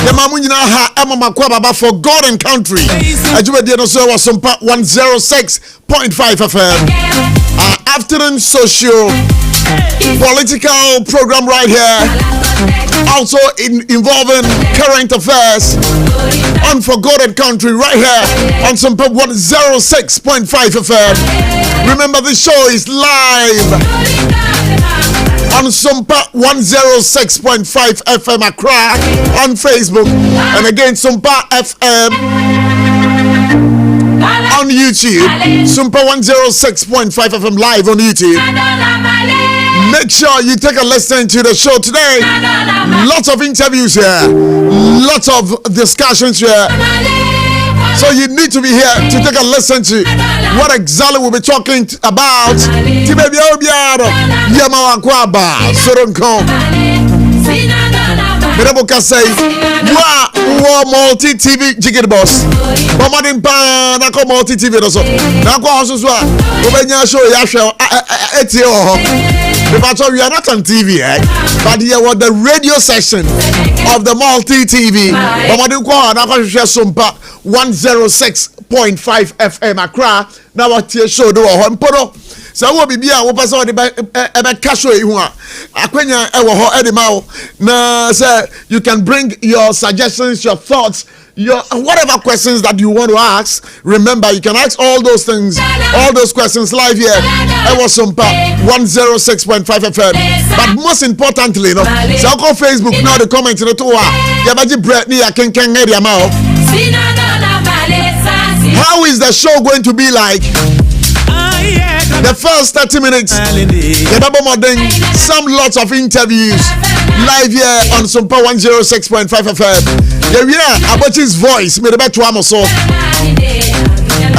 Yamamunyina ha Emma Baba for God and country. Ajubedi no so was SOMPA 106.5 FM. Afternoon social political program right here. Also involving current affairs on For God and Country right here on SOMPA 106.5 FM. Remember, the show is live on SOMPA 106.5 FM Accra on Facebook, and again SOMPA FM on YouTube. SOMPA 106.5 FM live on YouTube. Make sure you take a listen to the show today. Lots of interviews here, lots of discussions here. So you need to be here to take a listen to what exactly we'll be talking about. Mereboka say, wa multi TV jigger boss. Bomadin pan na ko multi TV no so. Na ko hoso so a obenya show ya hwe etio. Because we are not on TV, but here was the radio section of the multi TV. Bomadin ko na ko hwe SOMPA 106.5 FM Accra. Na what show do ho mpodo. So we be bia wo pese de ebe ka show ihu a akwanya e wo ho e de ma wo na say you can bring your suggestions, your thoughts, your whatever questions that you want to ask. Remember, you can ask all those things, all those questions live here. I was SOMPA 106.5 FM. But most importantly, no, so I call Facebook now the comment to the tour. How is the show going to be like? The first 30 minutes, some lots of interviews live here on SOMPA 106.5 FM. Yeah, Abochie's voice made a better one or so.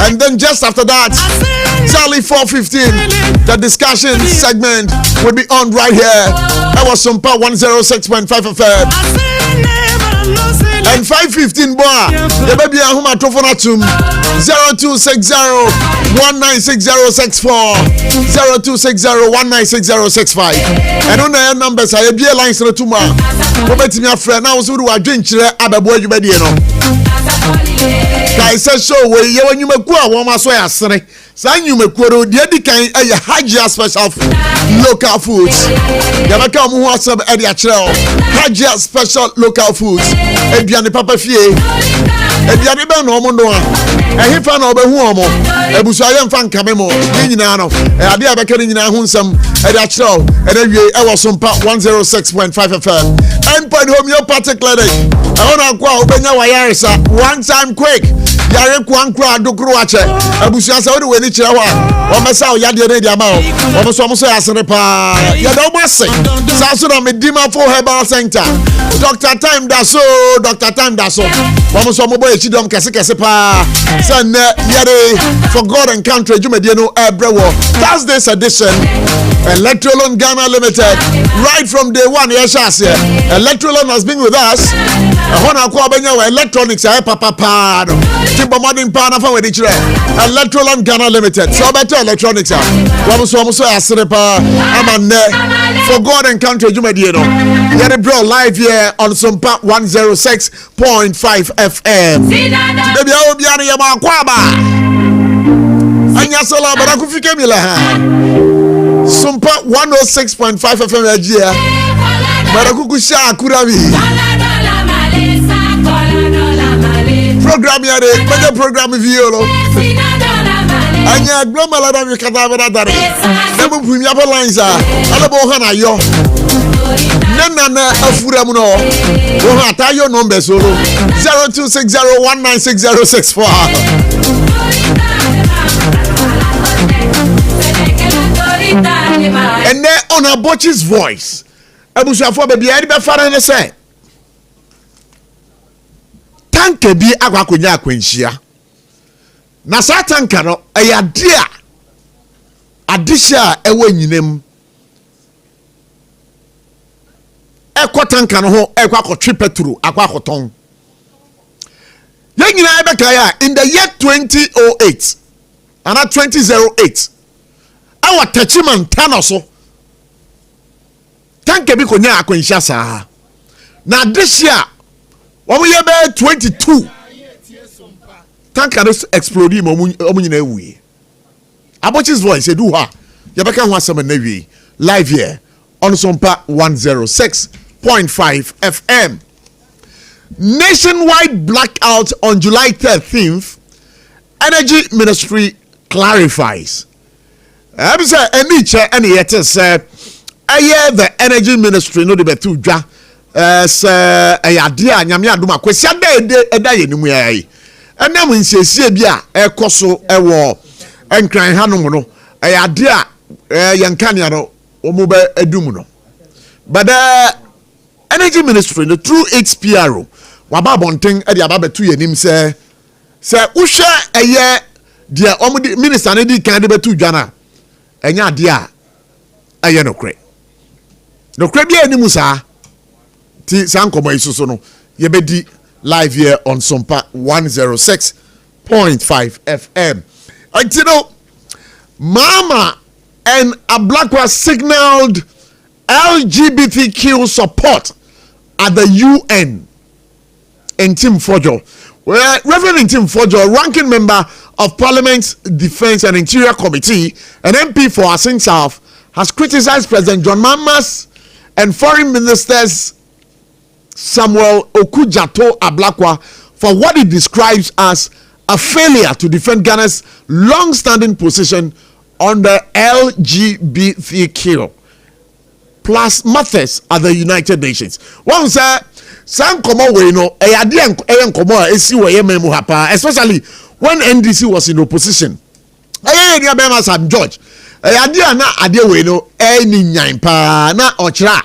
And then just after that, Charlie 4:15, the discussion segment will be on right here. That was SOMPA 106.5 FM. And 5:15 boy, the baby ahuma tofonatum 0260196064 0260196065. And on the numbers I be lines to tuma. Obetimi afre na wo so do adwenkyere abebo adwumadi no. Kai say show we ye wanyumaku a wo ma so ya sere. San nyumaku ro de dikan eye Hajia special local foods. Yabaka mu ho asab e de akere Hajia special local foods. Eduane papa fie. Eduane be no mo no a. Ehifa na obehu omo. Ebusuaye mfa nkame mo. Nyina no. Ade abeka nyina ho nsam e de akere e na wie e wo SOMPA 106.5 FM. And point homeopathic clinic. I wanna go obenya wayaresa one time quick. Yare kwankra dokro ache. Abusua sa wo de kire ho a o mesa o yade ne dia ma o mo so yasere pa ya do mo se sa so na medima for herbal center Dr. Time da so mo so mo boy chidom kese pa say na yare for God and country jumedie no ebrewo Thursday's edition Electrolon Ghana Limited right from day one yes Electrolon has been with us hona ko abenya electronics papa no timbo modern pa na fa we di kire Electrolon Ghana Limited so better electronics so asere pa amane for God and country jumedie no yare bro live here on SOMPA 106.5 FM baby obi ani ya ma kwa ba anya sala bara ku fike mi la ha SOMPA 106.5 FM ajia bara ku ku sha akura bi program yare better program violo anya global ada mi kata bera dare nemu premier lines ala bo hana yo nana afura mu no wo ha ta yo number solo 0260196064 and then on Abochie's voice abusuafo baby edi be fara ne say tanka bi akwakonya akwanhia na satanka no ayadia adisha ewa nyinem ekotanka no ho ekwakotwe petro akwakoton yanyina ebeka ya in the year 2008 and 2008 our tachiman tanoso tanka bi konya akwanhia saa na adisha One year by 22. Tanker exploding omunyina ewie. Abochie's voice do ha. Yabeka ho asem na wie. Live here on SOMPA 106.5 FM. Nationwide blackout on July 13th. Energy Ministry clarifies. I say any chair any yet say the Energy Ministry no de betu dwa say ayade anyame adoma kwesi eda ye nimu yayi. Enam nsiesie bia ekoso ewo enkran hanom no ayade a yankania no omo be edum no. But the Energy Ministry no through its PRO waba bonten e de aba betu ye nim say uhwe eye de omo minister ne di kan de betu dwa na enya de a eye no kre bia enimu saa ti sankomo isuso no ye bedi live here on SOMPA 106.5 FM. Until Mama and Ablakwa signaled LGBTQ support at the UN in Tim Fojo. Well, Reverend Tim Fojo, ranking member of Parliament's Defense and Interior Committee, an MP for Asin South, has criticized President John Mahama's and Foreign Ministers Samuel Okujato Ablakwa for what he describes as a failure to defend Ghana's long-standing position on the LGBTQ plus matters at the United Nations. One say, some komo we no eyade komo esi we memu hapa, especially when NDC was in opposition. Ni abema Sam George. Eyade na ade we no ni nyan pa na ochra.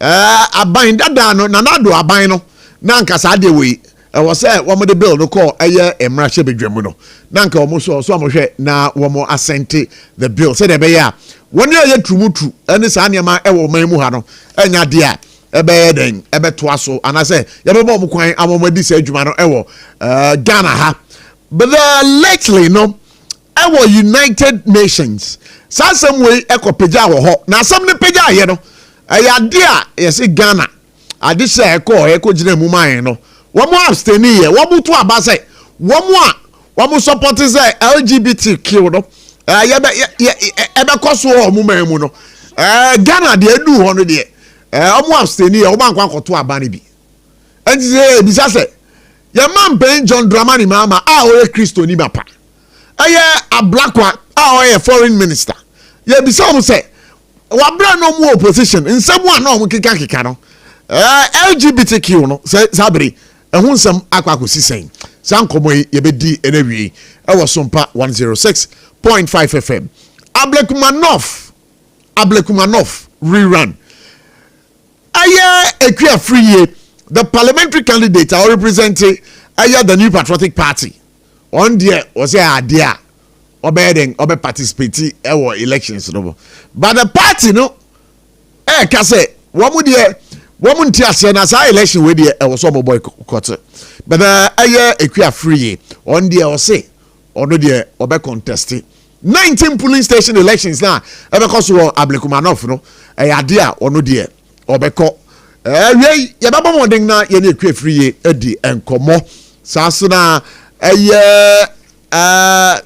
Aban dada no na nado aban no na nka sa ade we wo say wo mo de bill no call eye emra hye bedwam no na nka wo so amohwe na wo mo assent the bill say de be ya woni eye trumutu ene sa niam e wo man mu ha no enya de a ebe den ebe to aso ana say ye be bo mo kwan amomadi sa adwuma no e wo Ghana ha. But lately no e wo United Nations sa some way e ko peja wo ho na asam ne peja ye no ayade a yes Ghana ade say e ko gina mu man no wo mo abstain ye wo mo to aba say wo mo support say LGBTQ no ebe koso ho mu man mu no Ghana de adu ho no de omo abstain ye wo man kwa koto aba ne bi enti say bi say ye man ben John Dramani Mahama a o ye Kristo ni bapa aye Ablakwa a o ye foreign minister ye bi say say wabra no mu opposition nsem a na o kika no LGBTQ no say sabri ehun nsem akwakosi sen sankomo ye bedi enewie e wo SOMPA 106.5 FM. Ablekumanov rerun aye ekua free the parliamentary candidate are representing the New Patriotic Party on there was idea obe participate in elections no, but the party no ka say woman tia na sa election we there was some boycott, but ekua free on there or say ono there obe contest 19 polling station elections now ebe koso Ablekumanov no idea ono there obeko ye baba modern na ye na ekwe free edi enkomo sasuna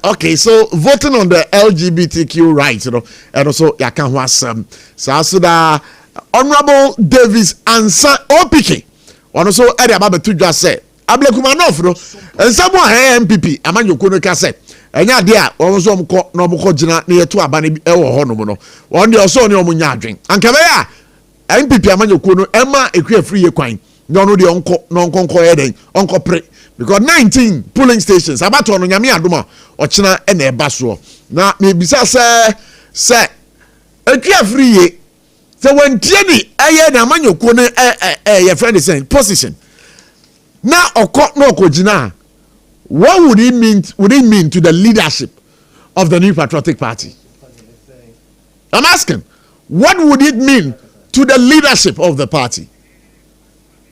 okay, so voting on the LGBTQ rights, you know, and also yakan ho asem sasuna Honorable Davis Ansa Opiki one also edi aba to just say Ablekumanov no nsamo MPP amanyoko no ka say enya de a won so omko na omko gina na yeto aba na e wo ho no mo no won de also ne omunya adwen ankabe ya MPP amanyoko no ema ekwe free ye kwan no no de onko eden onko pre because 19 polling stations abato no nyame adoma ochina e na eba so na me bisa se ekwe free ye se wantie ni eye na amanyoko no ye friend say position na okọ no okogina. What would it mean to the leadership of the New Patriotic Party? I'm asking, what would it mean to the leadership of the party?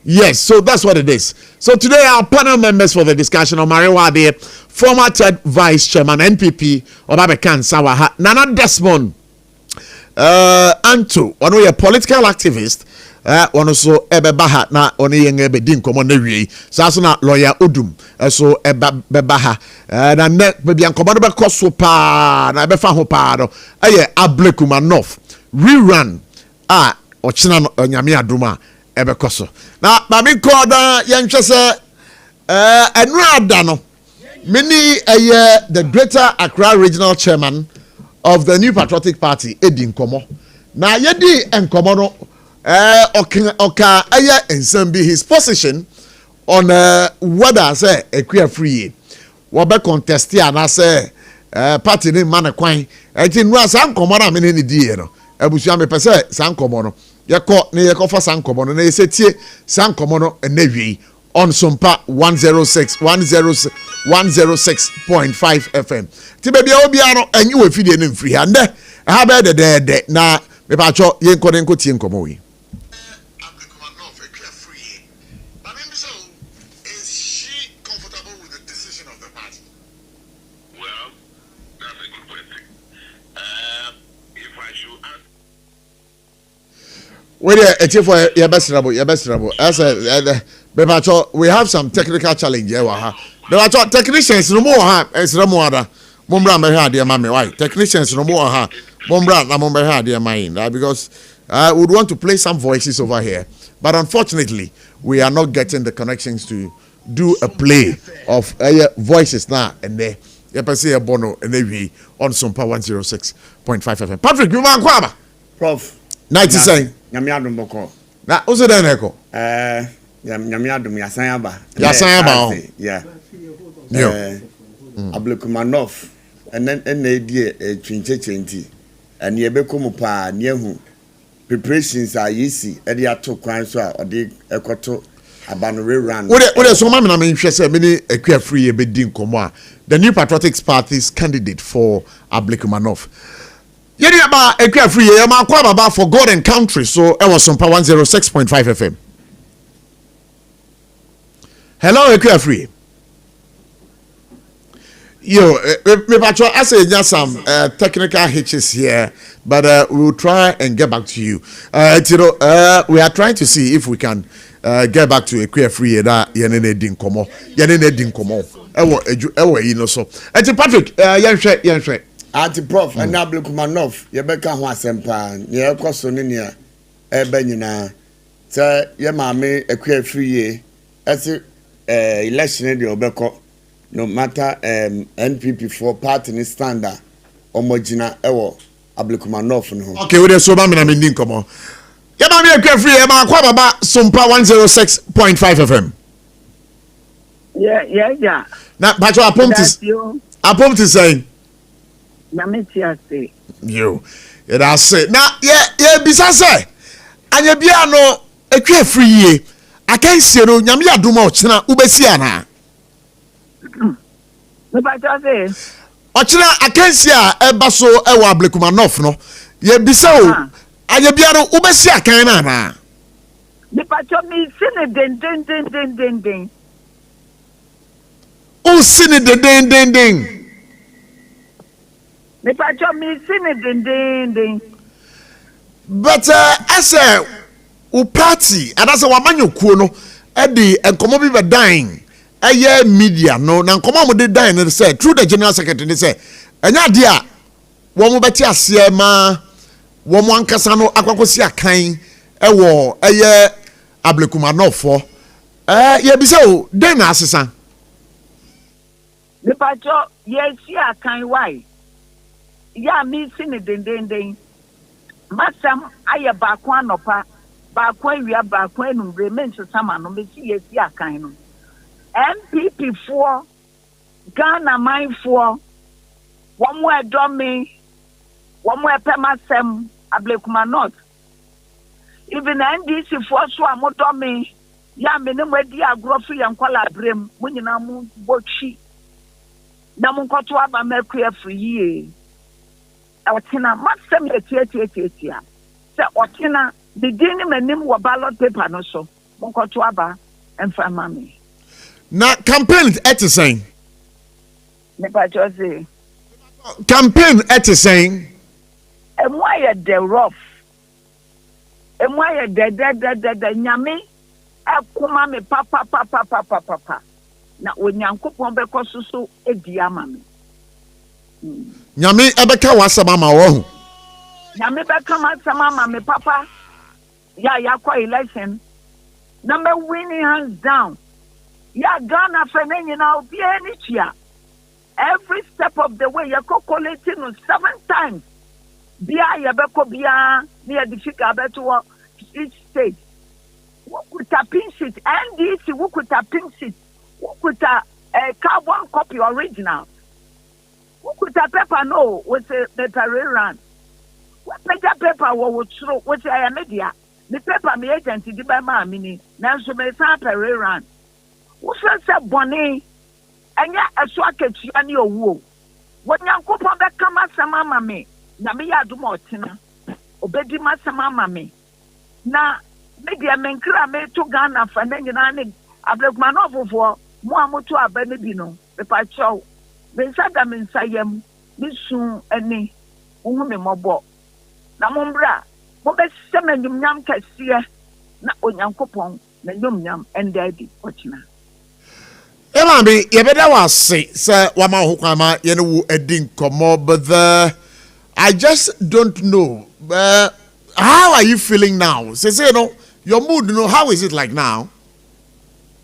Yes, so that's what it is. So today our panel members for the discussion are Mariwa Ade, former third vice chairman NPP Obabekan Sawaha, Nana Desmond Anto, one of your political activist, ono so ebeba ha na ono yenge be di nkomo na wie sa so na lawyer Odum so ebeba ha na ne be nkomo be koso pa na be fa ho pa no eye Ablekumanov rerun ochina no nyame adoma ebe koso na ba mi ko da yen hwese enu ada no many the Greater Accra Regional Chairman of the New Patriotic Party Edi Nkomo na yedi Nkomo no oka ensemble his position on whether say Ekua free wo be contest here na say party ni man kwan enti no san Nkomo na me ni die no abusia me pese san Nkomo no yeko for san Nkomo no na yesetie san Nkomo no enawie on SOMPA 106.5 FM. Ti baby obia no enyi we fidie no mfiri ha nde ha be de na me pa cho yen ko den ko tie nkomo wi. Ablekumanov Ekua free. But maybe so is she comfortable with the decision of the party? Well, that's a good question. If I should ask Wait there, for your best trouble. As we have some technical challenge here. There are technicians no more ha, esramoada. Mombra me ha dear mami. Why? Technicians no more ha. Mombra na momba ha dear mine. Because I would want to play some voices over here, but unfortunately, we are not getting the connections to do a play of voices now and there. Yepese bono and we on SOMPA 106.5 FM. Patrick, you man kwaba. Prof. 90 saying. Nyame adom boko. Na uso den eko. Nyame adom yasan aba. Yasan aba. Yeah. Ablekumanov and then die twinchechenti. And ye bekomu pa nehu preparations are easy. Edi ato kwan so a odi ekoto abanore run. Ode so mama na me hwe say me ni Ekua free e be di nkomo a the New Patriotic Party's candidate for Ablekumanov. Yeri aba Ekua free e ma kwa baba for God and country so e was SOMPA 106.5 FM. Hello Ekua free. Yo, me patro I say just some technical hitches here, but we will try and get back to you. We are trying to see if we can get back to Ekua free that yenene din komo. Ewo you know so. Patrick, yenhwe. Anti Prof and Ablekumanov, ye beka ho asempa, ye kwaso ne nia ebe nyina. Say ye maame Ekua free ese election de obeko. No matter NPP for party ni standard omogina ewo Ablekumanov no. Okay, we dey so ba me na me din komo. Ye ma me Ekua free ye ma kwa baba SOMPA 106.5 FM. Yeah. Na patro apomti saying Na me tia say. Yo. It has say. Na ye bisa say. Anya bia no Ekua free ye. Akansie no nyame adoma ochina ubesi ana. Me ba just say. Ochina akansie a eba so ewo Ablekumanov no. Ye bisa o. Anya bia no ubesi akan na na. Me ba just me sine den. O sine den. Me pa cho me sine den. But as a party and as a wamanyo kuo no e di enkomo bi be dan media no na nkomo mo de dan no say through the general secretary they say enya de a wo mo beti ase ma wo mo ankasa no akwakosi akan wo Ablekumanov for ye bi say o den na asesa Me pa cho ye si akan why ya mi sine den masam aye baako anopa baako awia baako enumbre mense sama no me si yesi akan no MPP for Ghana mine for one more domi one more pemasem Ablekumanov even NDC for so amodomi ya me ne mwedi agrofi yankwala brem munyina mu bochi na munkoto aba mekua free Otina masem ye tia se otina the dini menim wo ballot paper no so monkoto aba emfa mami na campaign saying me ba jose campaign saying e mo aye the rough emu aye de nyame akoma me papa na onyankopon beko soso edi ama me nyame ebeka wasama ma wo hu nyame beka masama ma me papa ya yakwa election na me winning hands down ya Ghana fenenyi na obi eni chia every step of the way you calculating 7 times bia ya beko bia near the figure beto each state wukuta pin sheet NDC wukuta pin sheet wukuta carbon copy original wukuta paper no with a paper rerun wukuta paper wo true with a media the paper me agent di ba ma mini na so me sa paper rerun wo se boni anya eso akatua ne owo wonyankopon be kama sama ma me na me ya aduma otena obedi ma sama ma me na media menkra me to Ghana fa na nyina ne ablekuma no fofo mo amoto aba ne bi no me pa chow me sada me nsayam me su ani wo me mobo na mo mbra mo be semanyum nyam kase na onyankopon na nyum nyam endadi otena Ema bi yebeda wase say wama hokama ye no wu edin komo but I just don't know how are you feeling now? Say no your mood no how is it like now?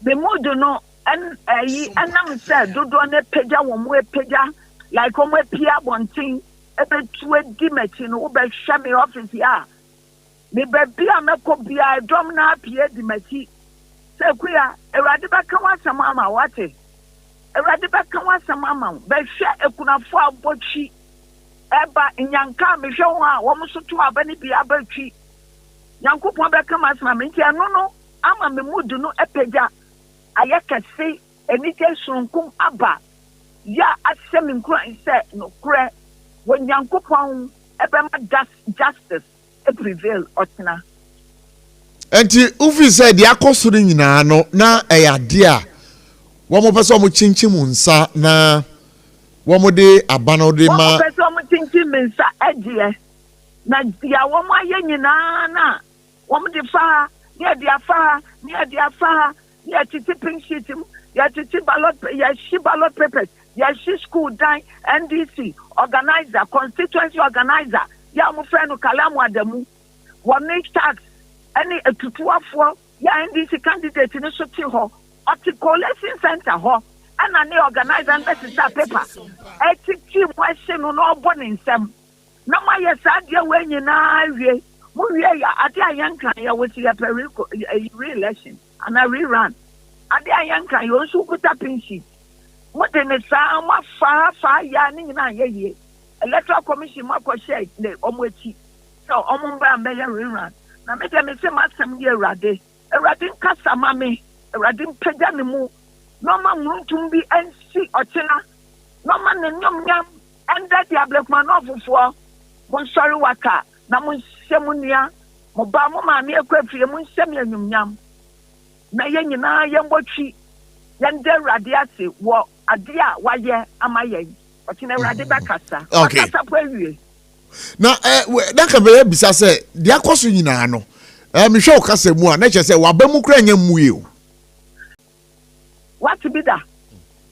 The mood no and am say dodo na peja wo mo peja like o mo pia bontin e be tuwe di meti no wo be hwe me office ya me be bia mekobia dom na pia di meti sekuya Ewrade beka wasam ama wate Ewrade beka wasam ama be hwe ekunafo abochi eba nyanka me hwe ho a wo so to aba ni bia abatwi Nyankopon beka masama me ntia no ama me mudu no epeja ayekase enike sunkum aba ya asem nkura nse no kure wo Nyankopon ebe ma justice e prevail otena Enti ufi said the akosoro nyina no na eyade a wo mo pese o mo chinchim nsa na wo mo de abano de ma wo pese o mo chinchim nsa ede na dia wo mo aye nyina na wo mo de fa ne de afa ne titi pink sheet ya titi ballot papers ya school dan NDC organizer constituency organizer ya mo friend Kalamu Adamu wo make tax any etutuafo ya NDC candidate ni so ti ho articulation center ho ana ne organizer and that paper etiki question no obo ni nsem na ma ye sa de we nyina awie mo wie ya ade ayankan ya woti ya re-election and a rerun ade ayankan yo so kuta pinchi mo de ne sa ma fa ya ni nyina ye electoral commission ma ko share le omo eti so omo mba mbe ya rerun na me say masem ye Ewrade nkasa ma me Ewrade mpega ne mu no ma muntum bi ensi otena no ma ne nyam enda di ablekuma no fofo mo sori waka na mo nsemu nia mo ba mo ma me ekwafie mo nsem nyam na ye nyina ye mbotwi ye nda Ewrade ase wo ade a waye amaye otena Ewrade bakasa bakasa po awie na that can be bisa say the akoso nyina no me hwe okasa mu a na che say wabamu kra nya mu e o what be that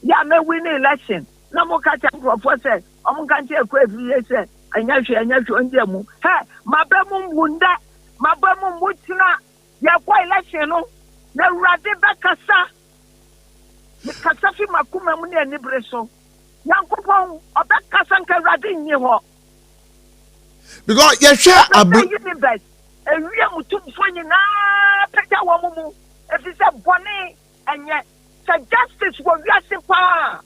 ya me win election na mo ka cha professor say o mo kan che ekwafi say anya hwe onje mu he mabamu mbunda mabamu mbutina ya kwa election no na Ewrade bakasa me kasa fi makuma mu ne anibre so Yankopon obakasa nka Ewrade nyi ho because you share a universe and we are to find na peta wo mu if it's a boni and yet justice wo wiase pa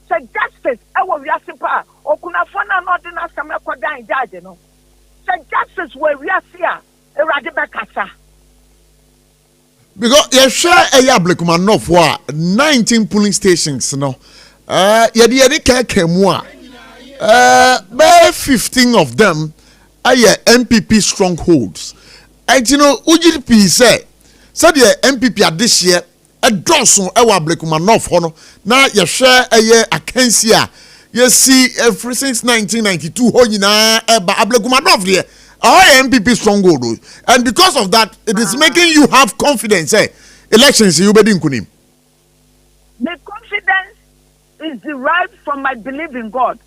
justice e wo wiase pa okuna fona no de na sam ekodan judge no justice wo wiase a Ewrade bekasa because you share a yablekuma no for 19 polling stations no yedi kemu a by 15 of them are MPP strongholds. And you know, UGP say the MPP at this year a dozen ewa blekuma north hono na you share a year akensia you see since 1992 ho nyina eba ablekuma north there our MPP stronghold, and because of that, it is making you have confidence. Elections, you be kunim. My confidence is derived from my belief in God.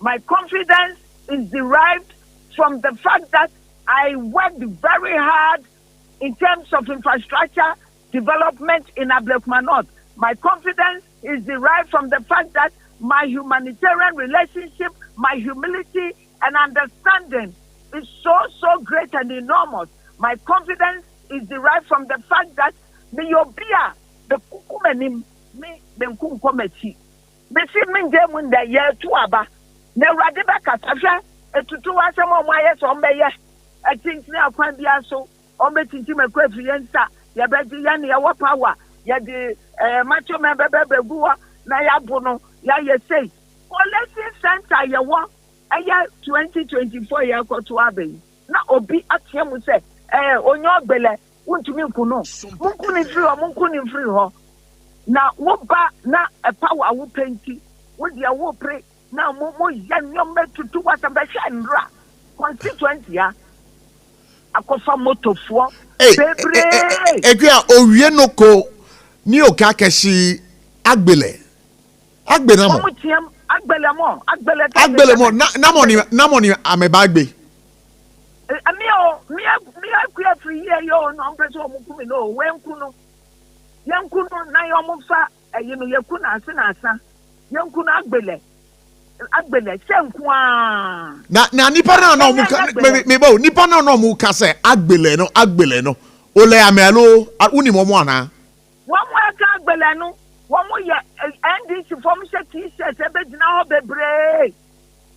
My confidence is derived from the fact that I worked very hard in terms of infrastructure development in Ablekuma North. My confidence is derived from the fact that my humanitarian relationship, my humility and understanding is so great and enormous. My confidence is derived from the fact that me obia the kukumenim me benkum kometi. Me si min dem nda ye to aba. Na urade ba kasahwe etutu asem o maye so mbeye. Atintini akwan bia so o metinti makwa fiyensa ya beji ya ne ya power ya de macho me bebegu na ya bono ya ye say. Collecting center ye won aya 2024 ya koto aben. Na obi atiem say onyo ogbele wontumi nkuno. Munkuni free ho. Na wo ba na power wo penti. Wo dia wo pre na mo yanyom metutu wasamba hwa constituency ya. Akofa motofo bebre ekua owie noko ni oka keshi agbele na mo agbele mo na mo ni amebagbe mi akua free here yo no mpeso mo kumi no wenkunu yankunu na yo mo fa eyinu yakuna ase na asa yankunu agbele senkwa na nipa na mu me ba nipa na mu ka se agbele no ole amelo uni mo ana won mo ka agbele no won mo ye NDC form t-shirt e be gina ho bebre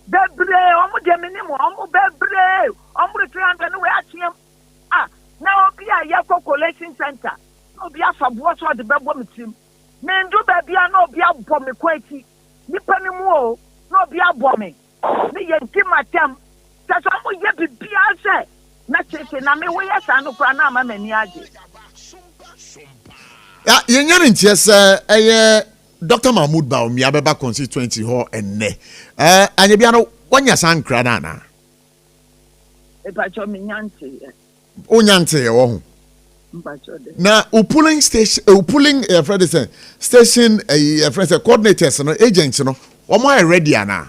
o mo de minimum o mo bebre o mo 300 no we atiem na obi a ye collection center obi afabo so de bebo mitim me ndu ba bia na obi abọ me kwati nipa ni mu o no be abomi me yenti matem tata mo ye bibia se na chese na me we yesa no kra na ma mani age ya yenya ntie se eye Dr. Mahmoud Baomi abeba constituency ho enne anya bia no wanya sankra na e pa cho me nyante onyante ye wo ho na pulling station station coordinators no agents no omo are ready ana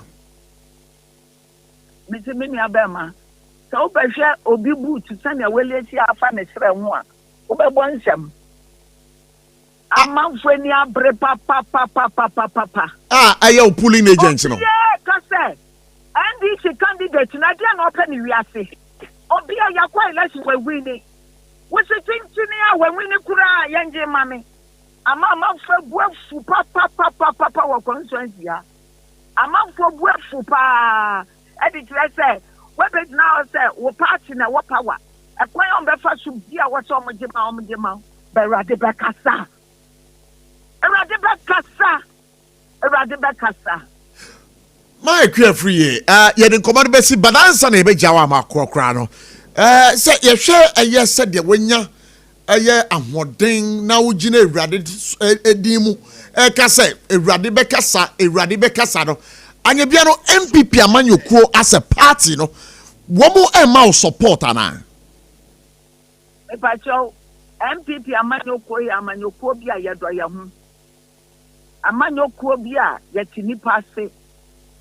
miti mini abema so obehwe obi boot sane welesi afa ne sere ho a obebo nsem amanfo ni abre papa ayo pulling agents no yeah kase NDC candidate na dia no open wiase obi ayakwa election we win we se tintini a we win kura yenge mame amanfo buafu papa wa constituency ya amanfo buafu pa edit say we be now say we party na we power ekwan on be fa su bia we so omjema be rade be kasa my queer free ye den command be si balansa na be jawa ma krokra no say ye hwe yes said de wanya eye ahoden na ugina ewrade edimu ka say ewrade be kasa no anya bia no MPP amanyokuo as a party no womo ema support ana e pa cho MPP amanyokuo bia yedo ya hu amanyokuo bia yetini passe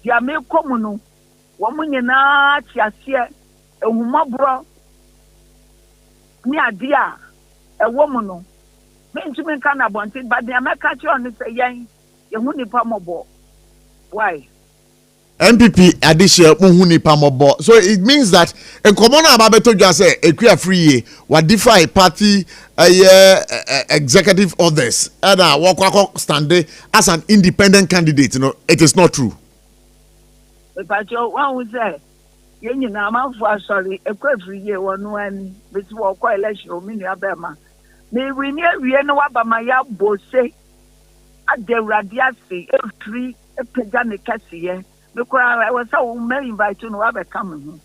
dia me komu no womo nyina tiase ehumabro ni adia ewomu no me ntumi nka na bonte but the America che on say yen yehu nipa mobo why MPP addition muhu nipa mobo so it means that en common ababeto dwa say ekua free wa defy party executive orders and wakwa stand as an independent candidate no it is not true but you one say yen nyina manfo asori ekua free wonu ani beti wo kwa election o mini abema me wini awie no wabama ya bose adewrade ase efri epega ne kasiye because I was so invite to no have come.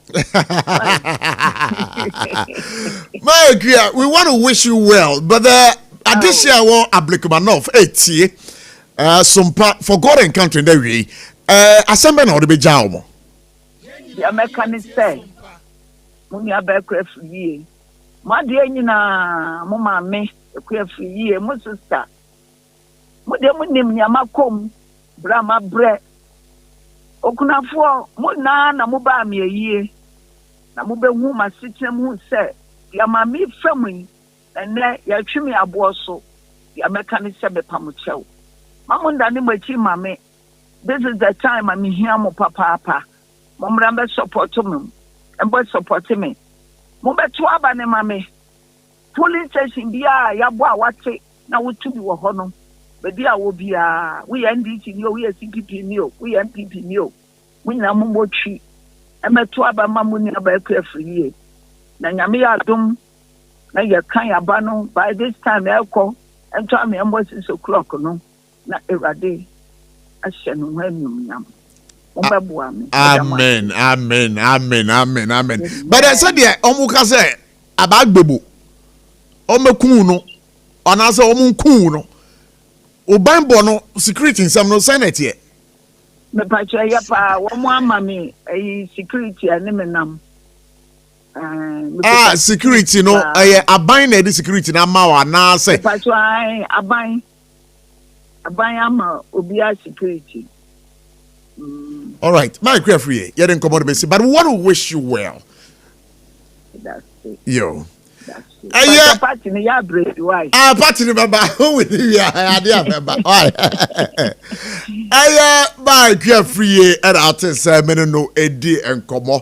My dear, we want to wish you well, but addition I applicable enough. SOMPA for God and country in the way. Assembly or the be jamo. The American say Muni abekwa free. Ma de nyina mo maame ekwa free mo sister. Mo de mo nim nyama kom bra ma bre. Okunafo mo na mo ba me yie. Na mo be hu ma sitem hu se ya maame famu ene ya twimi abo so ya meka ne se be pamochew. Mamunda ni machi maame. This is the time I'm here mo papa. Mo mrambe support me. Embo support me. Mo beto aba ne mame. Police station bia ya bo a wate na wotubi wo ho no. Be dia wo bia, we NDC ni o, we CPP ni o, we MPP ni o. We na mo motwi. Emeto aba mamu ni aba ekra free. Na nyame ya dum na ye kan aba no by this time ekọ ento am embo 6 o'clock no na erade ahye no hwanyum nyam. Amen. But I said there, Omuka say about Bebu. Omekunu, Onasa Omunkuno. Obambo no security in some no senate yet. Me pacha yapa, one more mammy, a security and security no, a bind the security na mawa na say. Pacha I buy ama obia security. All right, my free. You didn't come out of but we want to wish you well. That's it. Yo. That's it. Party ni ya bread why? Party ni baba. Who with you? Idea baba. All right. My free and artist no Eddie and Komo.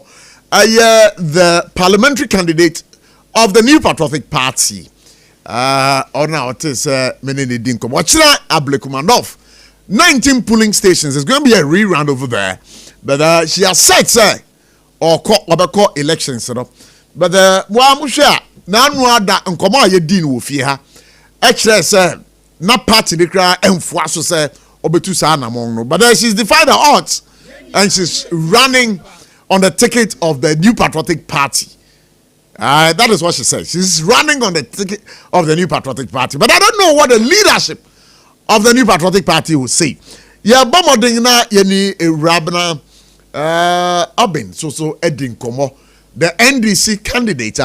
The parliamentary candidate of the New Patriotic Party. Now it is Menene Dinko. Wachina Ablekumanov. 19 polling stations. There's going to be a rerun over there. But she has said, or call elections, you know. But Wamusha, Nanwada and Koma Yedin Wufia. Actually, sir, not party the cry and Fuaso say, Obetusana Mono. But she's defied the odds and she's running on the ticket of the New Patriotic Party. That is what she said. She's running on the ticket of the New Patriotic Party. But I don't know what the leadership of the New Patriotic Party will say. Yeah, Bomodina Yeni Rabna Abin, so Edin Komo, the NDC candidate,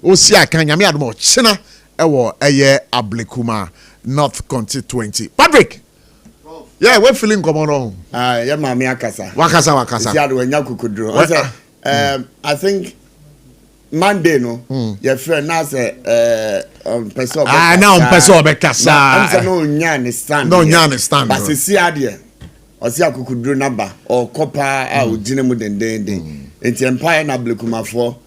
Osia Kanyami Admo China, Ewo Eye Ablekuma, North Constituency. Patrick! Yeah, we're feeling common on. Yeah, Mami Akasa. Wakasa. I think Monday no, your friend now say person. Now person bekasa. I'm no nyane stand. No nyane stand. But see adie. O see akukudro number or copper a ugine mu den. Enti empire na blekumafo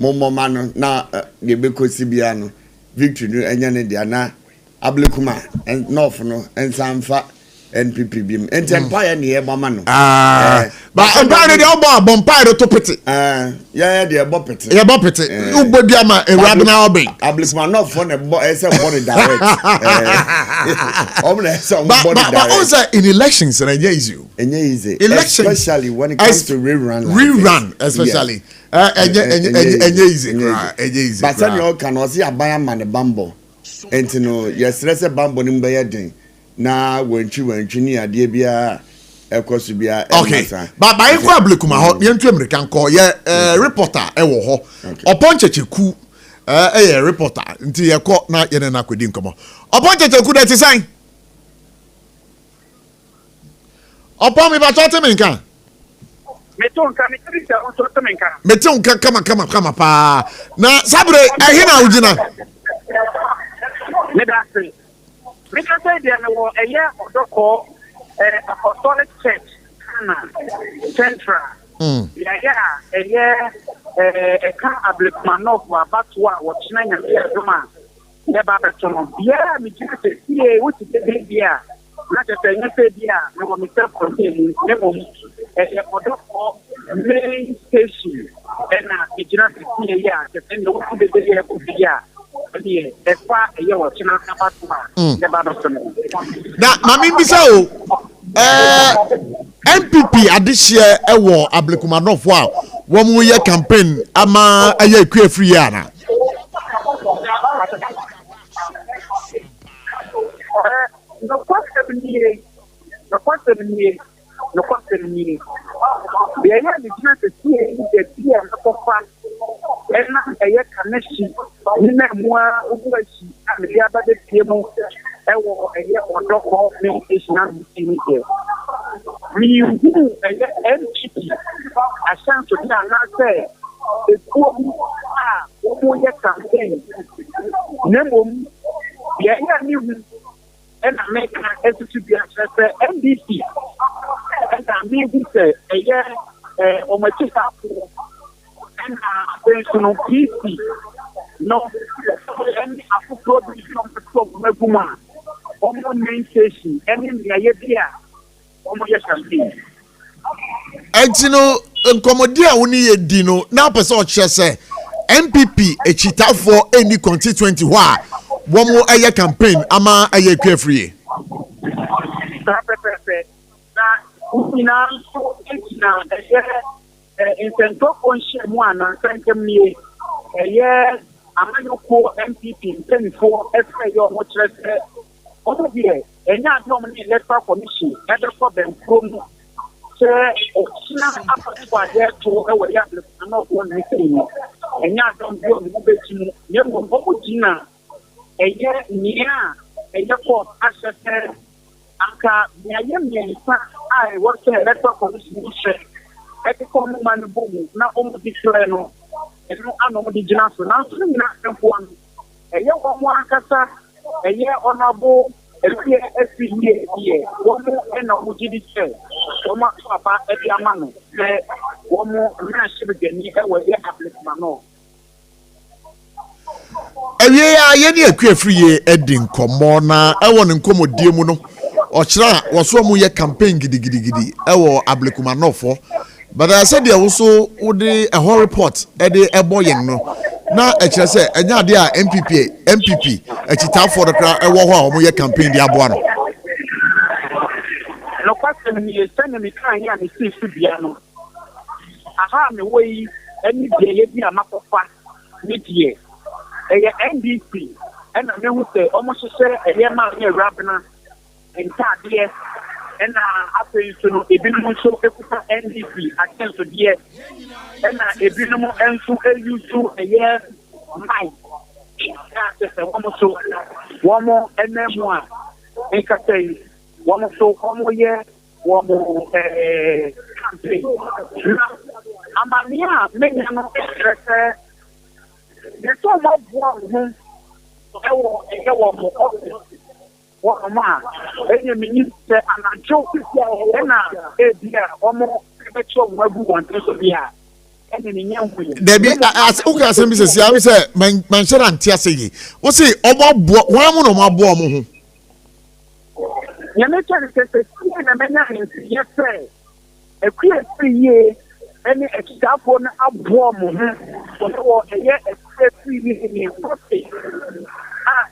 momoma no na ye bekosi bia no victory no enya ne dia na ablekuma and north no ensamfa NPP bim enti empire ne ye mama no. But empire dey obo bompire to pete. Yeah, dey ebo pete. Yeah, ebo pete. Ugbo bia ma Rabina obi. Ablekuma no for ne bo ese body direct. But also in elections and easy. Elections, especially when it comes to rerun, especially. Easy. But then you can also buy man a bambo. And you know, yes, let's say bambo in Bayadin. Now, when you ni adie bia ekwosu bia. Okay. But by info Ablekuma ho, yentu American call reporter ewo ho. Upon checheku reporter nti ye call na ye na kwedi nkomo. Upon checheku that is sign. Upon me ba chote me nkan. Metonka kama pa. Na sabre ehina ujina. Because I didn't know a year or so Apostolic Church, Central. Yeah, a year a car Ablekmanov were back to what China and Roma. The Babaton. Yeah, we just say, what is the big year? Not a year, no myself containing a main station. And it's not a year, and the one the year could be here. Now, Mami Bisa MPP adishie ewo Ablekumanov wa wo ye campaign ama aye kwe free yana. No question me. The idea is to see the ɛna ɛyɛ connection ne na mua obuachi a me dia ba de tie mu ɛwɔ ɛyɛ ɔdɔkɔ ne national meeting here mi hu ɛyɛ NPP asanso bi anase ekuo a wɔn yɛ campaign ne mom yɛyɛ ne hu ɛna meka ɛtutu bi asɛsɛ NDC ɛna mi bi sɛ ɛyɛ ɔmɔkyi saafo ɛna abɛnso no PC no ɛne afoforɔ bi from the top maguma ɔmo main station ɛne nneɛyɛ bi a ɔmo yɛ campaign. Ɛnti no nkɔmɔdi a wɔn yɛ di no na apɛ sɛ ɔkyerɛ sɛ NPP ekyitafoɔ ɛni constituency hɔ a wɔn ɛyɛ campaign ama ɛyɛ ekwe Saa pɛpɛɛpɛ na nyinaa nso gyina ɛyɛ nsɛntɔfoɔ nhyiamu a nansɛnkɛm nie ɛyɛ amanyɔkuo NPP mpanyinfoɔ ɛfɛ yɛ ɔmo kyerɛ sɛ ɔmo deɛ ɛnyɛ ade ɔmo ne electoral commission ɛbɛkɔ bɛnkurom no sɛ ɔkyina apɔtɔ adeɛ to ɛwɔ yɛ anɔfoɔ ne nsɛm no ɛnyɛ ade ɔmo bi ɔmo bɛti mu yɛ mo ɔmo gyina ɛyɛ nea a ɛyɛ kɔɔt ahyɛ sɛ anka nea yɛ mmiɛnsa a ɛwɔ sɛ electoral commission hyɛ ɛkekɔ ɔmo ma no bɔ mu na ɔmo di kyerɛ no ɛno ana ɔmo de gyina so nanso ne nyinaa ɛmpoa no ɛyɛ ɔmo ankasa ɛyɛ ɔnabo ɛfie ɛfi yie wɔn ɛna ɔmo gye di kyɛ wɔn ato aba ɛde ama no sɛ wɔn mmerahyɛ bɛgani ɛwɔ ɛyɛ apilituma no. Ɛwie a yɛne ekwe free yɛ ɛdi nkɔmɔ na ɛwɔ ne nkɔmɔdie mu no ɔkyerɛ a wɔso ɔmo yɛ campaign gidigidi ɛwɔ Ablekuma nɔfo but said deɛ woso wode ɛhɔ report ɛde ɛbɔ yɛn no na ɛkyerɛ sɛ ɛnya ade a MPP ɛkyitafoɔ no kora ɛwɔ hɔ a ɔmo yɛ campaign de aboa no. Nokwasɛm ni sɛnea meka yɛ a mesi so bia no aha me wɔ yi ɛne deɛ yɛdi a makɔfa ne deɛ ɛyɛ NDC ɛna mehu sɛ ɔmo hyehyɛ ɛyɛ maa ne awurabena ntaadeɛ ɛna afei nso no ebinom nso ekuta NDC akyɛnsodeɛ ɛna ebinom nso eyusu ɛyɛ mic ɛna sɛ wɔn so wɔn ɛnam a nkasa yi wɔn so wɔn yɛ wɔn campaign na amamiya a menya no ɛkyerɛ sɛ yɛsɛ wɔn aboa wɔn ho ɛwɔ ɛyɛ wɔn ɔfis. What ma? Any minister and a joke is there, almost one here. Debbie, as okay, as Mrs. Yami said, Manchester and Tiasi. What's it about one of my bomb? Yamakan says, a man, yes, sir. A queer 3 year, any extra one a bomb, or a year, a 3 years in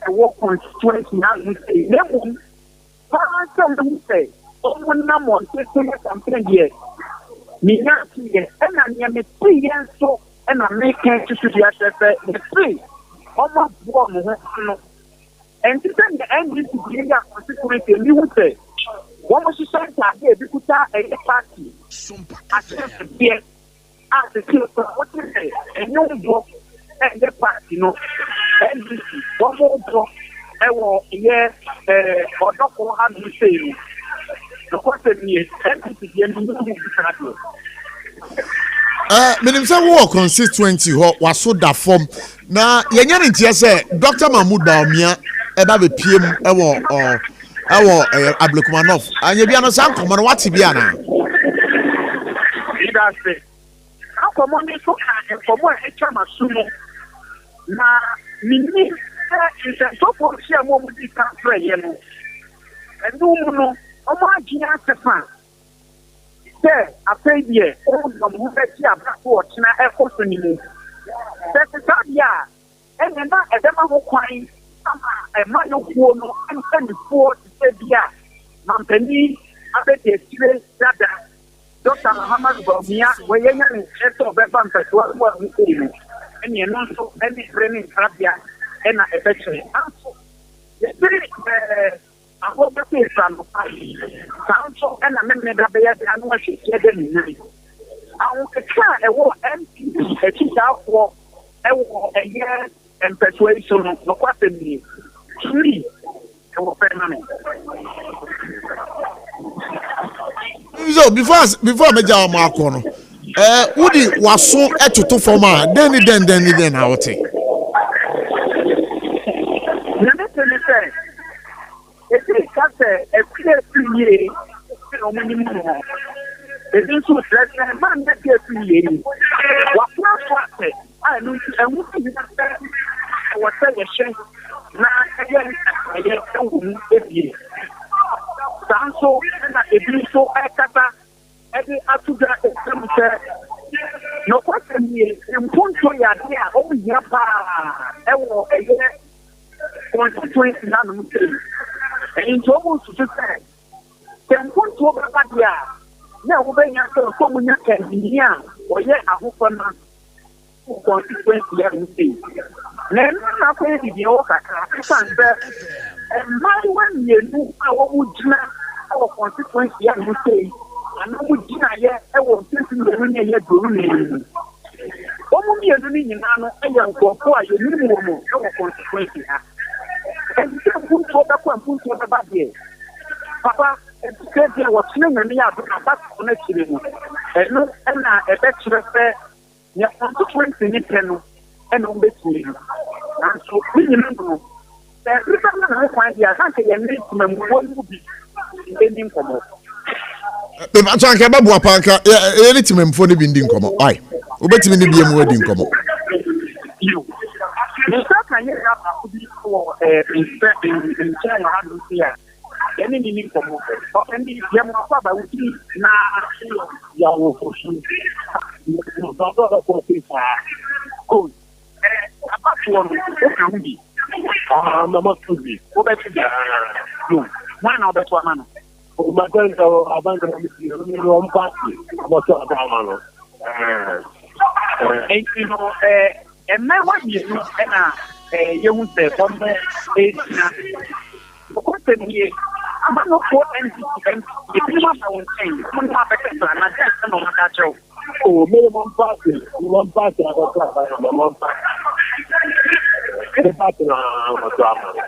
a work constituency now we say never some say oh no more something here me not here and I am 3 years so and I make it to the free almost one no and to send the NDC constituency and you would say what was you saying that because a party at here as the what you say and no book and the party no NDC one more block ɛwɔ yɛ ɔdɔkɔ ha no sɛ yi no kɔsɛ nie NDC yɛ no mu bi menim sɛ wo constituency hɔ waso da fam na yɛnya ne ntia sɛ Dr. Mahmoud Baumia ɛba be PM ɛwɔ Ablekuma North anya bia no san kɔmɔ no wate bia na ida se akɔmɔ ne so ka nkɔmɔ ɛtwa masumo na minni so for share more with the country, you know. And no, agina sefa. Say, I pay ye, all the movie black watch na echo to me. That's ya. And then a demo quine, a man of no, and send before to say, yeah, Mampeni, I bet the student that Dr. Muhammad Baumia, where you're in Cheto Bevan, what we say. And you know, so any training, and I eventually answer. The spirit, I hope that is from Council and a member of the annual she said in àwọn kẹkẹ ẹwọ mp ẹtìjáfọ ẹwọ ẹyẹ persuasion lọkọ àtẹnìyẹ three ẹwọ fẹnami. So before me jaw mo akono wodi waso etoto form a den na wote na me tell say eti ka say e clear free no mo ni mo e din so stress na man na clear free wa plan for I no e mo ti na wa say ye shen na ye ewu ebi sanso na ebi so ekata edi atuga ekemse no kwase ni impunto ya dia o ya pa ewo eye constituency na no mte into mo su se impunto ba dia na wo be nya so mo nya kandia o ye ahofo na constituency ya mte na ko di o kaka san be my one year no awo mujina awo constituency ya mte ana mujina ye ewo sisi ni ye doru ni o mu mi enu ni nyina no eye nkofo a ye ni mu mo ewo constituency ha enti punto da kwa punto da ba de papa enti ke wo tine nyame ya do na ba ko na kire mu eno na ebe kire fe ya constituency ni penu eno mbe kire na so ni nyina no every na kwa dia kan ke ye ni tumam wo ni bi ndi nkomo be ba twan ke ba bua panka ye ni timemfo ni bi ndi nkomo ai obetimi ni bi emu adi nkomo ni sa kan ye ga ba ku bi ko in China ha do sia ye ni ni nkomo o ndi ye mo fa ba wuti na ya wo fo su no do ko ti sa ko abatu wo o kan hu bi mama tuzi o be ti no wana o be to amana o maganda abanga ni ro mpati mo to abamano no me wa bi no na ye hu se ko me na ko te ni amano ko NCM e ma ba won chen mo ma be te na ja no ma ka cho o me mo mpati aba ka ba mo mpati e pa te na mo to amano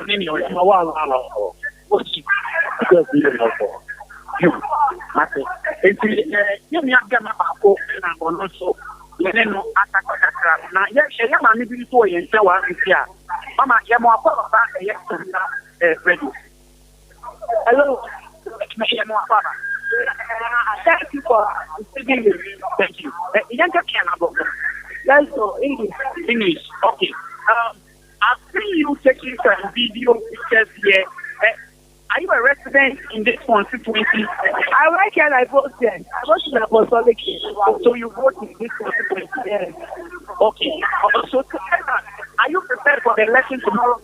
ni o ma wa na o Ochi. Just be enough for you. Mate. Enti ye mi aga na ako na ono so. Ye no atakakaka na ye ma ni bi to ye nse wa ntia. Mama ye mo akwa ba ye na ready. Hello. Ye mo akwa ba. Thank you for speaking with me. Thank you. You can about let's go English. Okay. I've seen you taking some video pictures here. Are you a resident in this constituency? I work here and I vote here. I vote in Apostolic. So you vote in this constituency? Yes. Okay. So are you prepared for the election tomorrow?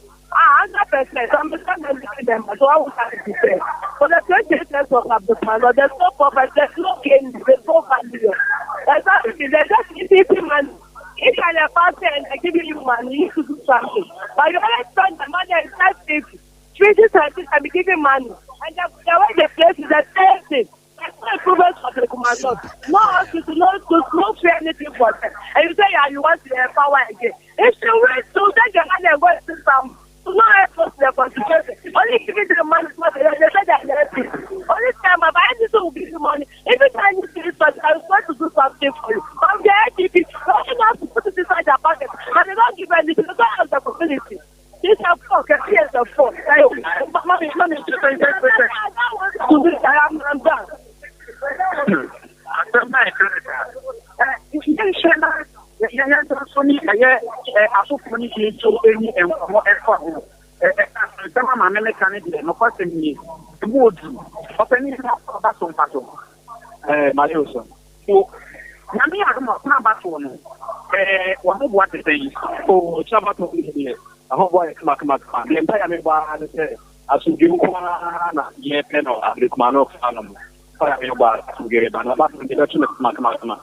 100%. I'm listening them, so I will have to prepare. For the 28th of the man, there's no purpose, there's no gain, there's no value. That's not it. There's just easy money. If I have passed and I give you money, you do something. But you always spend the money and start saving. 2030 and be giving money. And the way the place is the same thing. There's no improvement for the commandant. No hospital, no fear anything for them. And you say, yeah, you want to empower again. If you wait to take your money and go to some, to not help us the constitution. Only give it to the money, they say that they're happy. Only time I buy this will give you money. Every time you see this person, I was going to do something for you. From the IDP, you have to put it inside their pocket. And they don't give anything, they don't have the community. This is a fuck, here's a fuck. Mommy, I'm done. How boy come. The entire member as you do na ye penal agrikmano falam. Para member to get ban about the election of Makama.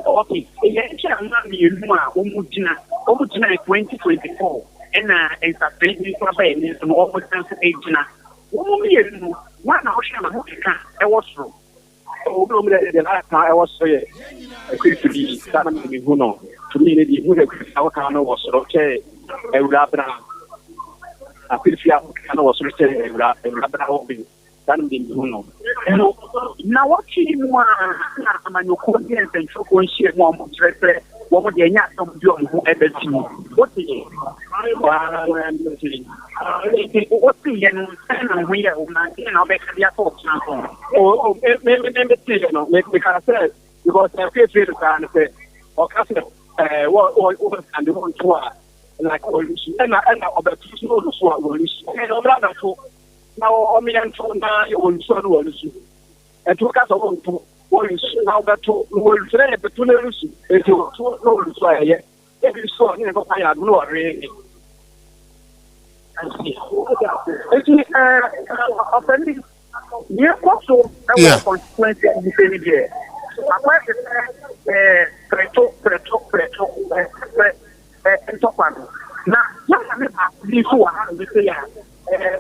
Okay, election na mi nwa omugina 2024 na entertainment club ni so almost 8 na. Omu mi enu wa na o share na ho ka e wo soro. the last time I was a quick to be standing who know to me the who our kind was okay a rabbi a picture was written a rabbi hoping standing who know now what you want your confidence and so on share more what would you not some doing who ever see what is what's the and we are back to the folks maybe because I feel and say or what and the one to like and about to now and now you will son and to us on to now that to will say but to lose it to so every so never I had no really offending near also consequences of the same day. Preto, and top one. Now, before I say,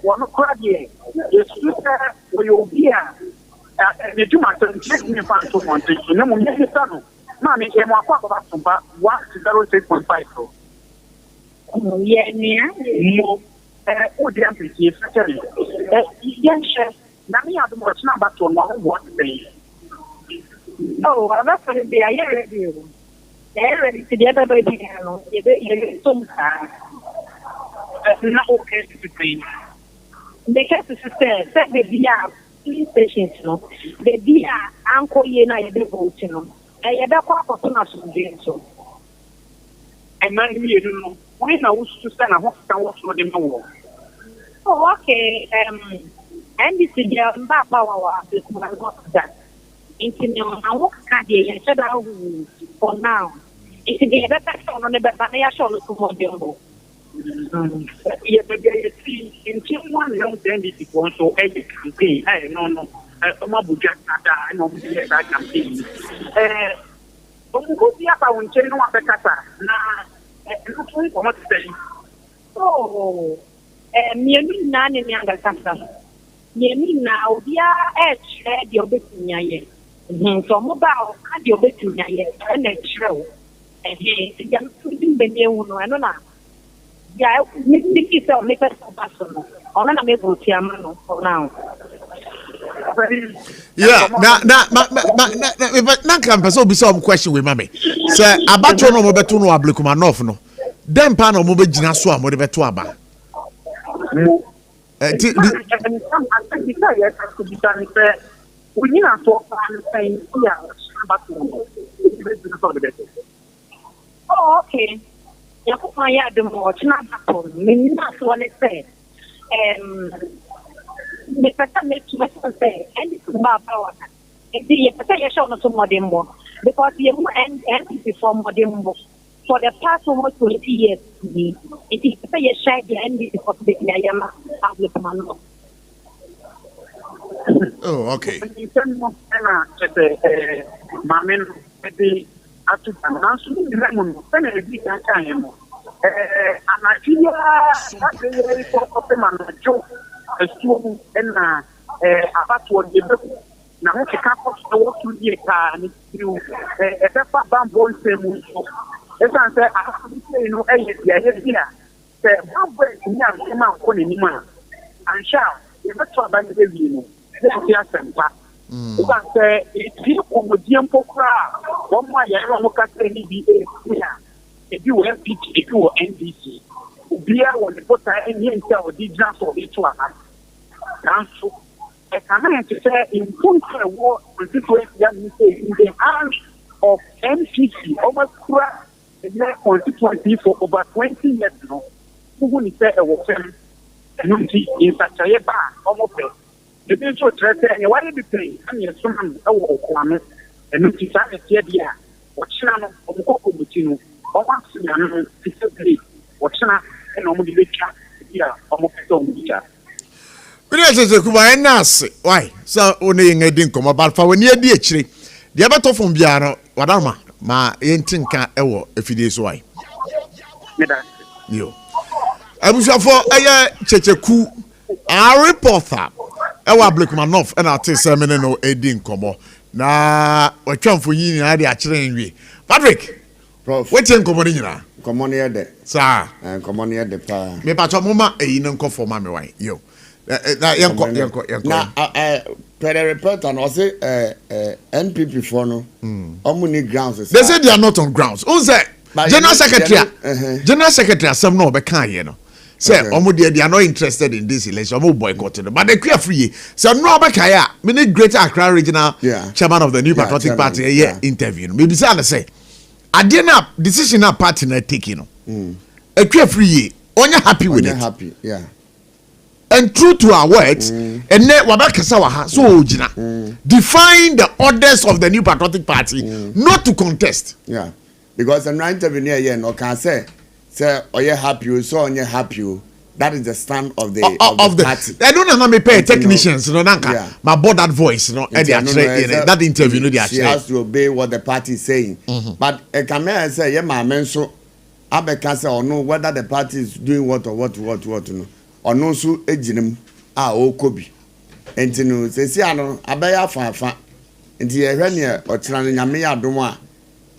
one of Craggy, yes, will be the 2 months and check me for 2 months. You know, Mammy came up about 106.5. Yeah, more. Oh, the amplitude, yes, now me have much number to know what they. Oh, I'm not going to be a year review. They're ready to get a baby. You're not okay to be. Because the sister said the VR police stations, the VR uncle, you know, you're devoting them. And you're the papa to us from doing so. And man, you don't know. When I was to stand a hospital for the more. Oh, okay. And this is the back power of that. Into the work cardi and said for now. It's the better on the better show to more demo. Yes, but you see, in 1 long then this is also a campaign. No. I'm a budget. I know that campaign. Go see about when Chino Becata. Now, what to say? Oh, me none in the younger custom. Me now, we are at your bit. So mobile, and your bit and a show. And he is young putting the new one. I don't know. Yeah, Mickey saw me personal. On a able to for now. Yeah, now can person be some question with mommy. Sir, about no mo beto no ablekuma nof no. Dem pa no mo be gina so a mo de beto aba. Oh, okay. You put my yard the more, not happen. Me not what it said. The person makes me say, and it's about power. And the person show not to modern more because you and before modern more. For the past almost 20 years, it is a shy the end because the Yama of the man. Oh, okay. Mamen, the after announcement, and I feel very for man, Joe, a student, and about what you do. Now, what you can't work to the car and you a pepper bamboo same. As I said, I have to say, no, here. The bamboo is now come out on any man. And shall, if that's what I'm going to SOMPA. It's here on the Diampo crowd. One my young NBA here. If you have pitch, if you are NBC, beer on the put and you tell the just of each one. Council, I can say in full war with young in the hands of MPC over crowd the constituency for over 20 years now. Who will say a woman in such a bar almost. The people try to say, "Why did you say?" I'm your son. Oh, Kwame, and you decide to say, "Yeah, what channel of the Coco Butino? Or what's the name? Physically, what channel? And only the chat. Yeah, almost don't be chat." We are just a nurse. Why? So only in a dinkum about for when you're dear tree. The other from Biano, Wadama, ma ain't ewo if it is why. You. I was for a checheku, a reporter. Ewa Blake Manoff and I'll tell Seminole Edin Como. na watwa mfonyi ni ade akyere nwie Patrick Prof wetin nkomoni nyina common here there sa common here there pa me pacho moma eyi ne nkofo ma me wan yo na yenko na per the report and also NPP for no omuni grounds they say they are not on grounds who say general secretary asem no be kan ye no say omo they are not interested in this election omo boycott it but they clear free say no be kan ya me need Greater Accra regional chairman of the New Patriotic Party interview maybe say ade na decision na party na take no e clear free onya happy with it happy and true to our words and ne wabakasa wa ha so ojina define the orders of the New Patriotic Party not to contest because the interview here no can say oh you happy so on you happy that is the stand of the party. I don't know me pay technicians no nanka my board that voice no that interview no they she has to obey what the party is saying but can say yeah ma men so abeka say or no whether the party is doing what no or no so ejinem o kobi enti no say see ano abaya afa enti ye hwe ne o tira no nyame ya dom a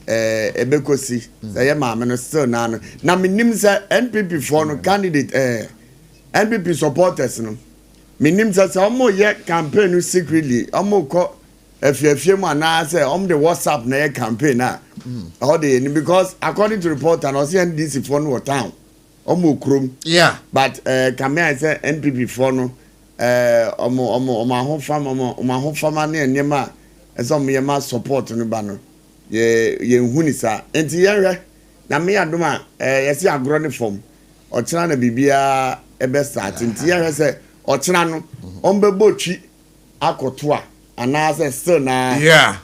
ebekosi say ye ma no still na minim say NPP for no candidate NPP supporters no minim say omo ye campaign no secretly omo ko efiefie mu na say the WhatsApp na ye campaign na all the because according to report and also NDC for no town omo krom but Kamea say NPP for no omo ahofama na enema ezo me ma support no ba no ye huni sa enti ye hwe na me adoma ye si agro ne form o kira na bibia ebe start enti ye hwe say o kira no ombebo twi akoto a ana say still na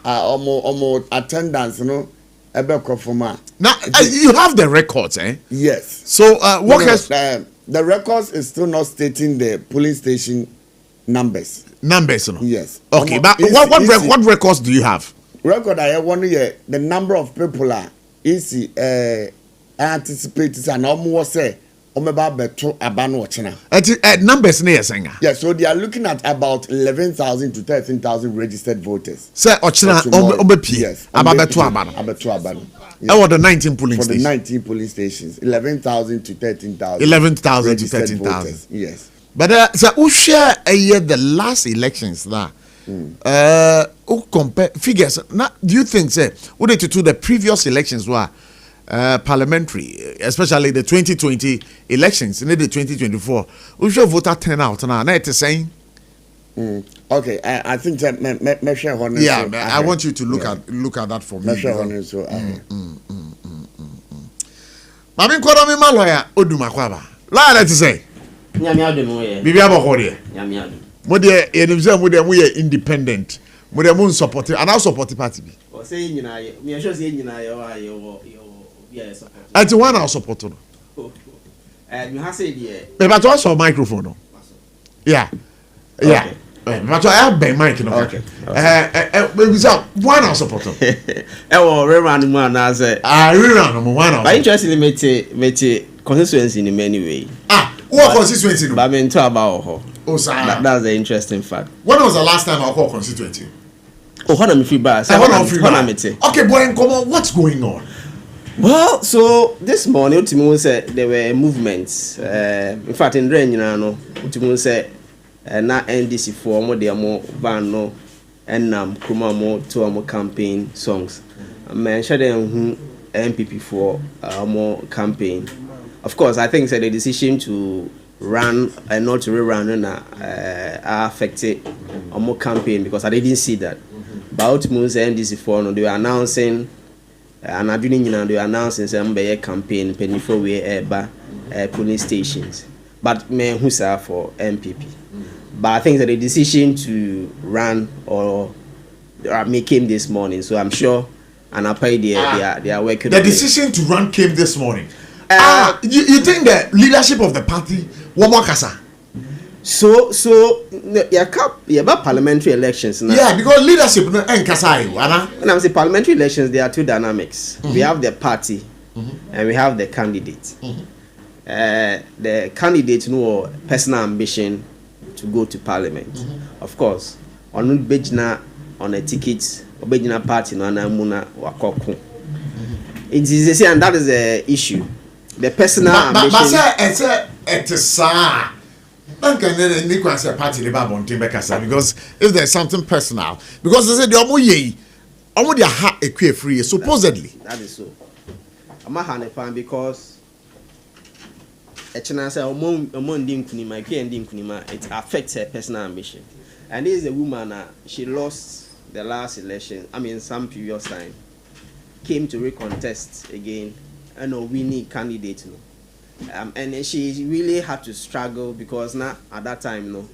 omo attendance no ebe kofoma. Now you have the records yes so what has the records is still not stating the polling station numbers no yes okay but what records do you have record I want to hear the number of people are easy anticipated and almost say omeba beto abano ochina numbers near saying yes so they are looking at about 11,000 to 13,000 registered voters say ochina obepi yes ababeto abano what the 19 polling stations for the 19 polling stations 11,000 to 13,000 11,000 to 13,000 yes but so who share the last elections that who compare figures now do you think say what did you do the previous elections were parliamentary especially the 2020 elections and the 2024 who should voter turnout now it is saying okay I think that I want you to look at that for me Mami kwara mi ma lawyer odumakwaba la let say nyame adum ye bibi abokode nyame adum mo de enimse mo de mo ye independent mo de mo support and I support party bi o say nyina ye me sure say nyina ye wa ye wo bi ya support ati one I support no you have say there but to also microphone no but I have by mic no okay we say one I support e wo rerun mu na say rerun mo one but interestingly mete constituency in many way what constituency no but me to about ho that's the interesting fact. When was the last time I called constituency? How me feel bad. Okay, boy, come on. What's going on? Well, so this morning, Utimu said there were movements. In fact, in rain, Utimu said na NDC for more de more van no and kuma more to more campaign songs. Mention them MPP for more campaign. Of course, I think the decision to run and not to rerun affected more campaign because I didn't see that. But Utimu and NDC for no, they were announcing. And I didn't they were announcing some campaign penny for polling stations. But men who are for MPP. But I think that the decision to run or came this morning. So I'm sure and I pay they are working. The decision to run came this morning. You think the leadership of the party Womakasa? So about parliamentary elections now. Yeah, because leadership and Kasai, when I say parliamentary elections, there are two dynamics. We have the party and we have the candidate. The candidate know personal ambition to go to parliament. Of course, on Bejna on a ticket obejina party no na muna wakoko. It is and that is the issue. The personal ambition. But it is sad. Because if there's something personal, because they said the omo dia ha ekwe free supposedly. That is so. I'm a fan because echina say omo ndim kunima ekwe ndim kunima, it affects her personal ambition. And this is a woman she lost the last election. I mean some previous time. Came to recontest again and a winning candidate, and she really had to struggle because now at that time,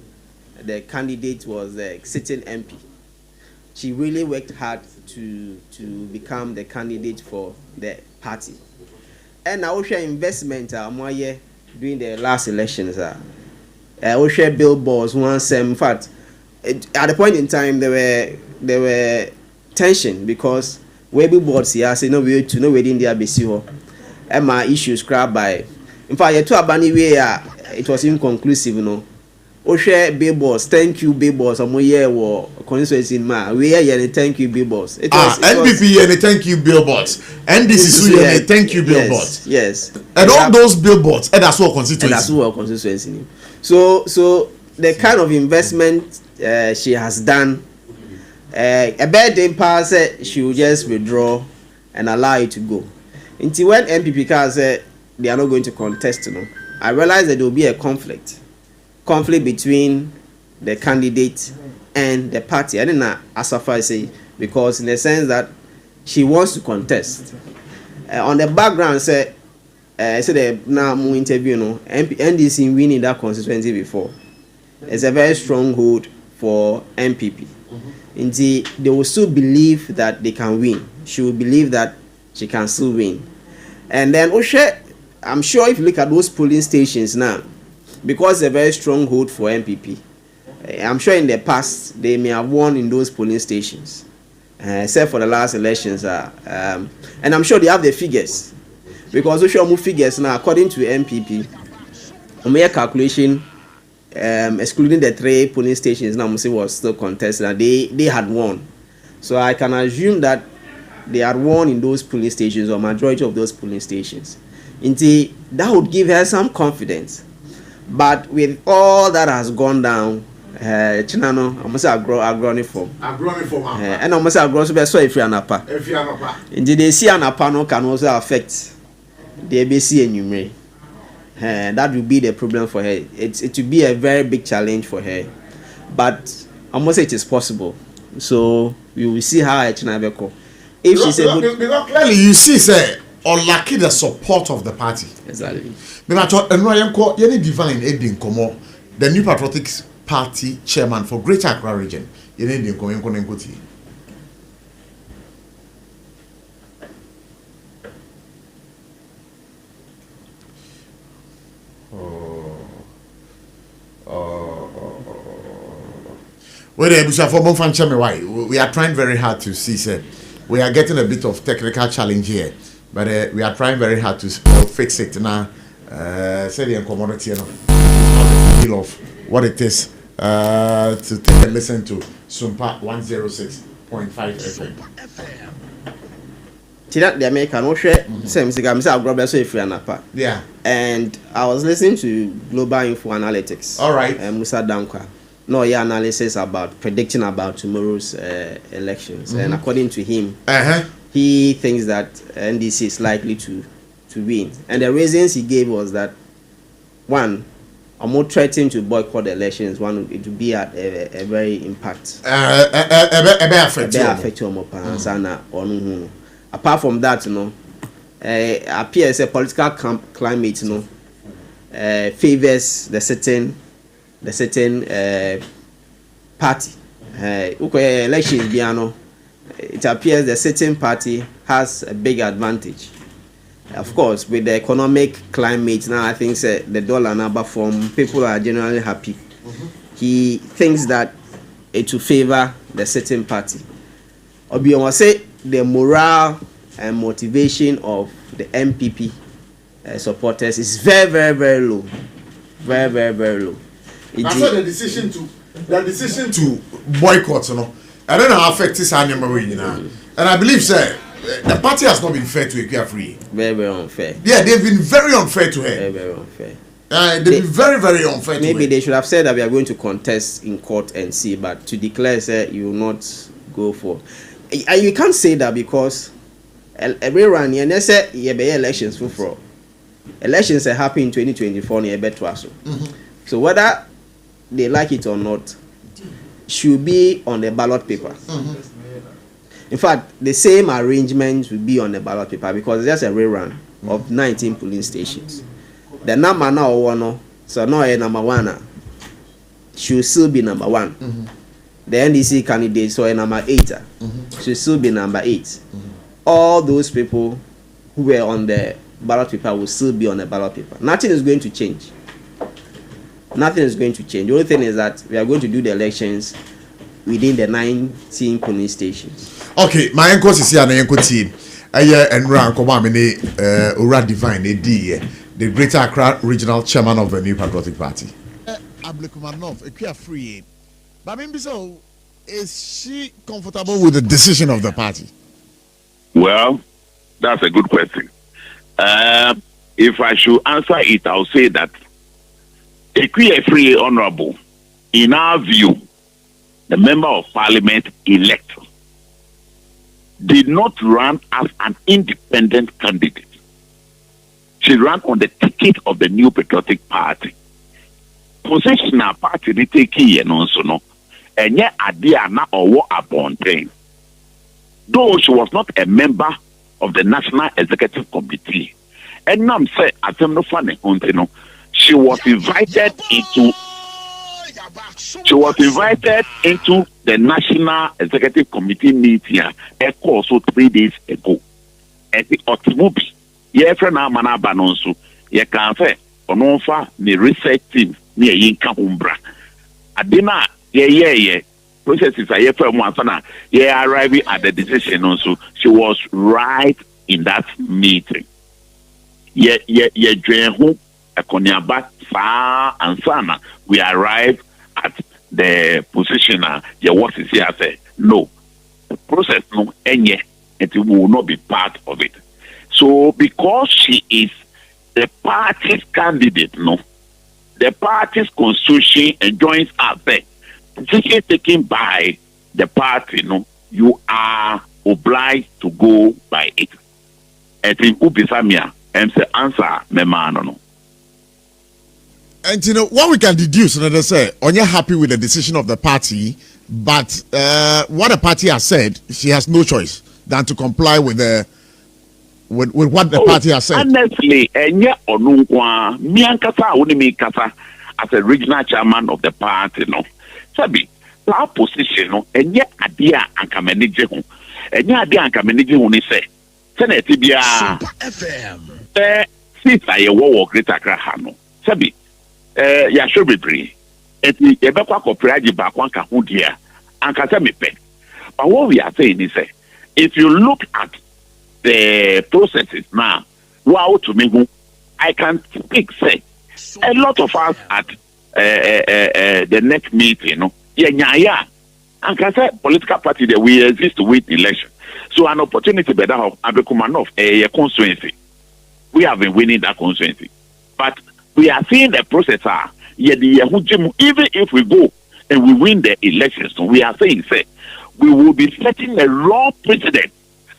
the candidate was the sitting MP. She really worked hard to become the candidate for the party. And now we share investment during the last elections. We share billboards once. In fact, at the point in time there were tension because we billboards here say no we to no within the ABC and my issues grabbed by. In fact, you to abani way it was inconclusive, O share billboards, thank you billboards. Some year or constituency in ma we are thank you billboards. It was NPP and thank you billboards. NDCC and thank you billboards. Yes. And all those billboards and that's what constituency. And that's what constituency. So the kind of investment she has done. A bad day pass she will just withdraw and allow it to go. Until when MPP said they are not going to contest, I realized that there will be a conflict between the candidate and the party. I didn't know as far as say because in the sense that she wants to contest. On the background, said the now more interview, NDC winning that constituency before. It's a very strong hold for MPP. Indeed, they will still believe that they can win. She will believe that she can still win. And then, I'm sure if you look at those polling stations now, because it's a very strong hold for MPP, I'm sure in the past they may have won in those polling stations, except for the last elections. And I'm sure they have the figures. Because Osho figures now, according to MPP, on my calculation, excluding the 3 polling stations now was still contested and they had won, so I can assume that they had won in those polling stations or majority of those polling stations. Indeed, that would give her some confidence, but with all that has gone down, Chinano, I must say agroniform, and I must say agroniform. So if you are napa, indeed they see an apano can also affect the ABC and Numere. That will be the problem for her. It will be a very big challenge for her, but I must say it is possible. So we will see how Echinabeko. If she's able, because clearly you see, say, or lucky the support of the party. Exactly. The New Patriotic Party chairman for Greater Accra region. We are trying very hard to see, sir. We are getting a bit of technical challenge here, but we are trying very hard to fix it now. Say the commodity, feel of what it is to take a listen to SOMPA 106.5 FM. The American yeah, and I was listening to Global Info Analytics. All right, Musa Dankwa. No, yeah, analysis about predicting about tomorrow's elections, and according to him, he thinks that NDC is likely to win, and the reasons he gave was that one, I'm more threatening to boycott the elections. One, it would be at a very impact, affect apart from that, appears a political climate, favors the certain party. Elections, it appears the certain party has a big advantage. Of course, with the economic climate now, I think the dollar number from people are generally happy. He thinks that it will favor the certain party. Obi will say the morale and motivation of the MPP supporters is very, very, very low. Very, very, very low. I said the decision to boycott, I don't know how affect this animal, you know. And I believe, sir, the party has not been fair to Equia Free. Very, very unfair. Yeah, they've been very unfair to her. Very, very unfair. They've been very, very unfair to her. Maybe they should have said that we are going to contest in court and see, but to declare, sir, you will not go for. And you can't say that because every run, you say you be elections for. Elections are happening in 2024 near Betwaso. So whether they like it or not, should be on the ballot paper. In fact, the same arrangement will be on the ballot paper because there's a rerun of 19 polling stations. The number now one, so now number 1 should still be number 1. The NDC candidate, so number 8 should still be number 8. All those people who were on the ballot paper will still be on the ballot paper. Nothing is going to change. Nothing is going to change. The only thing is that we are going to do the elections within the 19 polling stations. Okay, my uncle is here and uncle team. And Ran Komamine, Ura Divine, the Greater Accra Regional Chairman of the New Patriotic Party. Ablekumanov, Equia Free. But maybe so, is she comfortable with the decision of the party? Well, that's a good question. If I should answer it, I'll say that Equia Free Honorable, in our view, the member of parliament elect did not run as an independent candidate. She ran on the ticket of the New Patriotic Party. Position our party they take here also no. And yet idea na or upon train. Though she was not a member of the National Executive Committee. And now say atem no funny no. She was invited into the National Executive Committee meeting also 3 days ago. At the Otmubi, ye friend Amana Banonsu, ye can say, Ononfa, the research team near Yinka Umbra. Adina, ye, processes are ye from Wansana, ye arriving at the decision also. She was right in that meeting. Ye, Drehu, a Konyaba, Sa, and Sana, we arrived at the position what is here say no the process no any it will not be part of it. So because she is the party's candidate, no, the party's constitution enjoins us there. Decision taken by the party, no, you are obliged to go by it. I think Ubisamia and the answer memano no. And you know what we can deduce, they say, on you're happy with the decision of the party, but what the party has said, she has no choice than to comply with the with what the party has said. Honestly, enye onunkwa mi ankasa woni mi kasa as a regional chairman of the party no. Sabi, that position no enye ade a anka manage ho. Enye ade anka manage ho ni say. Senate bia SOMPA FM. Since I wo Greater Accra ha no. Sabi ya show bebre eti ye be kwa kopra ba kwa nka ho dia anka se mepe. But what we are saying is if you look at the processes now, wow to me I can speak say a lot of us at the next meeting, no, yeah, and can say political party that we exist to win election. So an opportunity better of Abekumanov a constituency. We have been winning that constituency, but we are seeing the process. Even if we go and we win the elections, so we are saying say we will be setting a wrong precedent.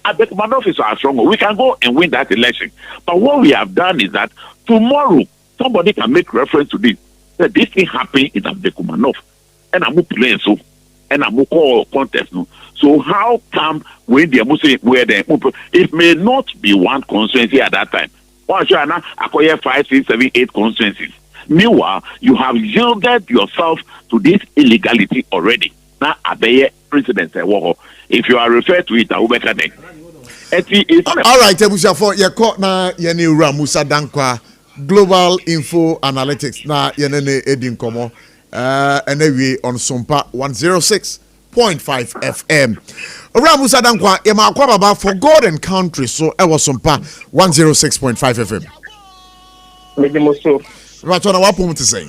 Abekumanov is our strong. We can go and win that election, but what we have done is that tomorrow somebody can make reference to this. That this thing happened in Abekumanov, and I'm playing so, and I'm call contest no. So how come when they are saying where they it may not be one constituency at that time. Well, sure, now acquire 5, 6, 7, 8 constituencies. Meanwhile, you have yielded yourself to this illegality already. Now, Abeye president, if you are referred to it, I will better than. All right, Ebusha, for your court now, Yeni Musa Dankwa, Global Info Analytics, now Yenene Edin Komo, and we on SOMPA 106.5 FM. Around Musa Dankwa, Yema Kwababa for God and country, so I was SOMPA 106.5 FM. Ratona, what point to say?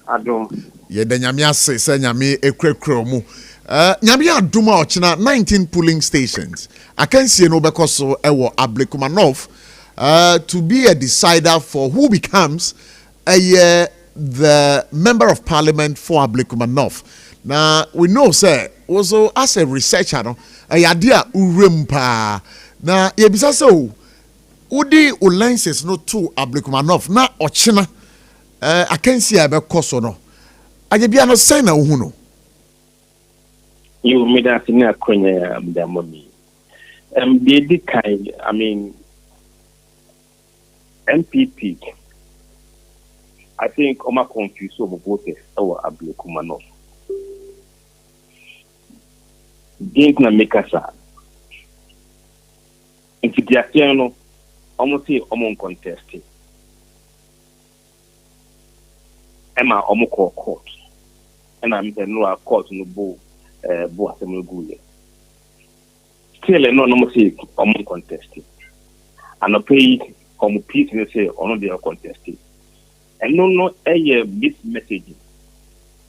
I don't. Ye de nyame ase se nyame ekrекro mu nyame adoma ochina 19 polling stations akansie no bekoso ewo Ablekumanov to be a decider for who becomes the member of parliament for Ablekumanov. Now we know say also as a researcher no idea urempa na yebisa so udi lenses no to Ablekumanov na ochina akansie abekoso no ajebia no say na ohu no. You made us in a corner, the mommy. The kind, I mean, MPP, I think, Oma confused over voters or Ablekumanov. Didn't make us sad. If the Asiano, almost say, Omon contested. Emma Omoko court. And I'm the no court no bow. Still, no say contested. And a pay peace say or they are contested. And no this message.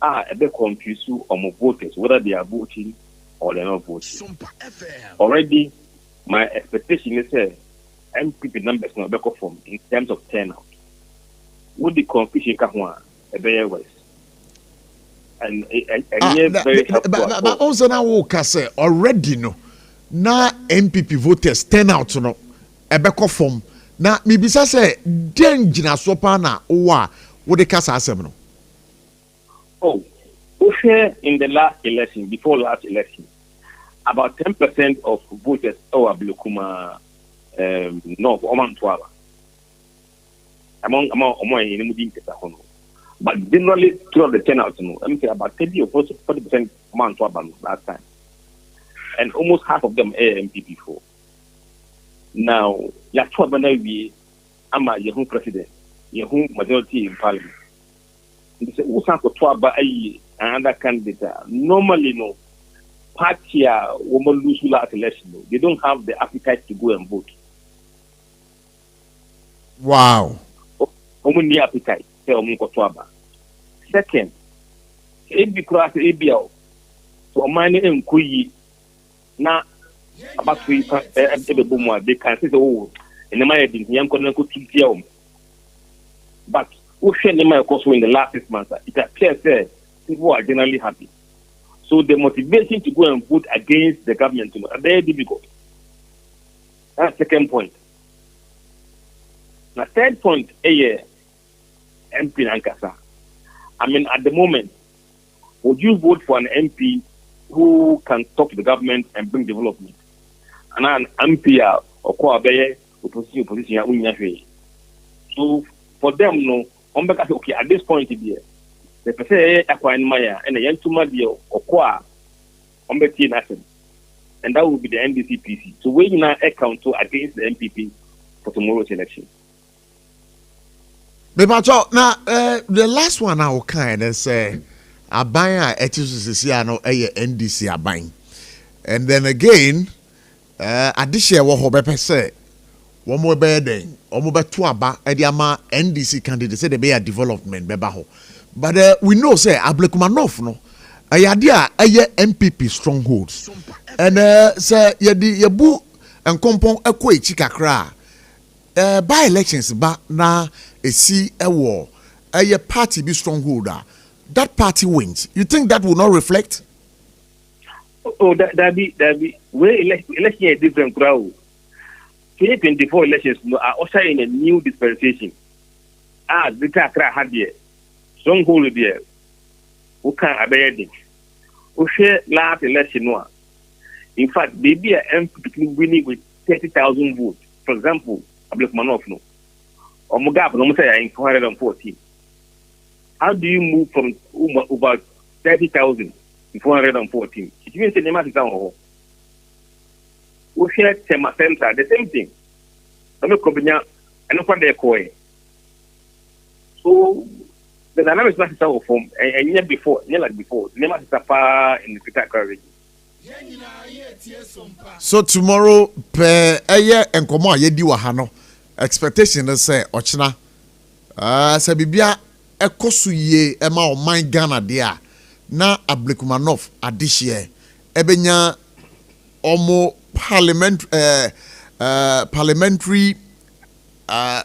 A bit confused on voters whether they are voting or they are not voting. Already, my expectation is MPP numbers not back from in terms of turnout. Would the confusion come a better way? And very helpful. But also now we can say already no na MPP voters turn out no ebeko form na me bisa say den gina so pa na wa wo de kasa asem no. Oh, we share in the last election, before last election, about 10% of voters Ablekuma no Oman Twala. Among in the but generally, throughout the turnout, I'm saying about 30 or 40% amount to last time. And almost half of them are MPP for. Now, you have to I'm a Yahoo president, Yahoo majority in parliament. They say, who's going to another candidate? Normally, no. Party woman lose last election. They don't have the appetite to go and vote. Wow. Only appetite. Second, if cross ABL, so many and Kui now about 3 they can say, oh, in the mind, young couldn't to but who shared the also in the last 6 months, it appears that people are generally happy. So the motivation to go and vote against the government is very difficult. That's the second point. Now, third point, MP Nankasa. I mean, at the moment, would you vote for an MP who can talk to the government and bring development? And an MP or opposition. So for them, no, okay, at this point, the person acquiring Maya and a young deal or qua and that will be the NDCPC. So we now account to against the MPP for tomorrow's election. Now, the last one I will kind of say, Abaya Etisano NDC Abine. And then again, addition what Hobepe say, one more bedding, Omoba Tuaba, Ediama NDC candidate say they be a development, Bebaho. But we know, say, Ablekumanov, no, a idea, MPP strongholds. And say, Yabu and Kompong Ekwe Chikakra. By elections, but now a see a war, a party be strongholder. That party wins. You think that will not reflect? Oh, that be where election is different crowd. 2024 elections are also in a new dispensation. The Kakra had there, stronghold there. Who can abandon it? Who share last election? In fact, maybe a MP winning with 30,000 votes. For example, Ablekmanov no. Or Mugab, no say in 414. How do you move from about 30,000 to 414? It means the name is down. We share Tema Center, the same thing. I'm not company and not their coin. So the dynamics not our form and yet before, like before, the name is far in the critical region. So tomorrow, per and Koma Yedi Wahano, expectation is say, Ochina, Sabibia, Ekosuye, Emma or my Ghana, dear, na Ablekumanov adishie ebenya omo parliamentary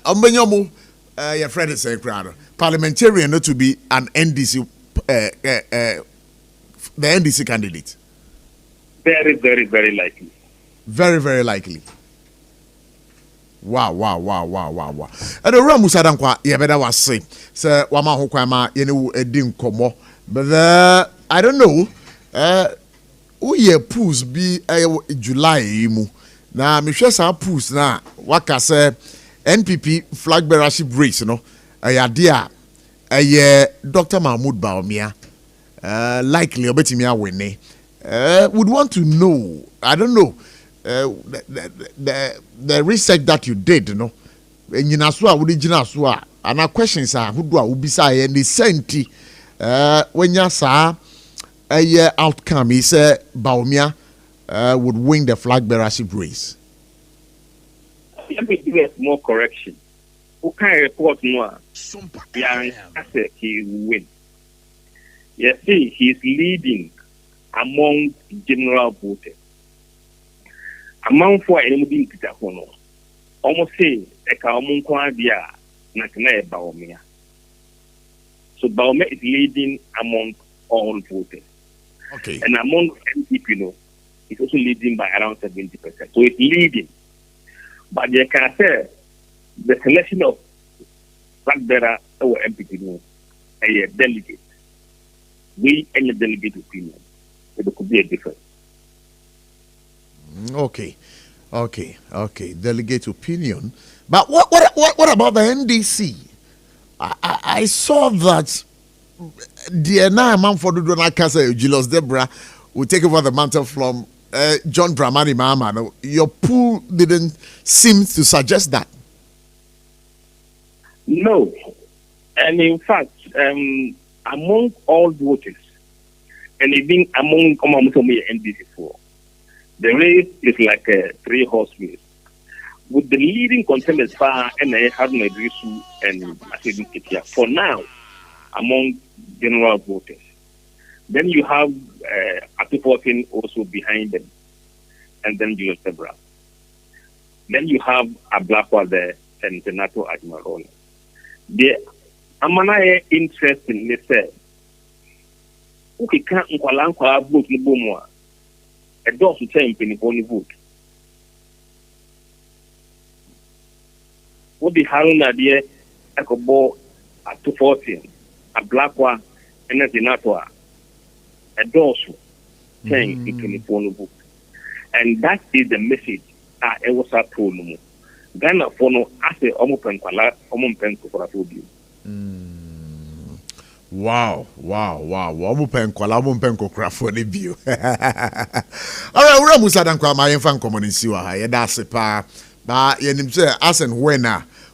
omo your friend is saying parliamentarian not to be an NDC the NDC candidate. Very, very, very likely. Very, very likely. Wow. And the Ram Musadankwa, yeah, better was say, Sir Wama Hokwama, a dim komo. But I don't know. We pools be July mu. Now, Michelle Sa pools na waka say NPP flag bearership race, you know. Idea Dr. Mahmoud Baumia likely obetimia wene. Would want to know, I don't know, the research that you did, you know, and you know, and our questions are who do I be say and the senti when you saw a outcome is Baumia would win the flag bearership race. Let me do a small correction. Who can report more? Yeah, I said he will win. Yes, see, he's leading among general voters. Among for anybody in almost say a common quadia, not Baumia. So Baumia is leading among all voters. Okay. And among NPP, you know, it's also leading by around 70%. So it's leading. But you can say the selection of flag bearer or MPP, a delegate, we any delegate opinion. It could be a difference. Okay. Delegate opinion. But what about the NDC? I saw that the man for the Donald Kasa, Julius Debra, will take over the mantle from John Dramani Mahama. Your pool didn't seem to suggest that. No. And in fact, among all voters, and even among NDC4, the race is like a 3-horse race. With the leading contenders far and Haruna Idrisu and Asidin Ketia for now among general voters. Then you have Atifortin also behind them, and then Julius Debra. Then you have Ablakwa there and Senator Ajmarone. The Amanaye interest in this said, okay, can't Nkwalanka vote in Bomwa. A dog to tell him penny vote. What the Haruna dear Akobo at 214, a black one, and a senator, a dorsal, saying in 24 book. And that is the message I was a pronoun. Ghana for no as a open color, open for a food. Wow. Omupen kwala omupen kokra for the view. Alright, ura Musadankwa my fan common siwa ha. Yeda se pa. Ba yenim say as and when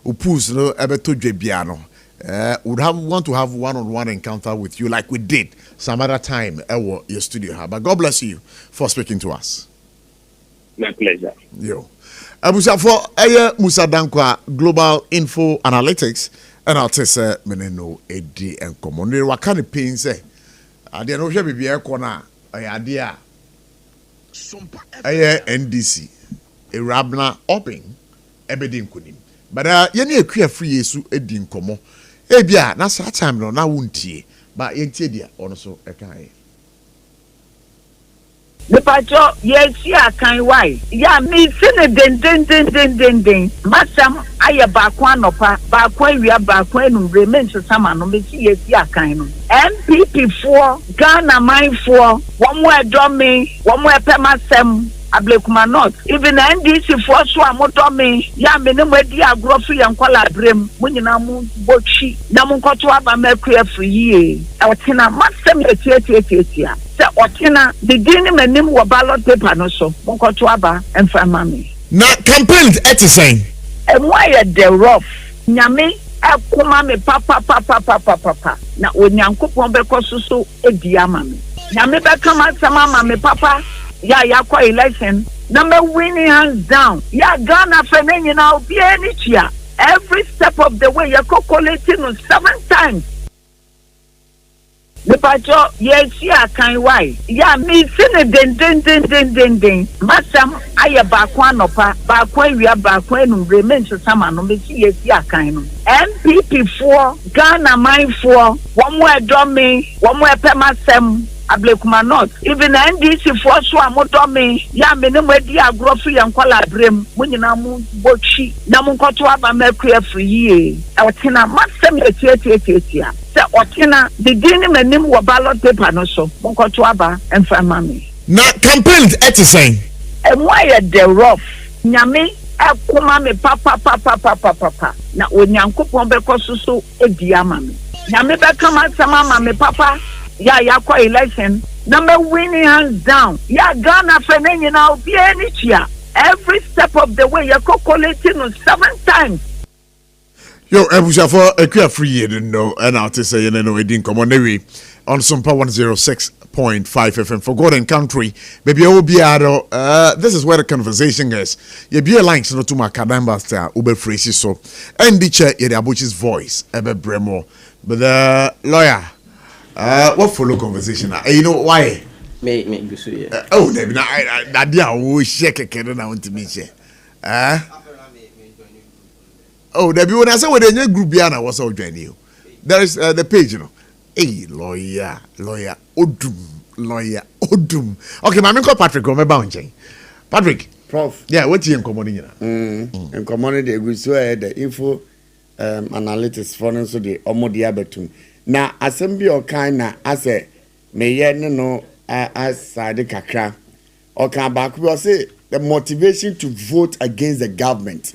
upus no ebe to dwebia would want to have one-on-one encounter with you like we did some other time ewo your studio. But God bless you for speaking to us. My pleasure. Yo. Abusa for Musadankwa Global Info Analytics. And I'll tell say meneno edi and common. What kind of pain say? I didn't know she be a corner. I idea. SOMPA NDC. A rabna open. Ebedin kunim. But yeni a queer free yesu edin komo. Ebia na sa time no na wuntie. But yentie dia also a kai. The pacho, yes, yeah, can why? Yeah, me sing a den. Masam, I a bakwan we are bakwan remains to someone who makes yes, yeah, kind of. MPP4, Ghana mine 4, one more dummy, one more pemasem. Ablekuma not even NDC for so amotomi ya menemu edi agrofo ya nkwala brem munyina mu bochi na mu nkoto aba mekua free otina masem etiatia se otina the dini menim wo ballot paper no so nkoto aba emfa mami na campaign etiseng why the rough nyame akuma me papa na onyankopon bekoso so edi amami nyame bekama sama me papa ya kwa election number winning hands down Ghana feneni now be any chia every step of the way you're calculating 7 times Mepacho, yes, yeah, kind why? Yeah, me sin den. Masam, I a back one of back when we are back when remain to someone, no, yes, yeah, kind. MPP 4, Ghana mine 4, one more dummy, one more pemasem. Ablekuma not even NDC for so amodomi ya menemu edi agrofo ya nkwala abrem munyina mu bochi na mu nkoto aba maku afriye otina masem etiatia se otina the dini menim wo ballot paper no so mu nkoto aba emfama me na campaign etiseng emwa the rough nyame akoma me papa na onyankopon bekososo edi ama me nyame bekama sama me papa ya kwa election number winning hands down ya Ghana fenenyi na obi eni chia every step of the way ya calculating 7 times yo ebusha for a free year no and out to say you know edin come on the on SOMPA 106.5 FM for God and country baby I will be this is where the conversation is you be a links no to my kadamba star ube phrase so and the chair the Abochie's voice ebe bremo but the lawyer what follow conversation? You know why? Me go so yeah. Oh, na dia wo shake keke na want me share. Oh, there be when I say we dey group bia na was all join you. There is the page, you know. Hey, lawyer, odum. Okay, my call Patrick go me ba nchen. Patrick, Prof. Yeah, what you common nyina? In common dey go so the info analytics for no so the omodi abetum. Na assembly or kind na ase me ye no aside kakra or kan back we say the motivation to vote against the government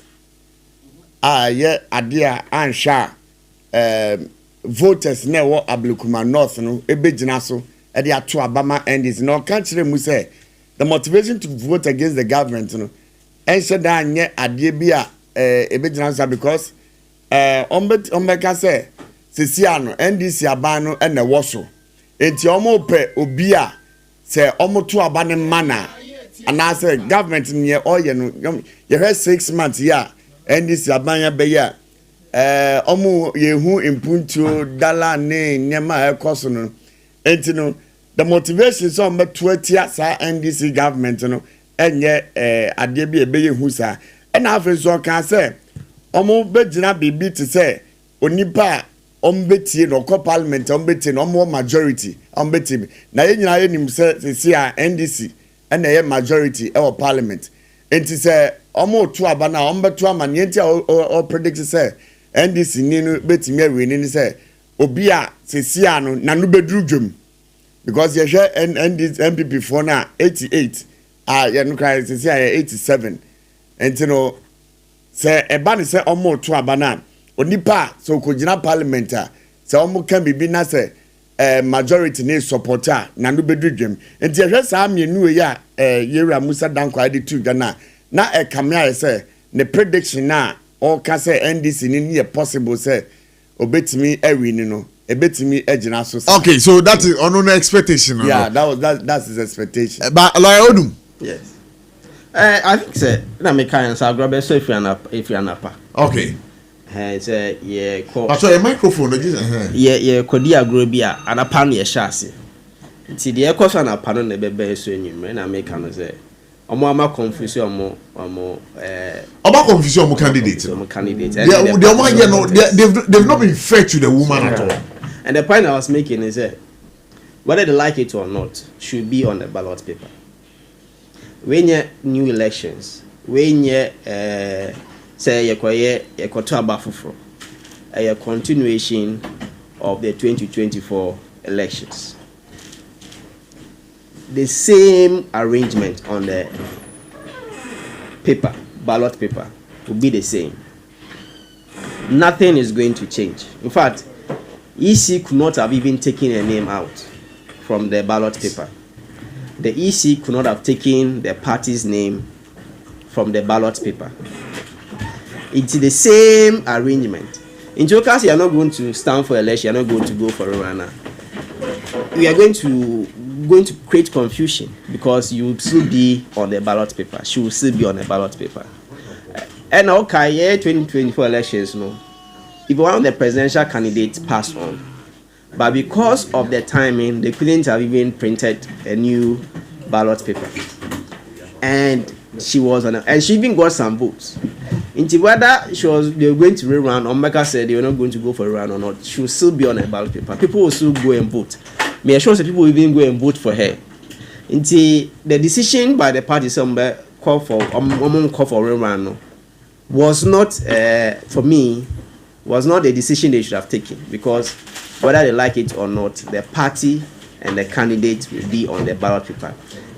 yeah adia ansha voters na wo Ablekuma North no ebegyina so e dey ato abama endis no kan kire mu say the motivation to vote against the government no enshe da anye ade bi a ebegyina so because ombeka say Sisiano NDC abano ene woso enti omo pe obi a se omo to abane mana ana se government nye oye no ye 6 months ya NDC abanya be ya omo yehu impuntu dala ne nyema ekoso no enti no the motivation so omo to atia sa NDC government no enye ade bi ebe yehu sa ena afi so kan se omo begina bibi te se onipa ombetie no ko parliament ombetie no mo majority ombetie na ye nyina ye nim se a NDC na ye majority e o parliament enti se omo to aba na ombeto amane enti o predict se NDC ni no betimi awe ni se obi a se a no na no bedru dwom because ye hwe NDC MPP for na 88 ye no cry se a 87 enti no se eba ni se omo to aba na onipa so kojina parliament se omo kan bibi na se majority ne supporter na no bedudwem enti ehwe sa mienu ya yewura Musa Dankwa de tu Ghana na kamia se ne prediction na o ka se NDC ni ye possible se obetimi awi ni no ebetimi agina so. Okay, so that is on expectation. Yeah, that's his expectation. But like Odum. Yes. I think say na me kan sa grobe so if you anapa. Okay. Say yeah call. But so a microphone just yeah kodi agro bia anapa no ye hyase. Nti de ekoso anapa no na bebe so enyum na me kan say omo ama confuse omo confuse omo candidate. Yeah, they've not been fair to the woman at all. And the point I was making is that whether they like it or not should be on the ballot paper. When you new elections, when you say you a continuation of the 2024 elections, the same arrangement on the paper, ballot paper, will be the same. Nothing is going to change. In fact, EC could not have even taken a name out from the ballot paper. The EC could not have taken the party's name from the ballot paper. It's the same arrangement. In case you are not going to stand for election, you are not going to go for a runner. We are going to create confusion because you will still be on the ballot paper. She will still be on the ballot paper. And okay, 2024 elections, no. If one of the presidential candidates pass on, But because of the timing, they couldn't have even printed a new ballot paper. And she was on and she even got some votes. Into whether they were going to rerun, or Mecca said they were not going to go for a run or not, she will still be on a ballot paper. People will still go and vote. Me assure that people will even go and vote for her. Into the decision by the party somewhere call for rerun was not for me was not a decision they should have taken, because whether they like it or not, the party and the candidate will be on the ballot paper.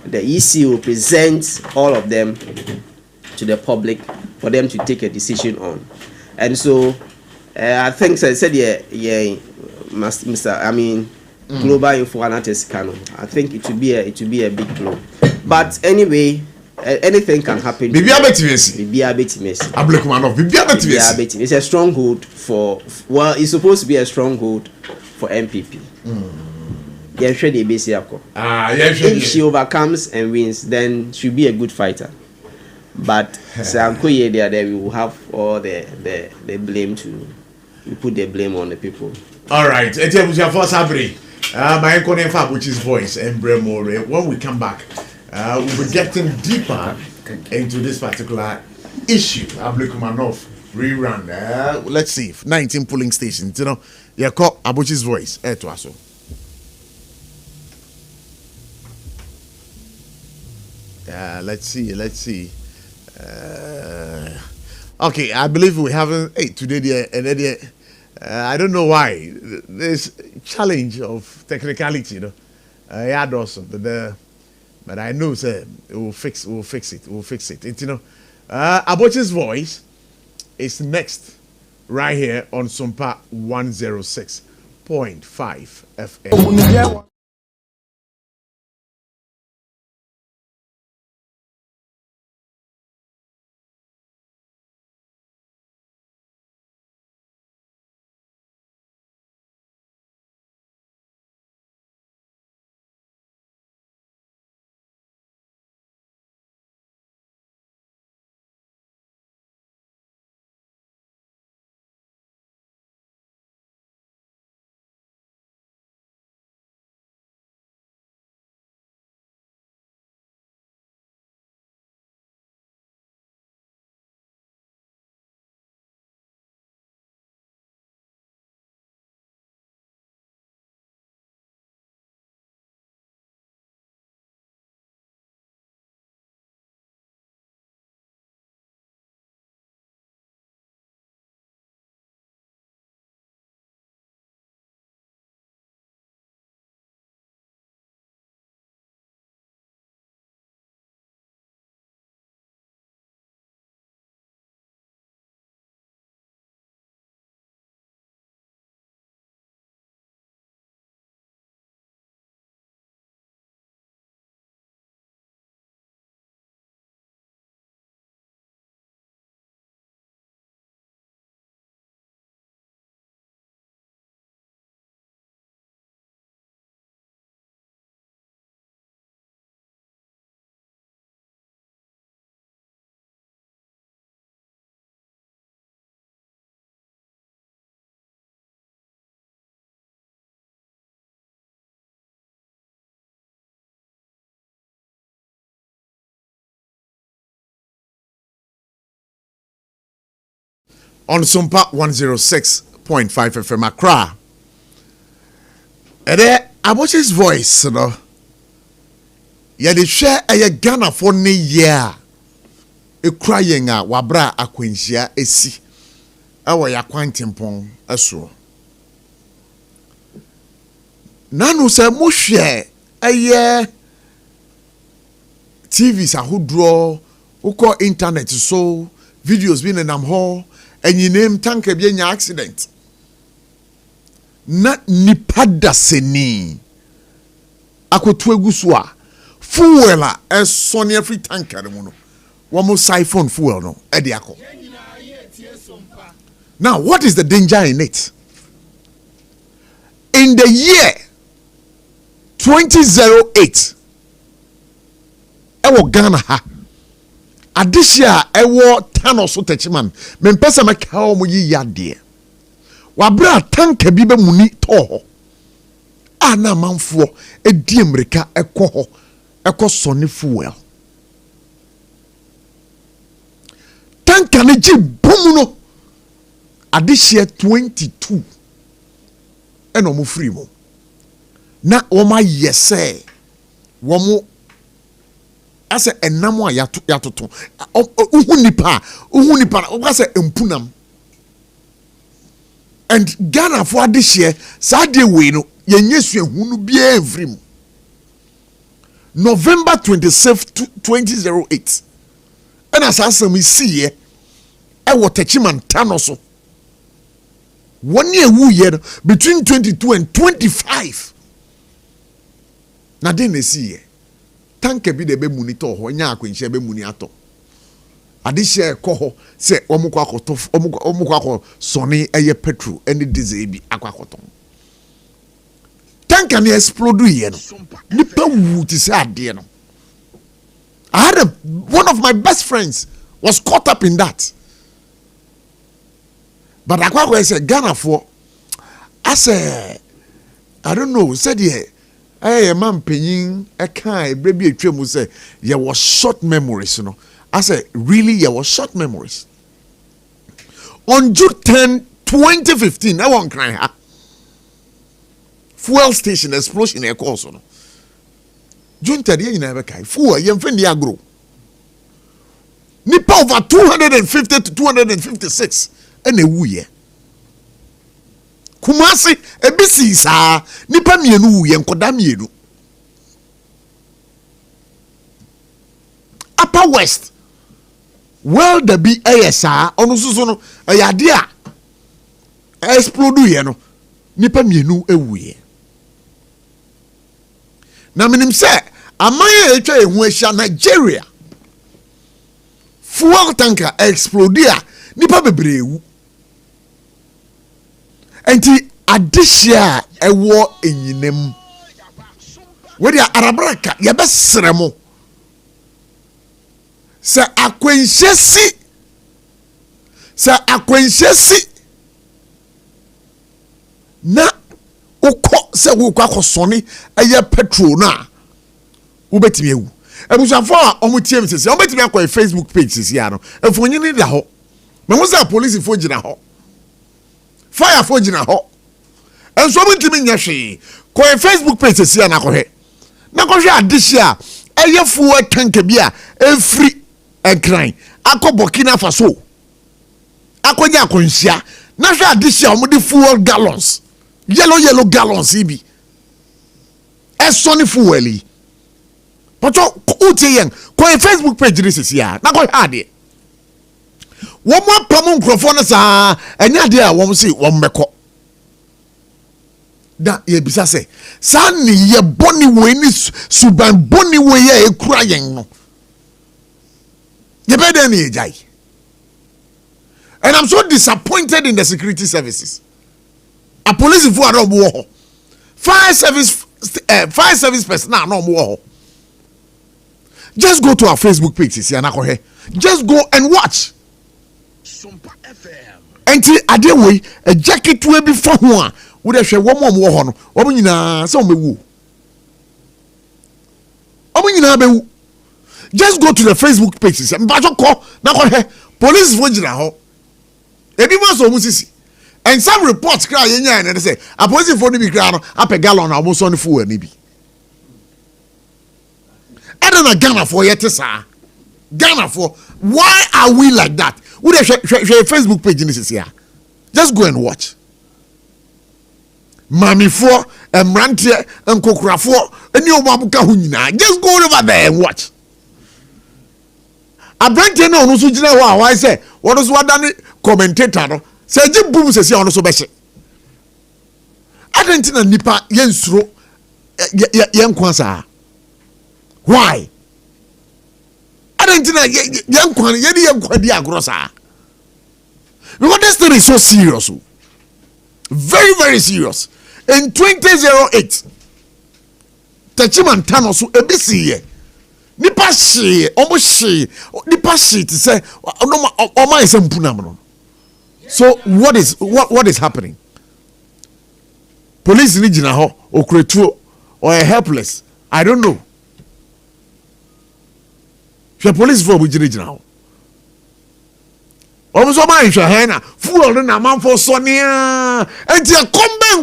The EC will present all of them to the public for them to take a decision on. And so I think I said Mr. Global Info Analytics Canon. I think it will be a big blow. But anyway, anything can happen. It's a stronghold for it's supposed to be a stronghold for MPP. If she overcomes and wins, then she'll be a good fighter. But Sankoye there we will have all the blame we put the blame on the people. All right, my which is voice and Bremore. When we come back, we'll be getting deeper into this particular issue. Ablekumanov rerun. Let's see, 19 polling stations. You know, you call Abochie's voice. Let's see. Okay, I believe we haven't. Today, I don't know why. There's challenge of technicality, yeah, Dawson, but I know, sir, we'll fix it. It's, Abochie's voice is next, right here on SOMPA 106.5 FM. On SOMPA 106.5 FM Accra. And there, Abochie's voice, yeah, they share a Ghana for ne year. A crying a wabra aquinsia esi. Awa ya kwantimpon aso. Nanu se mo share a TVs a who draw, who call internet so videos being in hall. And you name tank a bien accident. Na nipada seni. Akotweguswa. Fuela e Sonia free tanker mono. Wamo siphon fuel no. Ediako. Now, what is the danger in it? In the year 2008, ewo Ghana ha. Adishia ewo tano so techiman. Mempesa meka o mo yi yade. Wabra tanke bibe muni toho. na manfo edi America ekɔ sɔne fuel tanka ne gye bom no ade hye 22 ɛna ɔmo free mo na ɔmo ayɛ ɔmo ase enam a yatoto uhu nipa ɔkasa empunam and Ghana for ade hye saa de we no yenye suahunu bia evrim November 27th 2008 and as asem see ɛwɔ Techimanta no so 1 year wu year between 22 and 25 na de na see tanka bi de be monitor ho nya akwenhye be muni ato ade hye kɔ ho se omukɔ akɔ sɔne eye petrol any diesel bi akɔ tanka ne explode ye no nipa wu ti se ade no I had one of my best friends was caught up in that. But I said Ghana for I said I don't know, said yeah. Hey man penyin a kind baby a tremu say there was short memories, you know. I said, really, there was short memories. On June 10, 2015, I won't cry. Fuel station explosion a course on. June 30, you never kai. Fuel, you friend the agro. Nipa over 250 to 256. And a woo ye. Kumasi, a busy sa, nipa mienu, yen kodamienu. Upper West. Well, the be ASR, on Susono, a yadia. Explode yeno. Nipa mienu a woo. Na minim say amaya echa ehwesha Nigeria fuel tanker explode nipa bebre ewu enti adehia ewo enyinem we dia arabraka ye be sremo se akwenhyesi na ukọ se wo kwa kosone eye petrol na wo betimi ewu ebusafo a omutiem sese o betimi akọ Facebook page sese ya no efonyi ni da ho me wo say police fo gina ho fire fo gina ho enso omutimi nya hwe ko Facebook page sese ya na ko hwe adehia eye fuo tank bi a efri ekran akọ Burkina Faso akonya akonhia na hwe adehia omudi fuel gallons yellow gallons ibi esoni fueli poto utien ko Facebook page this ya na ko hade wo mo pam nkrofo no saa enya de a wo se wo mmekọ da ye bisa se sa ni ye boni we ni suban boni we ye ekura yen no ye be dey ni ejai. And I'm so disappointed in the security services. A police for a war. Fire service personnel no more. Just go to our Facebook page, just go and watch. SOMPA FM. And way a jacket will be for one. Would have one more war on. Just go to the Facebook page. Police for Jina. Anyone so musisi. And some reports cry and they say a police for the ground up a gallon almost on the fool maybe. I don't know Ghana for yet, sir. Ghana for why are we like that? Would have share Facebook page in this here? Just go and watch. Mami for and Rantia and Kokra for and your Mabuka Hunina. Just go over there and watch. A brand no no sujina wa I say what is what done commentator no say je boom say see on so be hye adentina nipa yensuro yenkwan sa why adentina yenkwan ye di yenkwan di agro sa because this thing is so serious, very very serious. In 2008 Techimanta no so ebisi ye nipa she omo she nipa she to say oma is mpunam no. So what is happening? police ni gyina hɔ okuretuo or helpless I don't know hwɛ police for gyina hɔ ɔmo so ma nhwɛ hɛn na fuel na manfo so nea enti ɛkɔmbɛ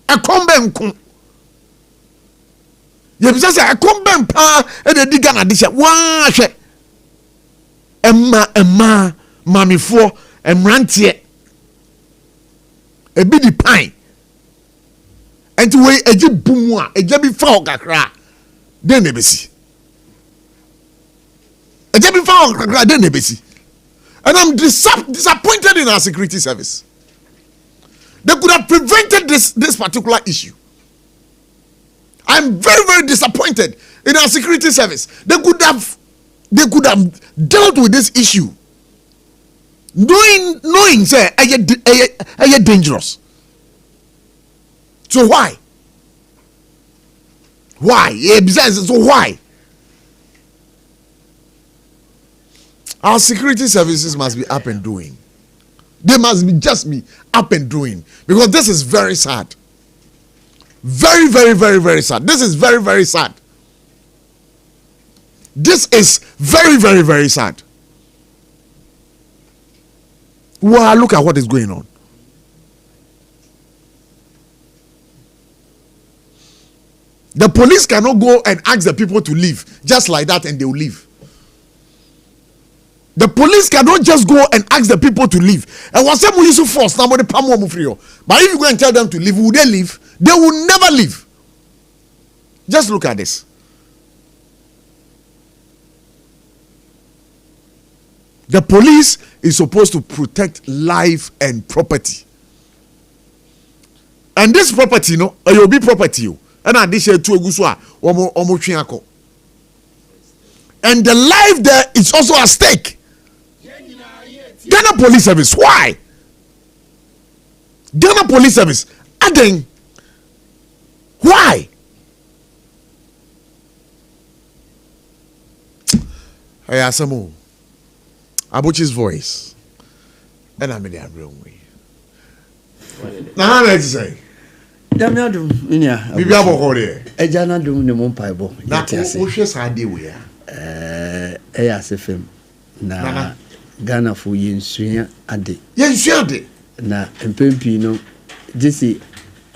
nko yɛbisa sɛ ɛkɔmbɛ mpa ɛde di Ghana de hyɛ waa hwɛ ɛma mamifoɔ ɛmranteɛ ebi di pan enti wei egye bumu a egye bi fa okakra den na besi egye bi fa okakra den na besi and I'm disappointed in our security service. They could have prevented this particular issue. I'm very, very disappointed in our security service. They could have dealt with this issue knowing say are dangerous. So why? Yeah, besides, so why? Our security services must be up and doing. They must be up and doing, because this is very sad. Very, very, very, very sad. This is very, very sad. This is very, very, very sad. Wow, look at what is going on. The police cannot go and ask the people to leave just like that and they will leave. The police cannot just go and ask the people to leave. And once they use force, somebody palm one free. But if you go and tell them to leave, will they leave? They will never leave. Just look at this. The police is supposed to protect life and property. And this property, it will be property. And and the life there is also at stake. Ghana Police Service, why? Ghana Police Service, again, why? I ask some Abochie's voice, and I'm in the wrong way. Now, let's say. Damiado, Minia, Bibi Abokore. Ejana dum ne Mompaibo. Na wo hwe saade we ya. SFM na Ghana fo yensua ade. Yensua ade. Na mpempi no jesi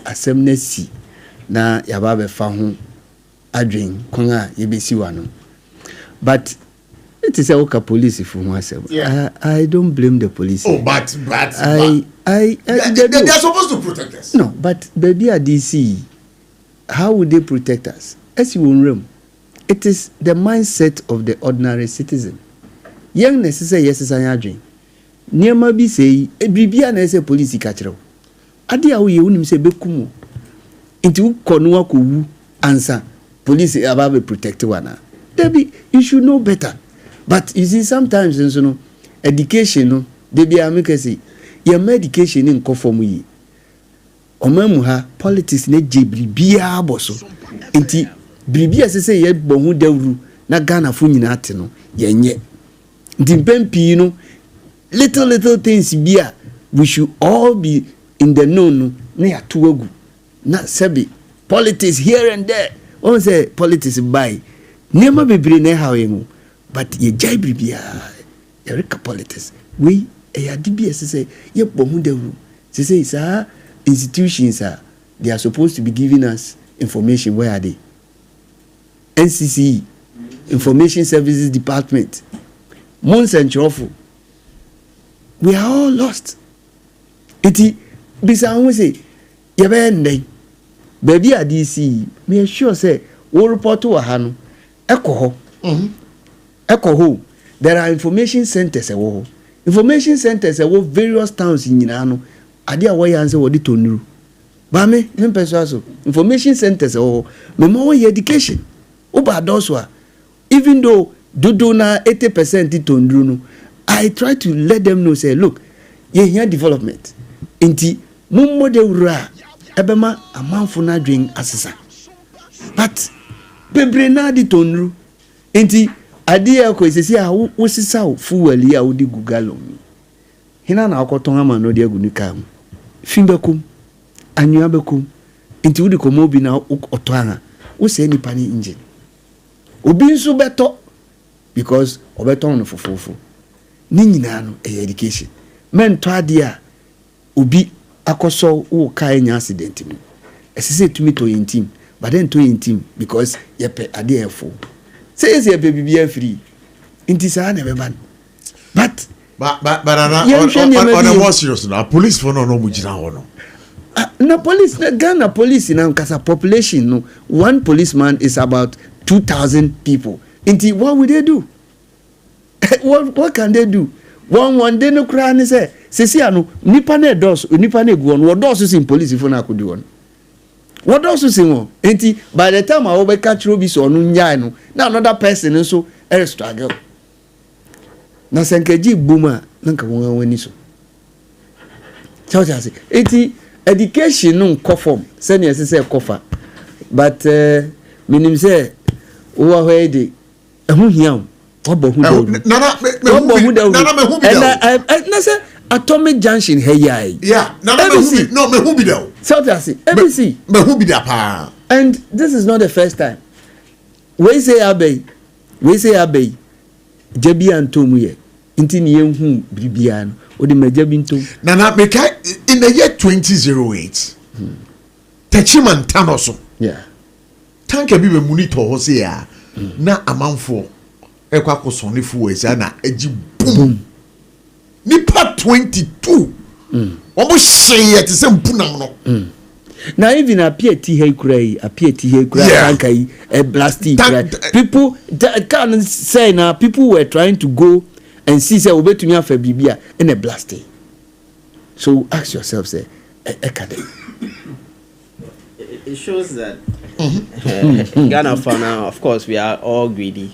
asem na si na yaba be fa ho adwen kon a yebesi wa no. But it is a police for myself. Yeah. I don't blame the police. Oh, but they are supposed to protect us. No, but baby at DC, how would they protect us? As you will room, it is the mindset of the ordinary citizen. Young necessary yes I dream. Near maybe say a bribia na say police catcher. Adi awo ye unim say bekumu. Into konwa ku answer police about protect one. Debbie, you should know better. But you see, sometimes education, they be say, your medication in conform ye. Omamuha politics ne bribia boso. Enti bribia say ye bohu dewru na Ghana fu nyina no yenye. Dimpempi little things bia we should all be in the know na ya tuagu. Na sebi politics here and there. On say politics by. Nema bebre na how yengu. But ye jai bribia erika politics we DBS say ye bohu dewru say sir institutions they are supposed to be giving us information. Where are they? NCC, Information Services Department, Mons and Chofu. We are all lost. Iti bisa we say ye be ndey baby a DC me sure say we report to hanu ekoho Ekoho, there are information centers. Information centers various towns in Yinano. Adia way answer what it to Bame, information centers more education. Oba doswa. Even though Duduna 80% it to I try to let them know say, look, ye here development. Inti mummo de ura ebema amanfuna drink asesa. But bebrena di tonru. Inti adia ko sisi a wo sisa fuel ya wo di gugalon hina na akoton ama no dia gunika fimbekum anwea bɛkum nti wode kɔma obi na ɔtɔ aha wosɛ nipa ne engine obi nso bɛtɔ because ɔbɛtɔn no fofofo ne nyinaa no ɛyɛ education mɛntɔ adeɛ a obi akɔsɔ wo kaa nya accident mu ɛsɛ sɛ tumi tɔ yɛn team but then tɔ yɛn team because yɛpɛ adeɛ ɛfo sɛ yɛsɛ yɛpɛ biribiara free nti saa na ɛbɛba no but on a more serious now, police for no mujina ono. Na police, na Ghana police na nkasa population no, one policeman is about 2,000 people. Inti, what would they do? What can they do? One day no cry and say, Sesiano, nipa ne dos, nipa ne guon, what dos in police if na could do one. What dos is in Inti, by the time I over catch Robis or Nunyano, now another person and so air struggle. Na senkeji buma nanka wonga wani so chawcha eti education no conform senior say kofa but minim say wo hwe de ehu hiam obo hu de nana me hu bi na say atomic junction hey yeah nana me hu bi de chawcha say ABC me hu bi da pa and this is not the first time we say abey jebi antomu ye inti ni yenhu bibia no odi maja bintom na meka in the year 2008 tachiman tanoso yeah tanka bi be monitor ho se ya na amanfo ekwa kosonefo we se na agi boom nipa 22 omo sheye te se mpunam no na even appear ti he krai tanka yi blasting people can say na people were trying to go and see say obetumi afa bibia in a blasting. So ask yourself say ekade. It shows that Ghana for now, of course, we are all greedy.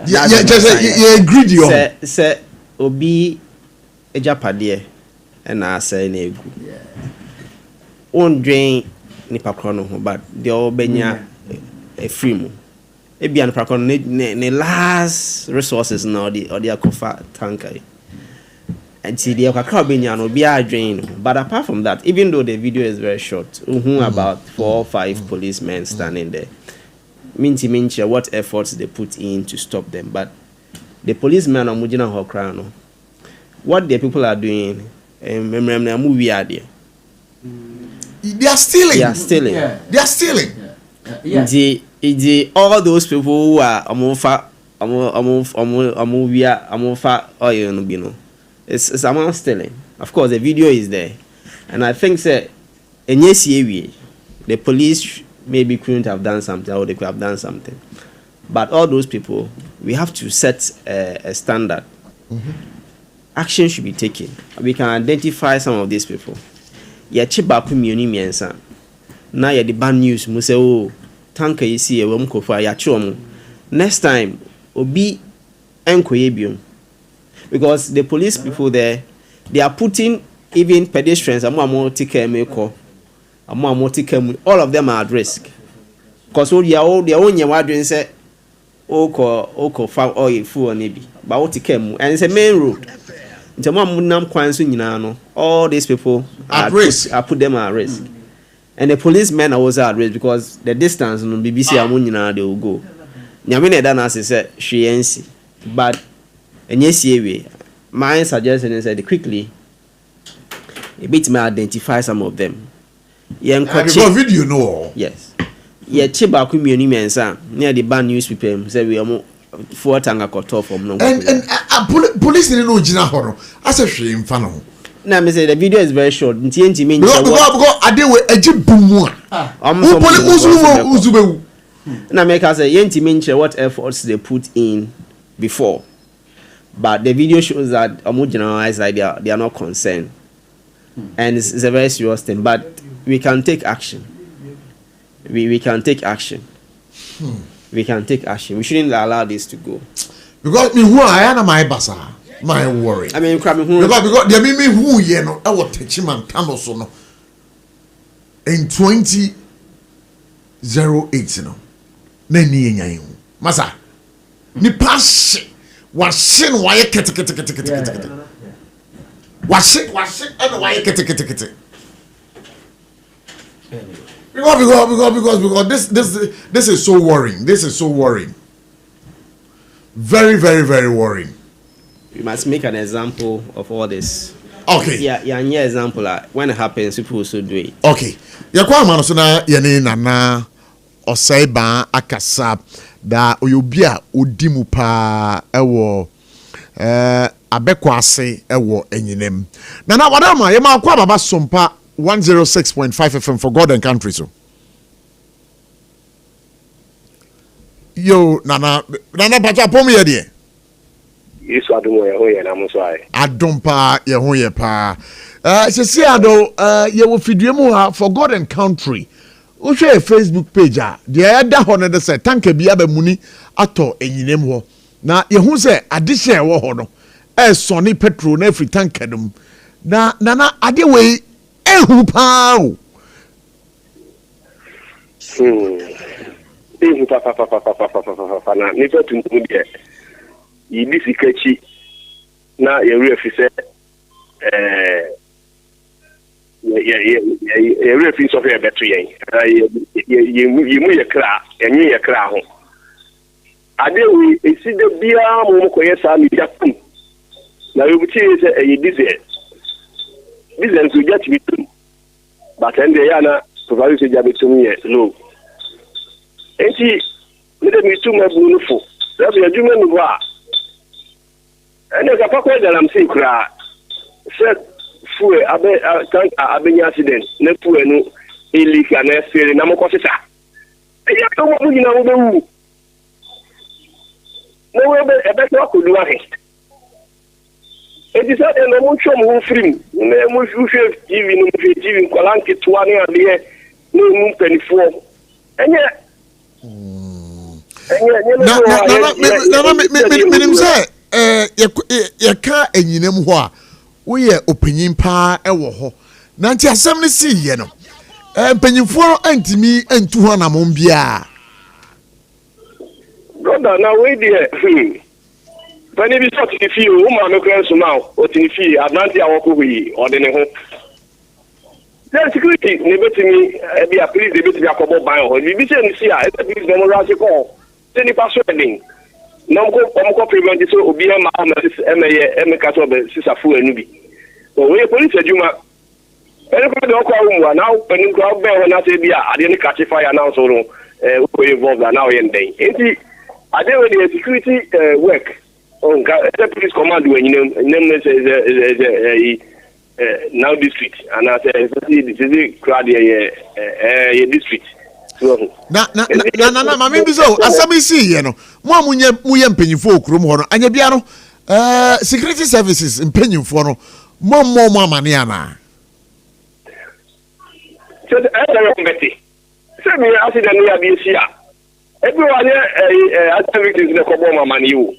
Yeah, greedy. Say obi ejapade and I say na egu. On drain nipa krono ho but the obenya a free mu. Ebi an prakon ne last resources na the akofa tanker. And see the akakra benya no be a drain. But apart from that, even though the video is very short, about 4 or 5 policemen standing there. Minchi what efforts they put in to stop them. But the policemen are mujina hokrano. What the people are doing, movie idea. They are stealing. Yeah. They are stealing. Yeah. All those people who are amofa oil no bino. It's amount stealing. Of course, the video is there, and I think say, the police maybe couldn't have done something, or they could have done something. But all those people, we have to set a standard. Action should be taken. We can identify some of these people. Ya chiba kumuni miensa. Na ya the bad news mu say oh tanka yi si e wam kofa ya chom. Next time obi enkoye biom. Because the police people there, they are putting even pedestrians all of them are at risk. Because all their own wadrin say oko farm oil full on maybe. But what and it's a main road. All these people at risk. I put them at risk. And the policemen are also at risk because the distance on BBC they will go. Nyamine Dana said she NC. But and yes, my suggestion is that quickly a bit may identify some of them. Video no. Yes. Yeah, Chiba community mensa near the band newspaper say we are for tanga koto from no. And police didn't know Gina Horo. I said she in fan. Now me say the video is very short. Nti mean because I did with a jib boom. Now make us say yenti mean what efforts they put in before. But the video shows that generalized like they are not concerned. And it's a very serious thing. But we can take action. We can take action. We can take action. We shouldn't allow this to go. Because me who I am my basa, my worry. I mean, because there me who you know I will teach him and Tanoso no. In 2008 no. Neni nyanyu. Masa. Ni pass washin why kete. Wash it and why kete. Because this is so worrying. This is so worrying. Very, very, very worrying. We must make an example of all this. Okay. Yeah, example. When it happens, people also do it. Okay. Yakwa mano so na yene nana osaiba akasa da oyobia odimu pa ewo abekwase ewo enyinem. Nana wadama yema akwa baba Sompa 106.5 FM for God and country so. Yo nana pacha pom ye de. Yesu adumo ye ho ye na mo so ai. Adumpa ye ho ye pa. Sisi ado ye wo fidue mu ha for God and country. Wo share Facebook page a de da ho ne de say tanka bia ba muni ato enyinem ho. Na ye hu say addition wo ho no. Soni petrol na free tanka dum. Na ade we ehu pa o. Ehu pa na ni to tuntu de. Yi sikachi na ye refi say ye refi so fe betu yen ye mu ye kra enye ye kra ho ade we esi de bia mo ko ye sa mi ya kum na we buti say ye diesel so ja ti bitum but ende ya na to value se ja bitum ye low enti me de mi tum abu no fo da be adwuma no ba ene ka pakwa da lam sin kra set fuel abenya accident na fuel no elika na fere na moko sesa eya to mo nyina wo be wu no we be ebe to ko duwa he edi sa eno mo chom ho frim na mo hwehwe TV no mo TV kwalanke toa ne ade no mu penifo enye ye ka enyinem ho a wo ye opanyim pa ewo ho na nti asem ne si ye no mpanyimfo antimi antu ho na mom bia brother na we dey pani bi so ti fi o ma me kran so now o ti fi advantage awoko wi o de ne ho the security ne betimi e bia police de betimi akobo ban ho bi se ni si a e police no mo ra se ko se ni paso ending na mo prevent so obi ma ka so be sisafu anu bi so we police adwuma ene ko de okwa mu na penin ko be ho na se bia ade ne catch fire na so no we involved na we ndeng enti ade we the security work on the police command we name say now district and I say this is crowd ye district na mami bi so asami si ye no mo amunye mpanyimfo okrom ho no anya bia no security services mpanyimfo no mo amane ana so everybody say me accident ya bi sia everyone activities na ko bo amane yo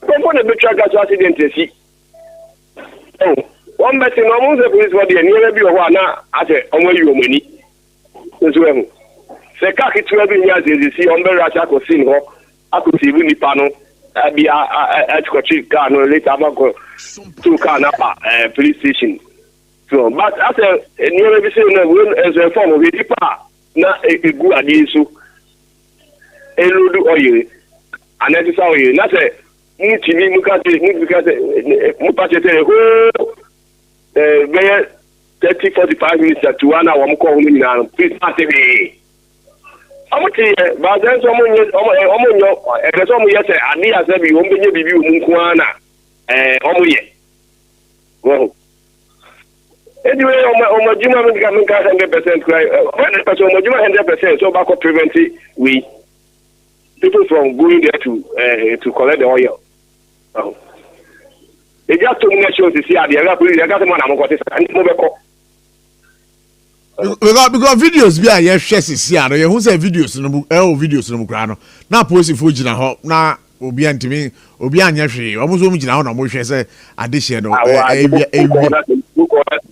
ko na betra gas accident si one better no mo say police body ni e bi ho na ase omo yi omani so ehu se ka kitu abi nya zezi on be racha ko sin ho akuti bu nipa no abi atkochi ka no later abako to ka na pa police station so but after ni be say no we as a form of nipa na egu ade so eludu oye aneti sa oye na say mutimi mu pa se ho be 30-45 minutes to 1 hour mo ko hu ni na please pass me amuti ba dan so omonyo so omo yese ani asabi o mbenye bibi o munku ana omoye wo anyway omo juma mi ga 100% cry when person omo juma 100% so back prevent we people from going there to collect the oil they just told me show to see the other police got man am go say and mo be ko because videos bi a ye hwe sisi a no ye hu say videos no videos no kra no na post fo gina ho na obi antimi obi anya hwe omo so mu gina ho na mo hwe say adehye no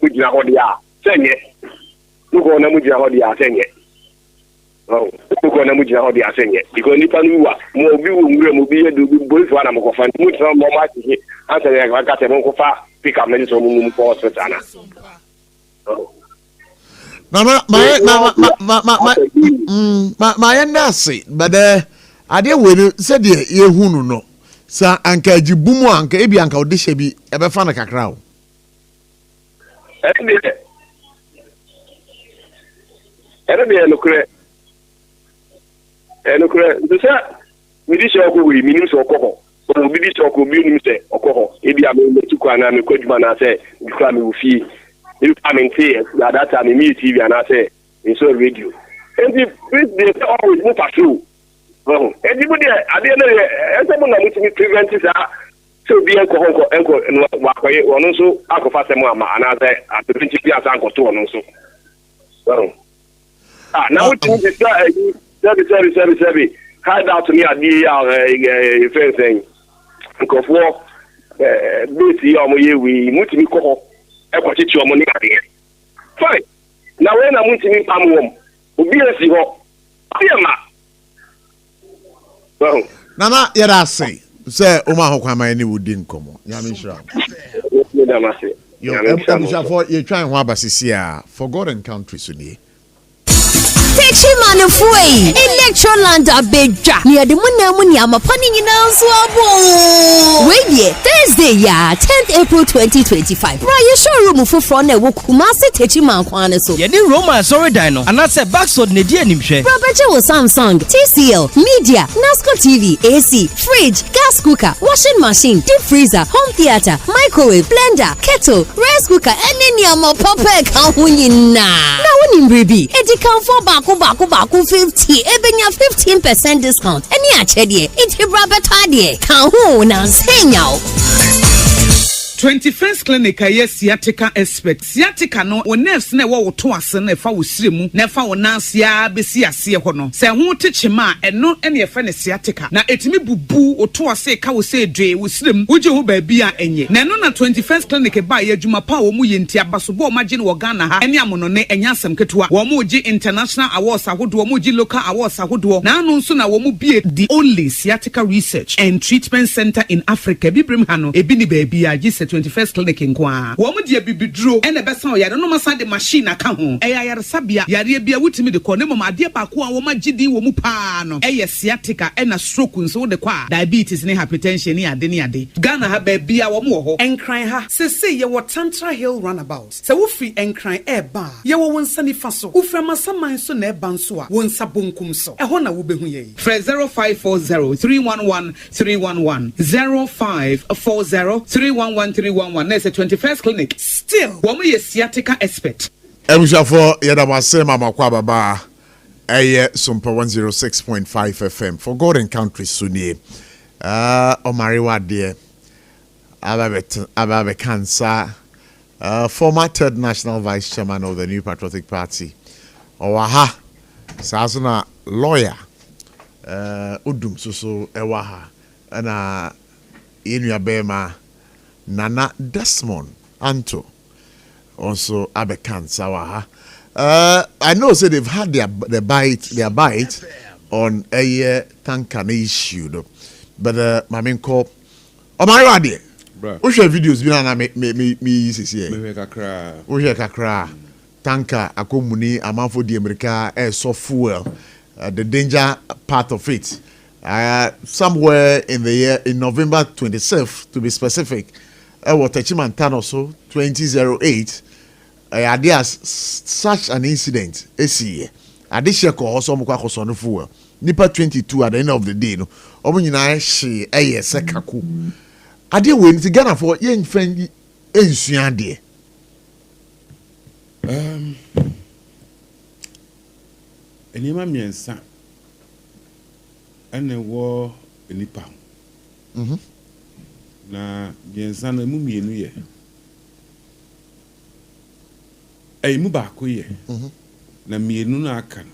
mu gina ho dia senye ko na mu gina ho dia senye ko na mu gina ho dia senye because ni panu wa mo obi wo ngure mo bi ye do bi boy fo na mo ko fa mu tran mo ma ti asa ya ka te mo ko fa pick up me so mu ko hospital na Nana, my nasi, but I dear will said ye who no. Sa anka jibumu anka ebi anka odishe bi ebe fa na kakra o. Ene nokre. Ndisa mi di shoko we mi nim so okoko. So mi di shoko mi nim se okoko. Ebi am me tukwa na me kwaduma na se dikra me ofi. If I'm in fear, that time me TV and I say in so radio. And they always move through. Anybody at the end of the day, someone that to prevent is so be uncle and walk away or also uncle fast and I say at the principal as uncle to and also. Well, now what you say, hide out to me at the fencing. Uncle for busy on we multi call. Your money fine. Now when I'm to meet Amwom, will be a zero. Nana, yet say, Omaha Kwama any wood didn't come. Yamisha. You're trying Wabasisia for God and country, Sunni. Techi manufui Electroland abeja near the Munamuni am a punning in Answabo. Wait, Thursday, 10th April 2025. Raya showroom for front and Wukumasi Techi Mankwana so. Yedi Roma sorry dino, and I said backsword Nidia Nimshe. Roberto Samsung, TCL, Media, NASCO TV, AC, fridge, gas cooker, washing machine, deep freezer, home theater, microwave, blender, kettle, rice cooker, and any ammo puppet count now. Now when baby, it can for baku 50, ebenya 15% discount. Any achedie, it's a rabbit can who now say now. 21st clinic aye sciatica expert sciatica no o nerves na wo to ase na fa wo siremu na fa wo nansia besi ase ho no se ho techima eno ene ye fa ne sciatica na etimi bubu o to ase ka wo se dwe wo siremu uje ho ba bia enye na no na 21st clinic ba ye adwuma pa wo mu ye ntia baso bo magye wo Ghana ha ene amono ne enya asem ketewa wo mu gi international awards ahodo wo mu gi local awards ahodo na anu nso na wo mu bie the only sciatica research and treatment center in Africa bibrim ha no ebi ni ba bia gi 21st clinic nkwa wo mu dia bibidro ene besa o yare no masa de machine aka ho yare sabia yare bia wutimi de ko ne mama de ba ko a wo magidi wo mu pa no sciatica ena stroke nso de kwa diabetes ne hypertension ne ade Ghana ha ba bia wo mu ho enkran ha sese ye wo Tantra Hill runabout se wo free enkran ba ye wo wonsa ni fa so wo fra masaman so na ba nso a wonsa bonkum so ho na wo behu ye 0540 311 311 0540 311 Next 21st clinic. Still, woman is sciatica expert. Ebushafo yedamase mama kwa baba. Eye SOMPA 106.5 FM for God and country Sunni. Omariwa dear. Ababe Kansa. Former third national vice chairman of the New Patriotic Party. Owaha. Sasuna lawyer. Udum susu ewaha. Ana Inuya Bema. Nana Desmond Anto also Abekan Sawaha. I know say they've had their bite on a tanker issue though. But my main call my radio. What's your videos me kakra tanker akomuni amafo di America air soft fuel the danger part of it. Somewhere in the year in November 27th to be specific. What Techimantano so 2008 ideas such an incident esi adisha ko also mukwa ko so no fuel nipa 22 at the end of the day no omo nyina hye sekako ade we nti Ghana for yen fan ensua de enima miensa ene wo nipa na biensa na mu mienu ye mu ba ko ye na mienu na aka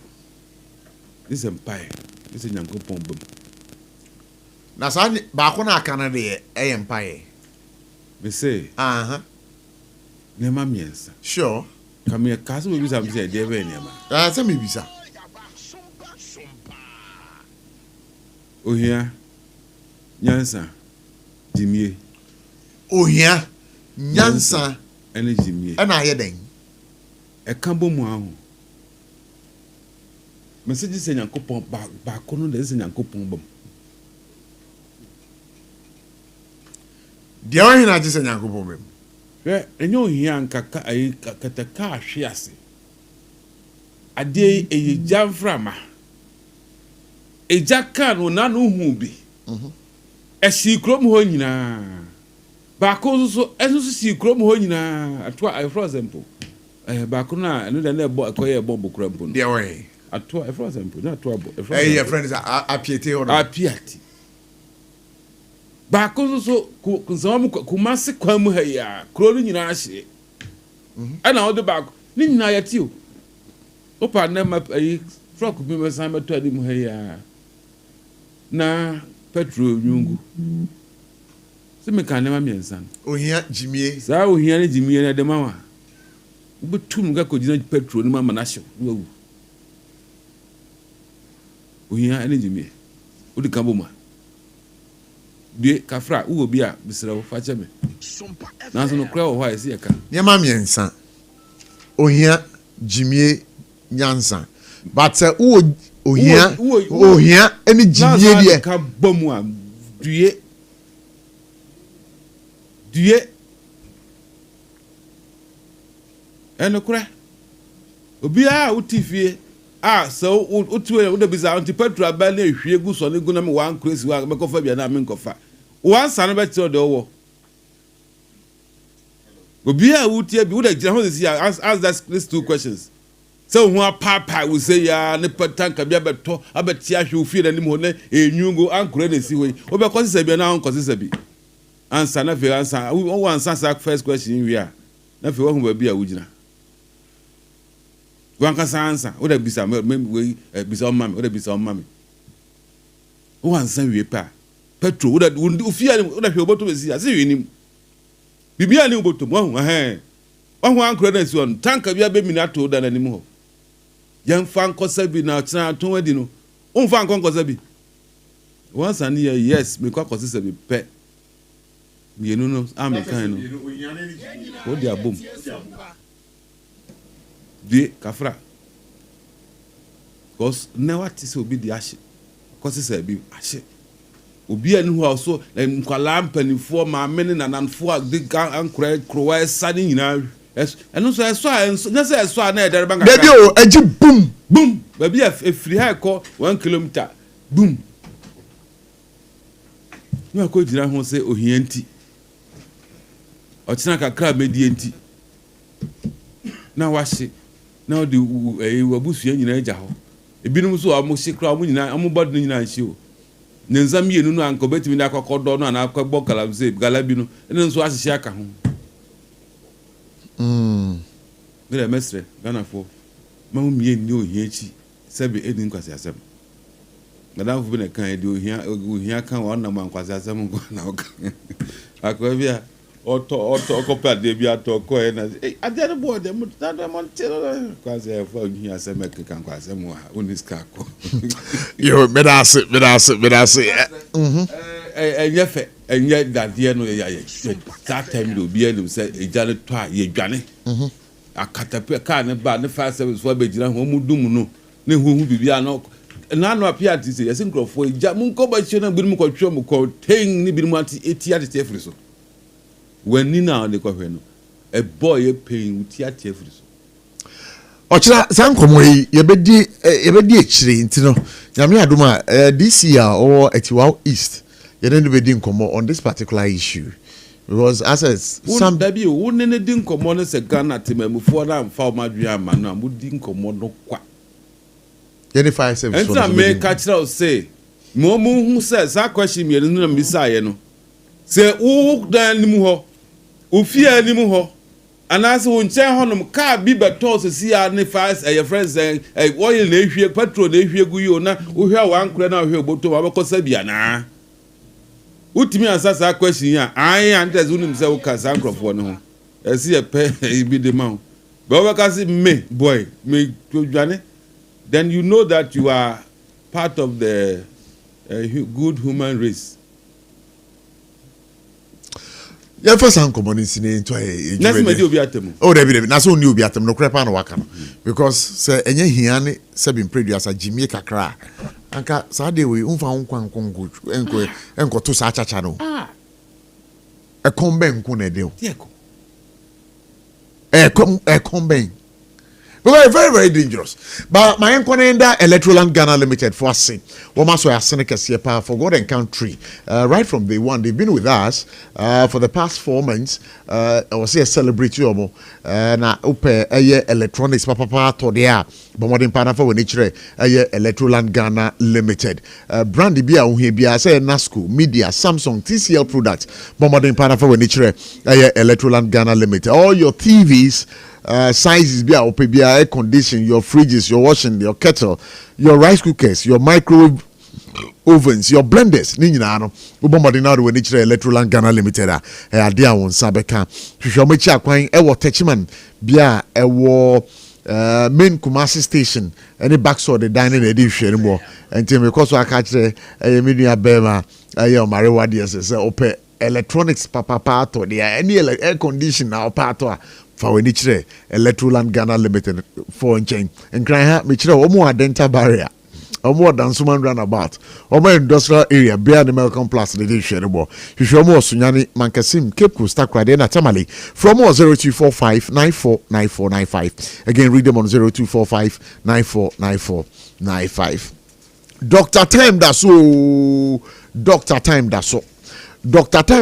this empire this nyankopon bam na sa ba ko na aka na de empire me say ne ma miensa sure come here kaso we bisa bisa de be ne ma say me bisa ohia nyansa Jimmy. Oh yeah, Nyansa and Jimmy. And I den. A cambo mo message say nyankopon ba kono de say nyankopon bam dia wa hina say nyankopon bam enyo hia nkaka ayi kataka ahwe ase ade eyi jamframa eja kan ona no hu bi esi krom ho nyina ba ko so eso si krom ho nyina atwa for example ba ko na no de na ebo ko ye ebo bokura mpo dia we atwa for example na atwa bo your friends apiete ho apiati ba ko so ku zamu ku mase kwa mu ha ya kro no nyina ahye ana o de ba ni nyina ya ti o opa na ma ayi truck bi me san beto adi mu ha ya na petrol nyungu se me kan na ma miensan ohia jimie sa ohia ne jimie na de ma wa ubetum ga ko jina petrol ni ma na hye wu ohia ne jimie odi kan bo ma de kafra wo bi a bisra wo fa che me na so no kra wo ha esi ya ka ne ma miensan ohia jimie nyansa but ohia any jimie die ka bomu a due eno kura obi a utifie so utuwe wo de bisa anti petrol aba na ehwie gu so ne gu na me wan crazy wa me kofa bia na me nkofa wan san be tiro de wo obi a utie bi wo de gira ho si ask these two questions. So who papa will say ya ne patanka bia beto abeti ahwe ofie na nim ho na enyungo ankure na si hoyi obe kwose sabi na kwose sabi answer na fe answer wo answer sa first question wi a na fe wo hu ba bia wo gina wan ka sa answer wo da bisa me we bisa o mami wo da bisa o mami wo answer wi pa petrol wo da ofie ni wo da hwe oboto be si a se wi nim bibia ni oboto mo hu wo ankure na si on tanka bia be mi na to da na nim ho yan fan kosa bi na tena to wadi no on fan kosa bi once and yes me kwa kosa bi pe me no am kan no o dia bom de kafra cause never tise obi di ahye kosa bi ahye obi ani ho so nkwala mpanifo ma amene na nanfo a de ankura krowa sani nyina eno so na so na edere banga baby o aji boom baby free high call 1 kilometer boom no ko jira ho se ohianti o tina kakra medi enti na wahye na o de wabusu nyina agya ho ebinum so amo hikra amo nyina amo bod nyina ahye o nenzam yenu no anko betimi na akokodo no na akogbo kalamse galabi no ene nso ahye aka ho Mira mestre Ghana for mamu mie ni ohiachi sebe edin kwase asem Ghana for be na kan de ohia kan wa na man kwase asem ngo na oka akwa bia oto okopa de bia to ko e na ade no board dem na do mon tiro kwase for ohia asem kan kwase asem wa uniska ko yo medase enyefe enye dadie no ya that time do bia no say ejale to a ye dwane akatape ka ne ba ne fire service for be jira ho mudum no ne hu bibia no na no apia ti say yesin crofo eja mun ko ba chi na bi mu ko twa mu ko ten ni bi mu ati eti ati efri so wani na de ko hwe no a boy e pain uti ati efri so ochira sankomo yi yebedi echire ntino nyame adoma this year or etiwa east you don't be doing on this particular issue because as some dabi o ne din komo no se Ghana temamufo na amfa o madua ama no am din komo no kwa unify service for me catch out say mo hu say sa question me no na mbisa ye no se wo dan ni mu ho ofia ni mu ho anase wo nche honom ka bi beto so si ya ne fast your friends oil na ehwie petrol na ehwie gu yo na wo hwa wan kura na hwe oboto wa bekosa bia na utimi ansasa question ya ai antes unim se wo ka san crofo no ho esi e pe bi de ma be wo ka si me boy me to dwane then you know that you are part of the good human race Yeah, first I'm communicating into a. Next media be atem. Oh, David, na so new be atem no crepa no waka no. Because say enye hiane say been produce a Jimmy kakra. Anka sa de we unfa nkwa nkongo enko to sa chacha no. Ah. E kombe nko na de o. E kombe. Because very, very dangerous. But my encounter Electoral Ghana Limited for us. Womaso Asenek for God and country. Right from day one, they've been with us for the past 4 months. I was here celebrating omo. Na upe electronics papa to there. But more than partner for nature Electoral Ghana Limited. Brandy bia unhebia say Nasco Media Samsung TCL products. But more than partner for nature Electoral Ghana Limited. All your TVs. Sizes be air condition, your fridges, your washing, your kettle, your rice cookers, your microwave ovens, your blenders. Ni nyina no. Ubomadi na do we Electoral Ghana Limited ade a won sabeka. Hwehwe machi akwan e wo Techiman bia e wo main Kumasi station any backside the dining edi hwere mo. Enti me koso aka kire medua bema Omarewa de say ope electronics papa to there any air condition na opa for we nichire Electoral Ghana Limited for chain and cry ha me chire omo adenta barrier omo dansuman runabout omo industrial area behind the Melcom Plus the share bo hwehwe omo sunyane mankasim Cape Coast Takrade na Tamale from 0245949495 again read them on 0245949495 Dr. Time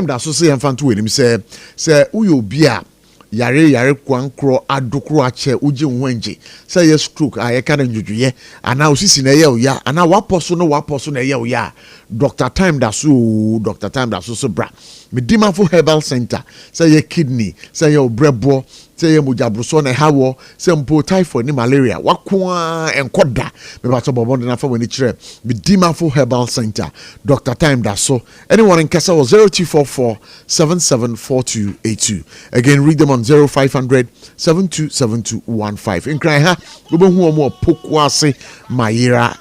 Daso say emfanto we nim say uyo bia yare kwankro adokro ache uji nwenje say yes stroke aye kana njudue ana osisi na ye oya ana waposo na ye oya Dr. Time Daso so bra medimafo herbal center say ye kidney say ye obrebo say ye mujabruso na hawo say mpo typhoid ni malaria wakoa enkoda me ba to bobon na fa wani kire medimafo herbal center Dr. Time Daso anyone in Kesa was 0244 774282 again read them on 0500 727215 in cry ha obohu omo pokwase mayira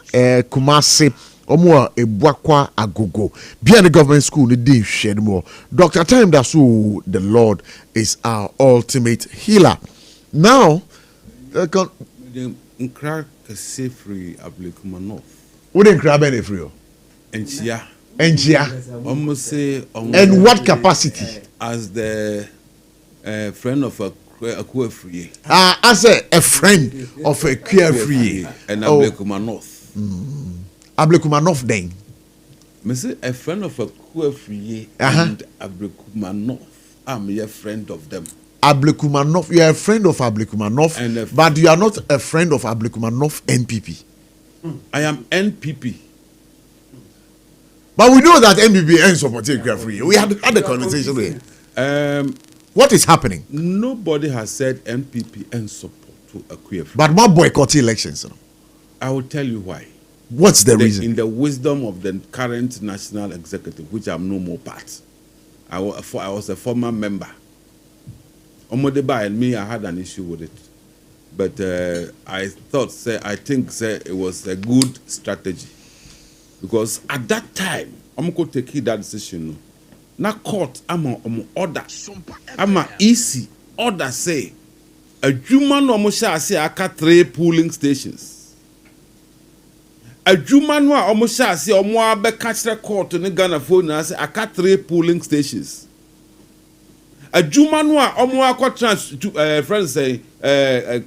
Kumasi omo ebuakwa agogo bia the government school ni dey share more Dr. Time Daso the Lord is our ultimate healer now nkra kase free ablekumanov we dey nkra be free enchia almost say and what capacity as the friend of a free as a friend of a free and ablekumanov Ablekumanov then. Me say a friend of a free and Ablekumanov. I'm a friend of them. Ablekumanov, you are a friend of Ablekumanov, but you are not a friend of Ablekumanov NPP. I am NPP. But we know that NPP ain't supporting free. We had a conversation here. What is happening? Nobody has said NPP and support to a queer free. But more boycott elections. I will tell you why. What's the reason? In the wisdom of the current national executive, which I'm no more part. I was a former member. Omodeba and me, I had an issue with it. But I think it was a good strategy. Because at that time, I'm going to take that decision. Na court, I'm order. I'm easy order say, a human no say I got 3 polling stations. A human no almost say omo abeka kire court in Ghana phone na say aka 3 polling stations. A human no omo akwa trans to friends say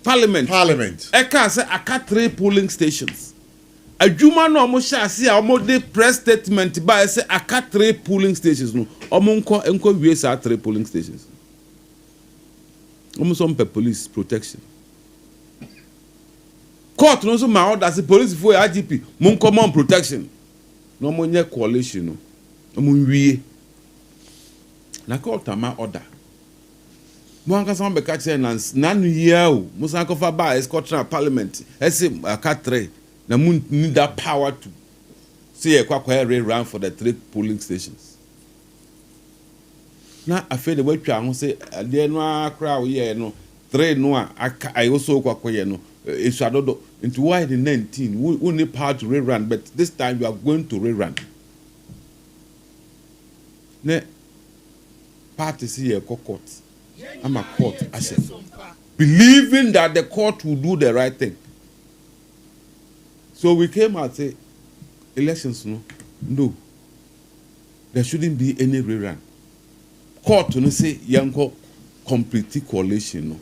parliament eka say aka 3 polling stations. A human no almost say omo dey press statement by say aka 3 polling stations no omo enko wie say 3 polling stations. Omo some police protection. Court no so my order say police for IGP mon common protection no mo nye coalition no mo wie na court ama order mo anka some be catch na nu year o mo san ko fa ba escort parliament ese aka 3 na mo need that power to say e kwakwa run for the 3 polling stations na afei de watwa ho say de no akra wo ye no 3 no aka I also kwakwa ye no into why the 19 we need power to rerun, but this time you are going to rerun. party see a court. I'm a court. I said, believing that the court will do the right thing. So we came out and say, elections, no. There shouldn't be any rerun. Court, say, Yanko, complete coalition. No.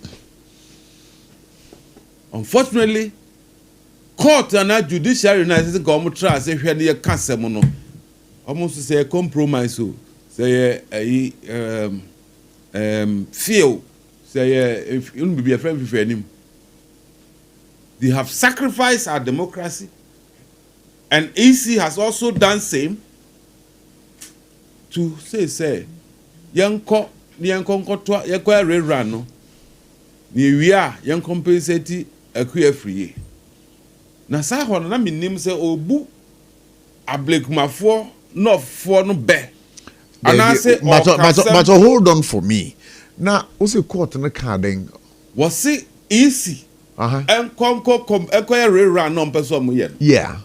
Unfortunately, court and our judiciary united government try say we need a cancer mono. Almost say a compromise. So say feel say if you be a friend with him. They have sacrificed our democracy, and EC has also done same. To say yanko rerun no ni we are yan compensate akuya free na sa ho na minim say obu ablekumafo no for no be and I say but hold on for me na o say court na carding was say easy and konko akuya rerun no person mo ye yeah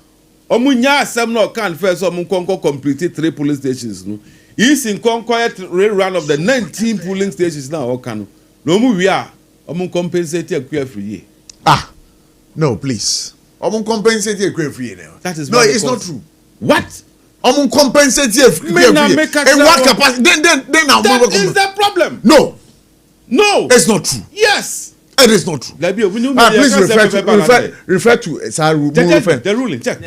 omunya asem no kan first konko complete 3 police stations no. Is in conquer rerun of the 19 polling stations now. Okay, no more we are. Compensate a queer free. No, please. Compensate a queer free now. That is no, it's not true. What? Compensate a free. In what capacity? Then that is the problem. No, it's not true. Yes, it is not true. Please refer to the ruling. Check.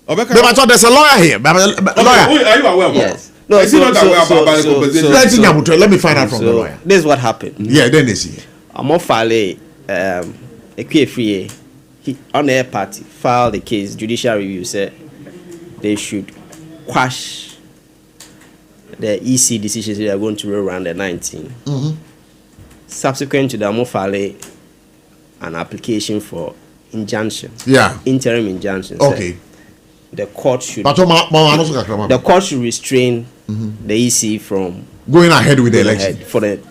But there's a lawyer here. Lawyer. Are you aware of yes. No, is he not aware about the compensation? Let me find out from the lawyer. This is what happened. Yeah, then they see. Amofale, Equiefree, on their party, filed the case. Judicial review said they should quash the EC decisions they are going to rerun the 19. Mm-hmm. Subsequent to the Amofale, an application for injunction. Yeah. Interim injunction. Okay. The court should restrain the EC from going ahead with the election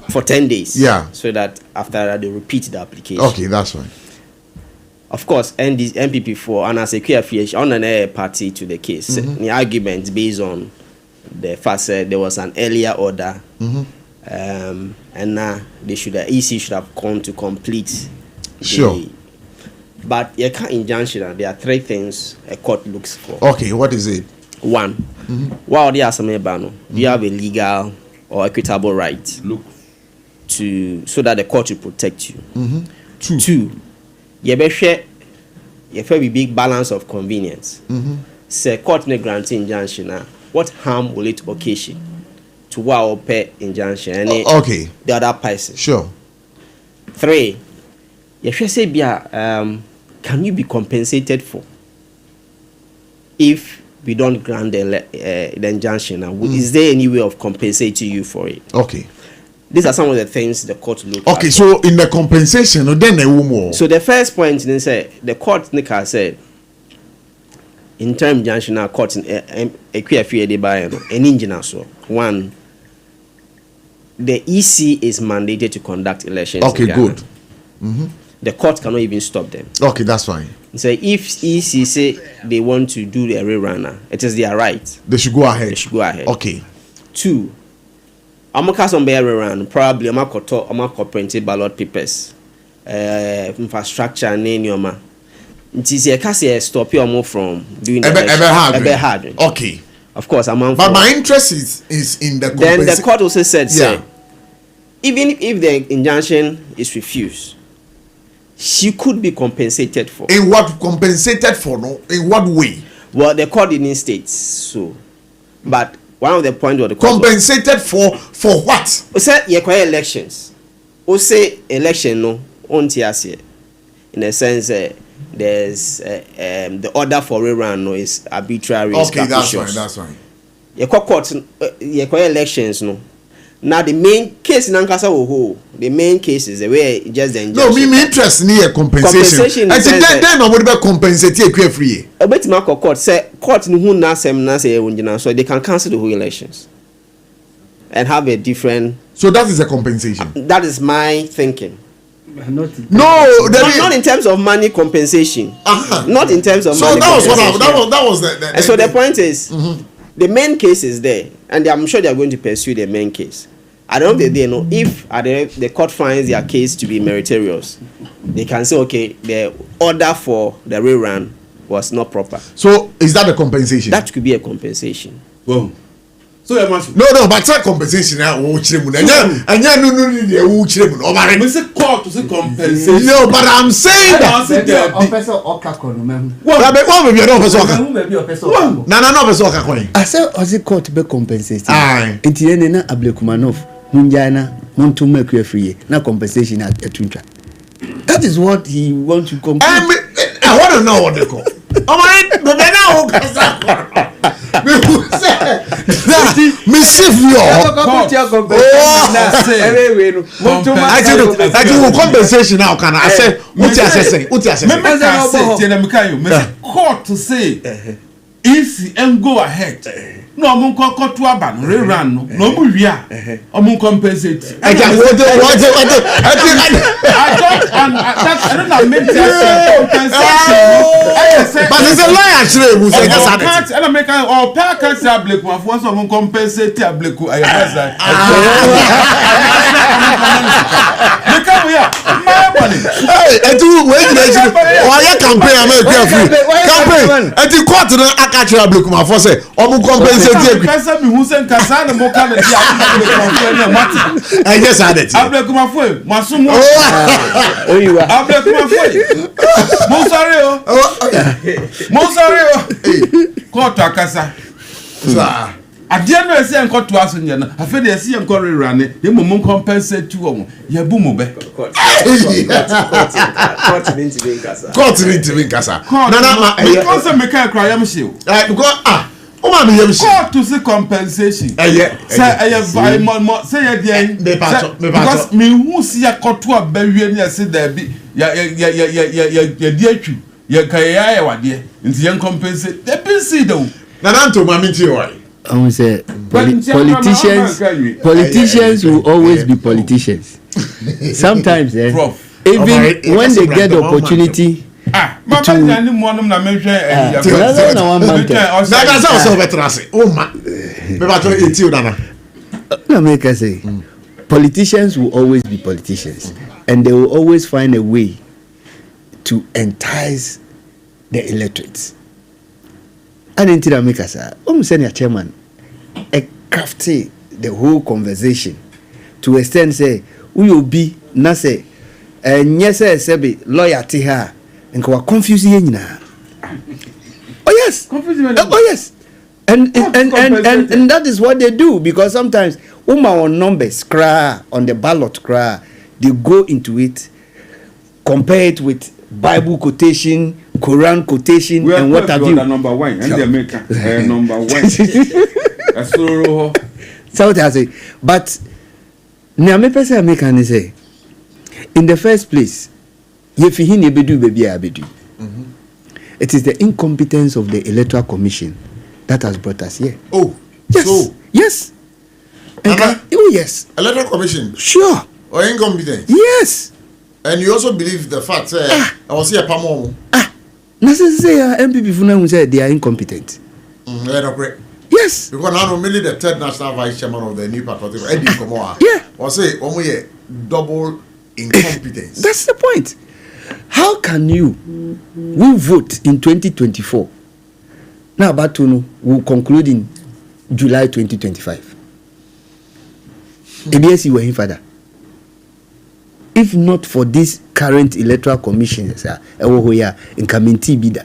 for 10 days. Yeah. So that after that they repeat the application. Okay, that's fine. Of course, MPP for and as a QFH on an party to the case. The argument based on the fact that there was an earlier order, and now the EC should have gone to complete. Sure. But you can't injunction. There are 3 things a court looks for. Okay, what is it? 1, while there are some do you have a legal or equitable right so that the court will protect you. 2, you have a big balance of convenience. Say court may grant injunction. What harm will it occasion to wow pay injunction? Okay. The other person. Sure. 3, you should say can you be compensated for if we don't grant the injunction? Is there any way of compensating you for it? Okay. These are some of the things the court looked at. Okay, so in the compensation, then a woman. So the first point, they say the court said in term injunction, court in a queer fear they buy an engine also. 1, the EC is mandated to conduct elections. Okay, good. The court cannot even stop them. Okay, that's fine. So if EC say they want to do the rerunner, it is their right. They should go ahead. Okay. 2, I'm a cast on bear rerun. Probably I'm a printed ballot papers, infrastructure and anyoma. It is a case stop you more from doing the hard. Okay. Of course, but my interest is in the. Then the court also said, even if the injunction is refused, she could be compensated for. In what compensated for? No, in what way? Well, the court didn't state so, but one of the points was the court compensated for what? We said elections. We say election no on TSC. In a sense, there's the order for rerun no is arbitrary. Okay, that's fine. Court elections no. Now the main case in Ankasa the main case is the way just the injunction. No, me interest in a compensation. And then no would be compensated free. A bit Marco court say court who na say so they can cancel the whole elections and have a different. So that is a compensation. That is my thinking. Not in terms of money compensation. Not in terms of money. So that was the and so the point is the main case is there, and I'm sure they are going to pursue the main case. at the end of the day, no, if at the court finds their case to be meritorious, they can say, okay, the order for the rerun was not proper. So is that a compensation? That could be a compensation. Well, so you must no, but that compensation now no. We say court to say compensation. No, but I'm saying that. I said, as a court be compensated. It's na Ablekumanov, Munjana, Montu make you free, na compensation at Tuncha. That is what he wants to compensate. I want to know what they call. Compensation now can I say what you say? Court to say if and go ahead. No, mun ko to aban rerun no mu wia omun compensate. I don't mean compensation. But it's a lie actually who say that. And American or pair can say Blake one for some compensate Blake I come here. Hey, and you wait why you campaign America free. Campaign and the court na akachi Blake one for say omun compensate. Kasa mi hu sen kasa na mo ka na dia yes I did. Ablekuma foi, masu mo. Oyiwa. Ablekuma foi. Mo sorry o. Court akasa. Sa. Adia no ese enko to aso nye na. Afa de ese enko rerane, ye mo compensate tu o mo. Ye bu mo be. Court didn't even kasa. Na because me ka kra yam she o. Because court to say compensation. Say because me who see a court to a baby and say there be ya dear true. Ya kaya wadi into young compensate. They been see though. Nananto mamiti why. I will say politicians will always be politicians. Sometimes even when they get the opportunity politicians will always be politicians, and they will always find a way to entice the electorates. And in Tiramikasa, senior chairman, crafty the whole conversation to extend say, we will be nase, and yes, sebi loyalty her. And we are confusing now. Oh yes. Oh yes. And that is what they do, because sometimes on numbers on the ballot they go into it, compare it with Bible quotation, Quran quotation, and what have you. Number one, and they make number one. So what I say, but now me person make can say, in the first place. It is the incompetence of the Electoral Commission that has brought us here. Oh, yes, so yes. Oh yes. Electoral Commission. Sure. Or incompetence. Yes. And you also believe the fact I was here Pamo. MPP Funa said they are incompetent. Yes. Because now merely the third national vice chairman of the new patriotic Eddie Komoa. Yeah. Or say double incompetence. That's the point. How can you we vote in 2024? Now Batuno will conclude in July 2025. ABS you were in father. If not for this current electoral commission, in Kaminti Bida.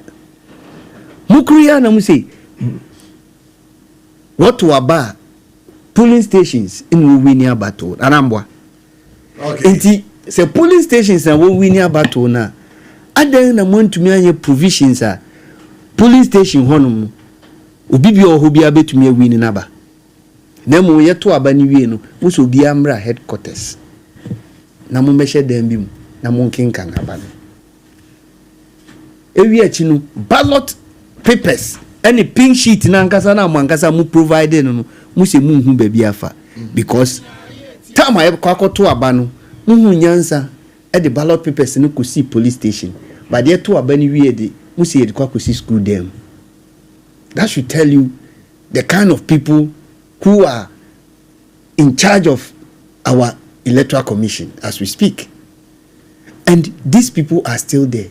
Mukriya na say what to aba polling stations in Winia Bato Anambwa. Okay. Say polling stations na Winia Bato na. Adan na montumi anye provisions a polling station honum obi bi obi abetumi awini naba. Na mo yeto aba ni wie no, mo so obi amra headquarters. Na mo mehye dan bi mu, na mo nkenkan aba no. Ewi achi no ballot papers any pink sheet na nkasa na mo nkasa mo provide no mo se mo hu ba bi afa because time aye kwakoto aba no mo hu nyansa e the ballot papers no kosi police station but they to aba ni wie de mo se e kwakosi school dem. That should tell you the kind of people who are in charge of our electoral commission as we speak. And these people are still there.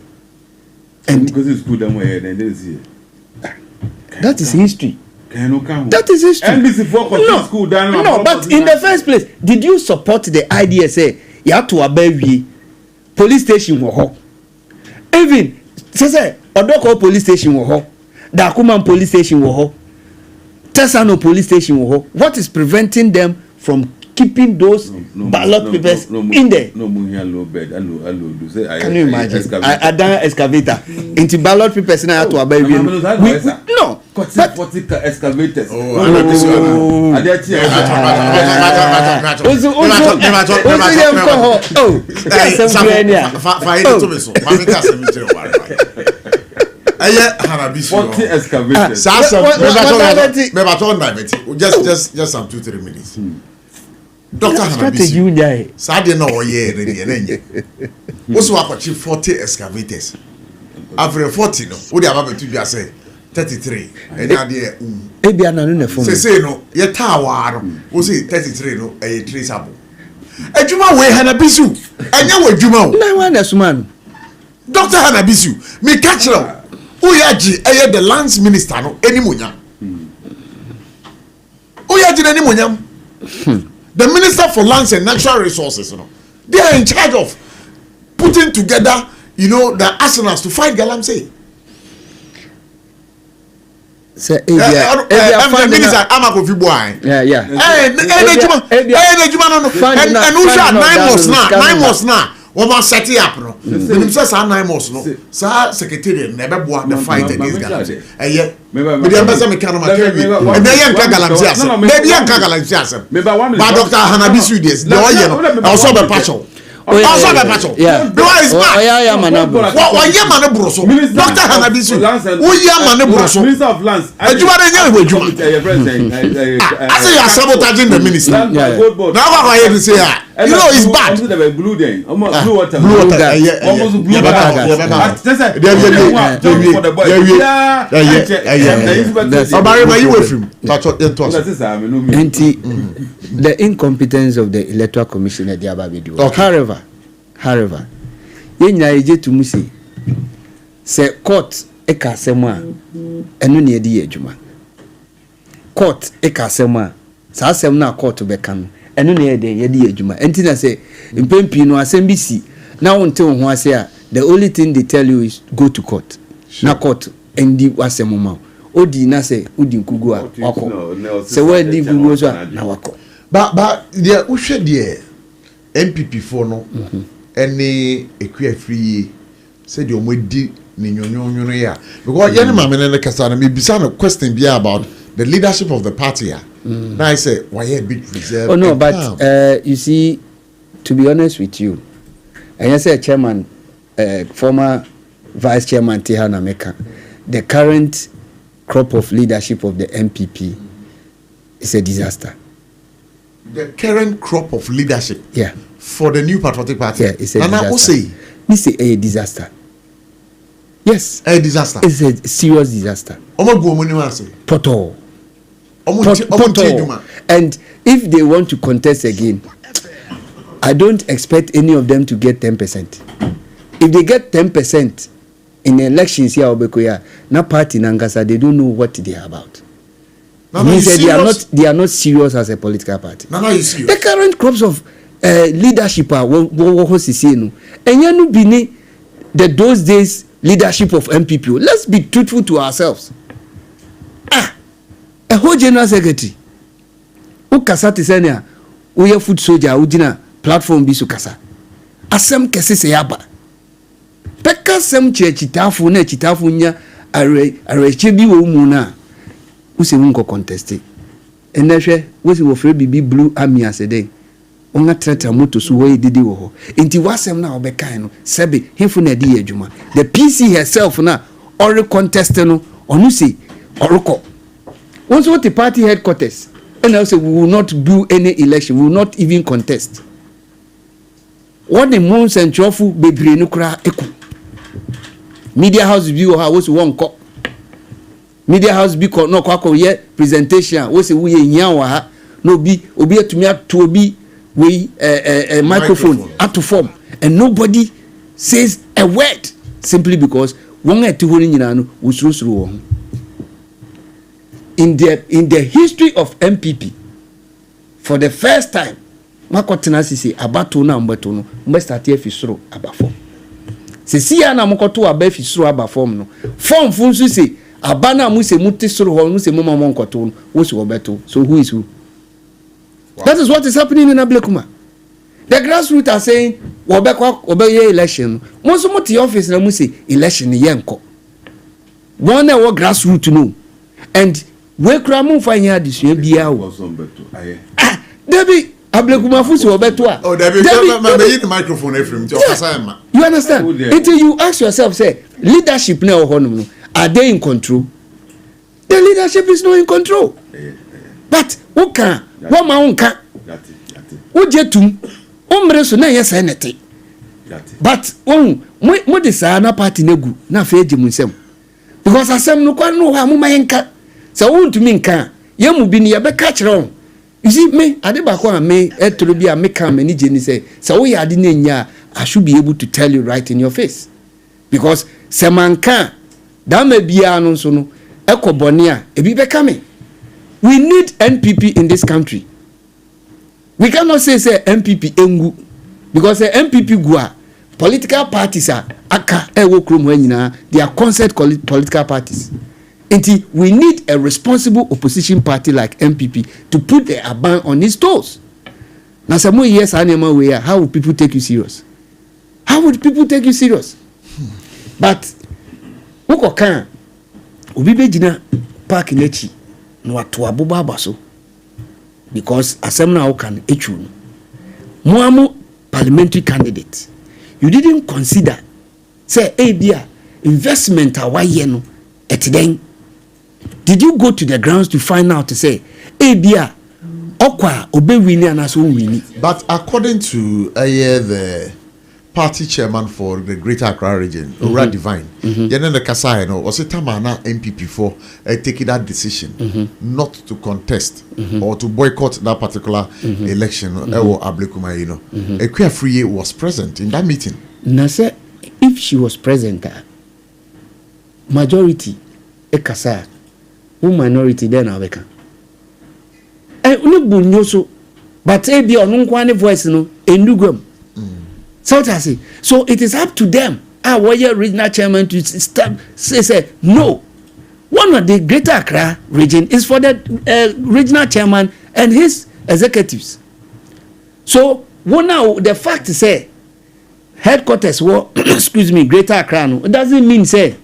And that is history. That is history. No, but in the first place, did you support the idea say you have to obey police station wo even say Odoko police station wo Dakuman police station wo Tesano police station wo what is preventing them from keeping those ballot papers in there? Can you imagine? I done excavator into ballot papers now to obey no. Excavators. Just some 2-3 minutes. Dr. Hanabisu, Sadia no ye, also I 40 excavators. After 40, no, would have to be 33. And idea, say no, your tower was 33, no, a traceable. A Juma way Hanabisu, and you were Juma. No one as man. Dr. Hanabisu, me catch you. Uyaji, the lands minister, no, any munya. Uyaji, any munya. The Minister for Lands and Natural Resources, you know, they are in charge of putting together, you know, the arsenals to fight Galamsey. Say, Minister, I'm a coffee boy. Yeah. And 9 months now. What was set up? No, the says 9 months. No, Sir Secretary never bought the fight against Galamsey. And yet, maybe I'm a mechanic. And they young Galamsey. Maybe young Galamsey. But Dr. Hanabisu, this, the oil, also the partial. Also the partial. Yeah. No, it's bad. Why Yamanabroso? Dr. Hanabisu. Who Yamanabroso? Minister of Lands. And you are a young woman. I say you are sabotaging the minister. Now, what I hear to say, you know, it's bad. Blue water. Almost blue the incompetence of the electoral commission at the Ababidu. However, yenya eje to musi se court eka sema enu ne edi adwuma. Court eka sema sa asem na court beka no enu ne edi adwuma. Enti na se mpempi no asem bi si na wonte wo ho ase a the only thing they tell you is go to court. Sure. Na court endi wasem ma. Odi na se odi nkugu a wako. Se we di nkugu so na wako. But there ushe there MPP for no any equa free said you would di ni nyonyo ya because any mama na kasa na me bisa no question be about the leadership of the party. Now I say why a bit reserve. Oh no, but you see, to be honest with you, and I say chairman, former vice chairman Tihana Meka, the current crop of leadership of the MPP is a disaster. The current crop of leadership, for the New Patriotic Party, it's a disaster. This is a disaster. Yes, a disaster. It's a serious disaster. Poto. And if they want to contest again, I don't expect any of them to get 10%. If they get 10% in elections here, na party Nangasa, they don't know what they are about. They are not serious as a political party. The current crops of leadership are and you know those days leadership of MPP. Let's be truthful to ourselves. A whole general secretary who kasati senia uye food soldier ujina platform bisu kasa asem kese se yaba peka sem chitafu na chitafu nya are chebi wo mu na use wonko contest enehwe wose wo fre bibi blue army asede onga treta moto so wo didi wo ho enti wasem na obekan no sebe hefu na di adwuma the PC herself na or contest no onu se oroko once what the party headquarters and also we will not do any election, we will not even contest. What the months and trophy bebre no kra eku. Media house view how was one cop. Media house be no kwa ye presentation was we nya wa ha no bi obi atumi ato obi a microphone up to form, and nobody says a word simply because one at two was through. In the history of MPP, for the first time, Makotena say about two number two no, must start here fisro about form. Se si ya na mokoto aba fisro aba form no. Form funsu say abana mu se muti soro ho mu se mama monkoto no, wo se obeto. So who is who? Wow. That is what is happening in Ablekuma. The grassroots are saying obey election. Most of the office na mu say election yenko. One na what grassroots no. And we kra mu fa nya adisua bia wo. Debi Ablekuma fusi obeto a. Oh, Debi use the microphone from to offer. You understand? Until you ask yourself, say, leadership now are they in control? The leadership is not in control. But who can? What my own can? Who jetum? Umreso na yes anything. But mo desire na party negu na feji munsem. Because asem no kwa no ha mo mayenka. So who to me nka? Ye mu bi ni ye be catch wrong. You see me adebako me etoro bi a me kan me ni je ni say so we ade na nya I should be able to tell you right in your face. Because semanka da ma bia no so no ekobone a ebi be kame. We need NPP in this country. We cannot say MPP engu because MPP gua political parties are aka ewo krom nyina they are concert political parties. Until we need a responsible opposition party like MPP to put a ban on his toes. Now some more years how will people take you serious? How would people take you serious? But who can obi bejina park nechi no ato aboba abaso because asem na can echu no moamu parliamentary candidate you didn't consider say bia investment awaye no etiden. Did you go to the grounds to find out to say bia okwa obe wini anaso wini? But according to the party chairman for the Greater Accra region, Ora Divine, the Kasai, was it time na MPP for taking that decision not to contest or to boycott that particular election? Ablekuma, Ekwe Afriye was present in that meeting. Na say if she was present, majority Kasai, who minority then Abeka. No bunyoso, but ebi onunkwane voice no endugum. So it is up to them. Our regional chairman to say no. One of the Greater Accra region is for the regional chairman and his executives. So one now the fact say headquarters were Greater Accra no, it doesn't mean say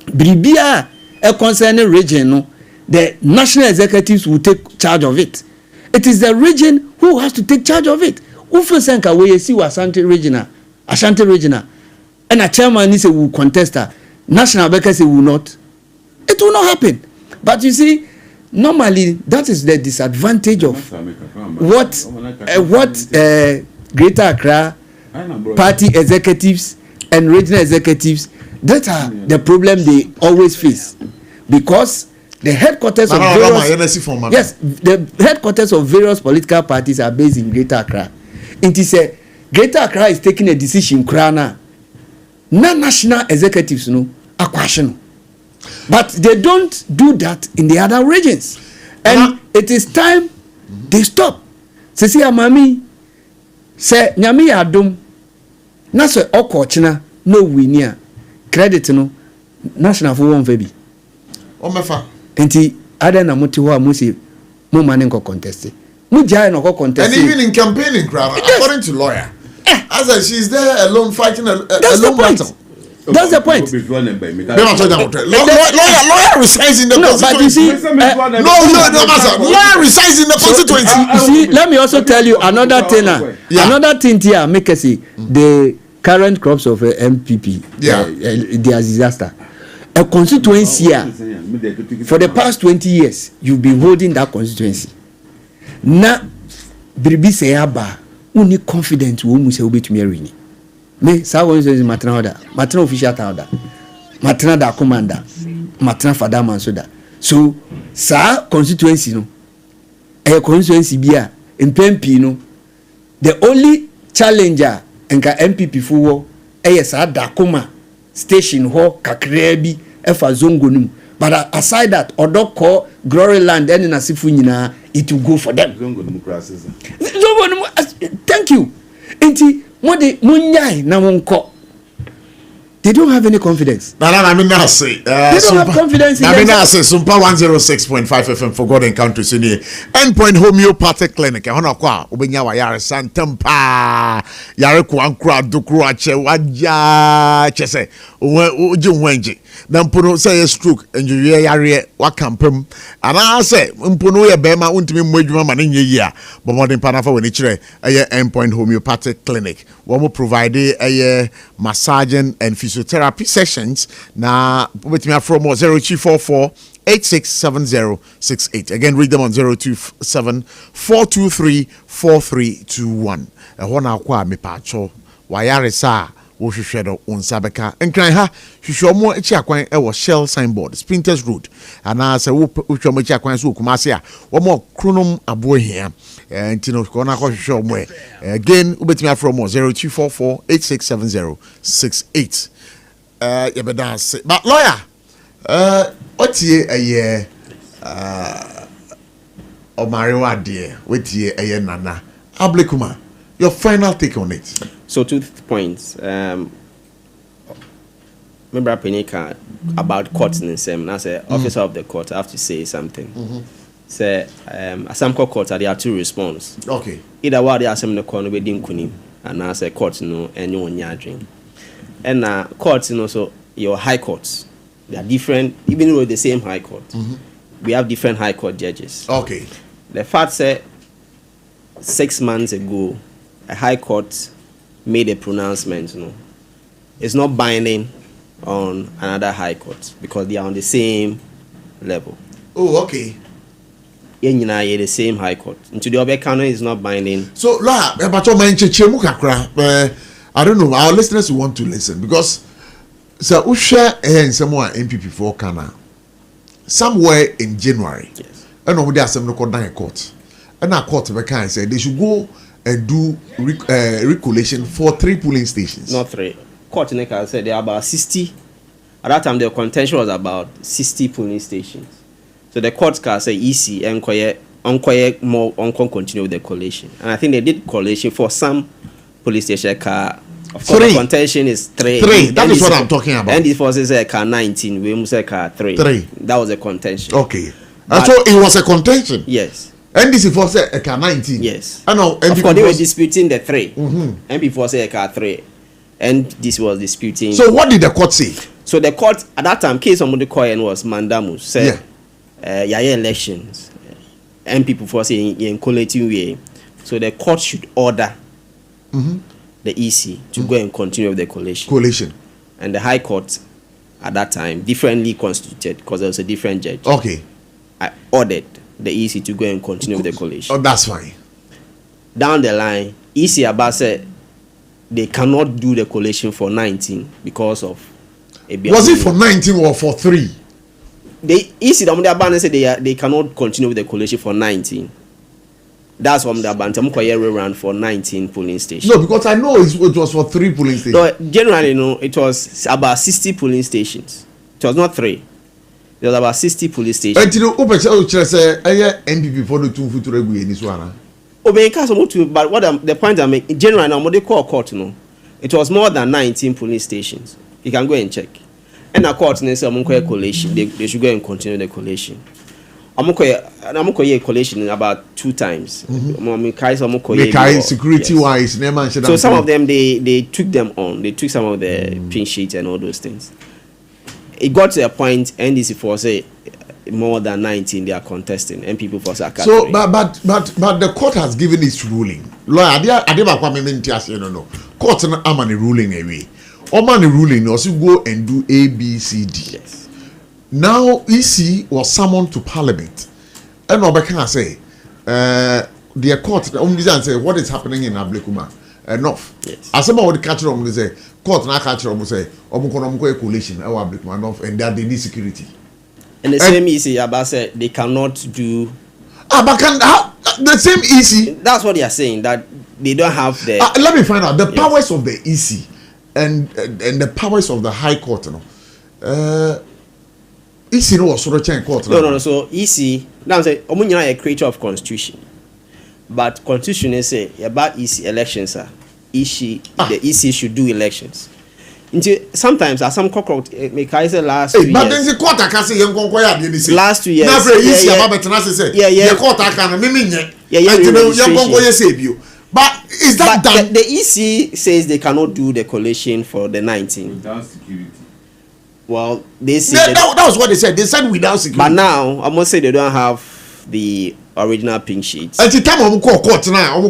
Bribia a concerning region no, the national executives will take charge of it. It is the region who has to take charge of it. Ufu senka we see Ashanti regional, and a chairman is a will contest her. National Becker say will not. It will not happen. But you see, normally that is the disadvantage of what Greater Accra party executives and regional executives. That are the problem they always face, because the headquarters of the headquarters of various political parties are based in Greater Accra. It is a Greater Accra is taking a decision krana. Non-national executives no akwashin. But they don't do that in the other regions. And it is time they stop. Se si amami se nyami adom na so okochina no winia credit no national for one baby. Omefa. Enti ada na muti ho amusi mo mane nko contest. Mu jai no contest. And even in campaigning crowd, according to lawyer, as I she's there alone fighting a that's alone the point. battle. That's the point. Lawyer resides in the constituency. Lawyer resides in the constituency. You see, let me also tell you another thing. Another thing here, make us see the current crops of MPP. Their disaster. A constituency for the past 20 years, you've been holding that constituency. Now, Bribi Seyaba, only confident who must be to me. Me, Sawan is Matana, Matana official order, Matana da commander, Matana Fada Mansoda. So, Sa constituency no, a constituency beer in Pempino, the only challenger nka MPP fuwo saa Dakoma station ho kakra bi efa zongo num. But aside that, Odoko, Glory Land, and Nasifu nyina, it will go for them. Thank you. Enti, mode munyai na wonko. They don't have any confidence. They don't have confidence in themselves. SOMPA 106.5 FM for God and country. Endpoint homeopathic clinic. Hona kwa ubenya wa yare santampa. Yare kuankura dukura che waja chese. Uji wenji. Na mpuno say stroke enjuye yare wakampem. Ana say mpuno ye bema untimi mwejuma maninye ya. Bomodin panafa wenichire aye endpoint homeopathic clinic. Wamo provide aye massaging and physiotherapy sessions na with me from 0244 867068. Again, read them on 027 423 4321. Hona kwa me pacho wayare sa wo hwehwedo unsabeka enkran ha hwehwomo echi akwan e wo Shell signboard Sprinters Road ana se wo hwehwomo echi akwan so kumase a wo mo kronum abohia ntino kona ko hwehwomo again ubetimi from 0244 867068. Yebeda say but lawyer otie eye Omariwa de wetie eye nana Ablekuma, your final take on it. So 2 points. Remember Penika about courts in the as an officer of the court, I have to say something. Say some court there are 2 response. Okay. Either way they are some the corner within kunim and as a court no and no nyadring. And courts so your high courts. They are different, even though the same high court. We have different high court judges. Okay. The fact said 6 months ago, a high court made a pronouncement. It's not binding on another high court because they are on the same level. Oh, okay. The same high court. Into the Obekano is not binding. So, I don't know. Our listeners want to listen because so Usha and someone MPP for Kana somewhere in January. Yes. And over there, some local down court. And our court said they should go and do recollation for 3 polling stations. Not 3. Court Neka said there are about 60. At that time, the contention was about 60 polling stations. So the court can say EC and more continue with the collation. And I think they did collation for some police station car. Of course, the contention is 3. 3. That is what I'm talking about. And it was a car 19. We must say car 3. 3. That was a contention. Okay. So it was a contention. Yes. And this was a car 19. Yes. I know. Of course, they were disputing the 3. And before say a car 3. And this was disputing. So what did the court say? So the court at that time, case on the coin was Mandamus said, elections, and people for saying in collating way. So the court should order the EC to go and continue with the collation. And the High Court at that time differently constituted because there was a different judge. Okay. I ordered the EC to go and continue with the collation. Oh, that's fine. Down the line, EC about said they cannot do the collation for 19 because of was it for 19 or for 3? They EC the ban said they cannot continue with the collation for 19. That's from the ban. Run for 19 polling stations. No, because I know it was for 3 polling stations. No, generally, it was about 60 polling stations. It was not 3. It was about 60 polling stations. And you know, NPP for the 2 future this one. But what the point I make, generally, now what they call court, it was more than 19 polling stations. You can go and check. And the court they say collation. They should go and continue the collation. I'm collation about 2 times. Security wise, so some of them they took them on. They took some of the pin sheets and all those things. It got to a point, NDC for say more than 19 they are contesting, and people for say. So, but the court has given its ruling. Lawyer, no. Court na amani ruling away. Omani ruling also go and do A, B, C, D. Yes. Now EC was summoned to Parliament, and Obeka say, the court only say what is happening in Ablekuma. Enough. Yes. As someone would catch them, say court na catch them say, Omukonomko coalition, Ablekuma enough, and that they need security. And the same EC about said they cannot do. But can the same EC? That's what they are saying, that they don't have the. Let me find out the powers of the EC and the powers of the High Court. EC no was sort of change court. No. So EC, now say, omunyana a creator of constitution, but constitution is say about EC elections. The EC should do elections. Sometimes as some cockroach make I say last 2 years. But then the court can say young conquer last 2 years. Now for EC about better say. The court can me But is that done? The EC says they cannot do the collation for the 19. Without security. Well, they say that was what they said. They said without security. But now I must say they don't have the original pink sheets. At the time of court now,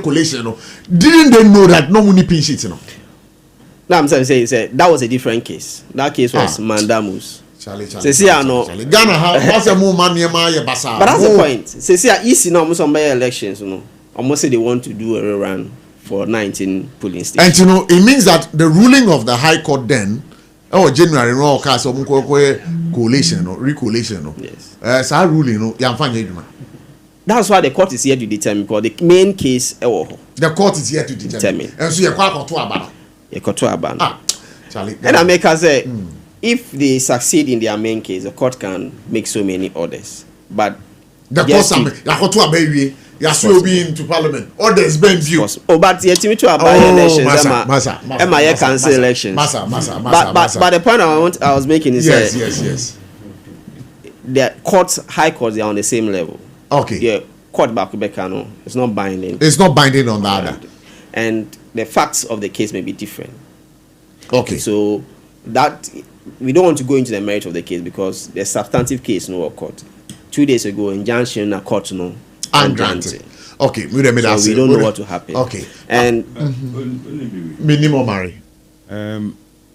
collation. Didn't they know that no money pink sheets? No, I'm saying that was a different case. That case was Mandamus. Charlie. Ghana has a more money, but that's the point. Say EC now almost on elections, almost say they want to do a rerun for 19 polling stations. And it means that the ruling of the High Court then, January no case of collation or recollation. Yes. So ruling that's why the court is here to determine, because the main case the court is here to determine. And so Charlie. And I make us say if they succeed in their main case, the court can make so many orders. But the court will be into parliament. Orders been due. But the team to about elections. Emma cancel elections. But the point I was making is yes. The courts, high courts, they are on the same level. Okay. Yeah, court back it's not binding. It's not binding on the other. And the facts of the case may be different. Okay. So that we don't want to go into the merit of the case because the substantive case no court. 2 days ago, injunction a court no ungranted. Okay, so we don't know what to happen. Okay. And minimum marry.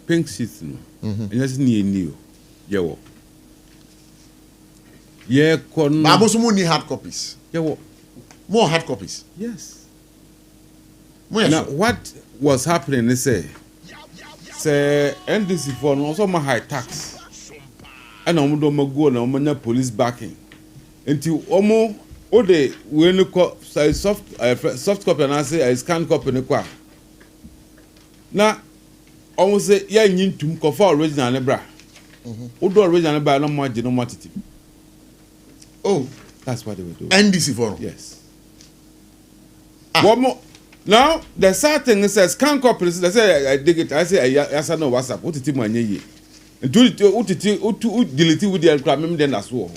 Pink sheets no. And that's new. Yeah, but also need hard copies. More hard copies. Yes. Now, what was happening is say NDC for also my high tax. And I'm go na police backing. Until almost all day when you soft copy and I say I scan copy ne kwa. Now almost say yeah nyintum ko for original ne bra. Odo original ne bra no more no matiti. Oh, that's what they were doing. NDC for yes. One more. Now the sad thing is that scan copies. They say I dig it. I say I said no WhatsApp. What it my ye? And do it. Delete with the aircraft. Then that's all.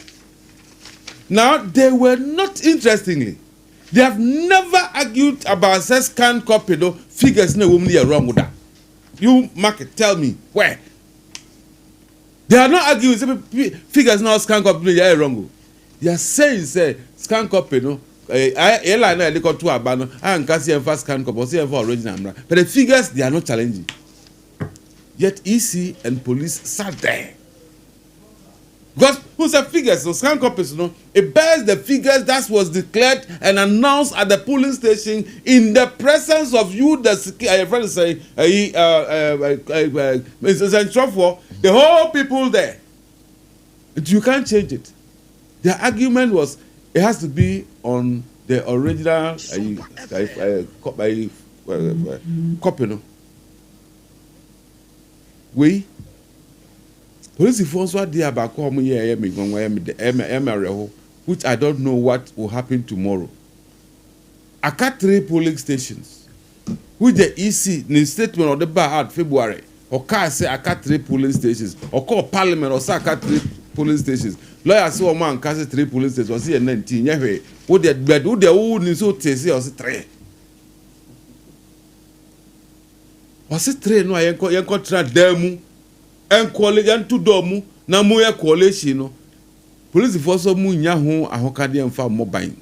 Now they were not interestingly. They have never argued about scan copy. No figures. No woman are wrong with that. You market. Tell me where. They are not arguing. Figures now scan copy. They are wrong. They are saying scan copy no. Airline they got to abandon. I can't see first scan copy. See for original. But the figures they are not challenging. Yet EC and police sat there. Because who's the figures? So scan copies, it bears the figures that was declared and announced at the polling station in the presence of you, the friend say, Mr. Sarfo, the whole people there. You can't change it. The argument was it has to be on the original copy. We police force what they about come here which I don't know what will happen tomorrow. I got 3 polling stations. With the EC in the statement of the bar at February, or can say I got 3 polling stations, or call Parliament or say I got 3 polling stations. Lawyer say man can say 3 polling stations, or say 19. Yeah, what the bed who the old is so say or say 3. Was it 3 no I contract demu en college and to domu na mo ye college no police force mu nya ho ahokade emfa mobile.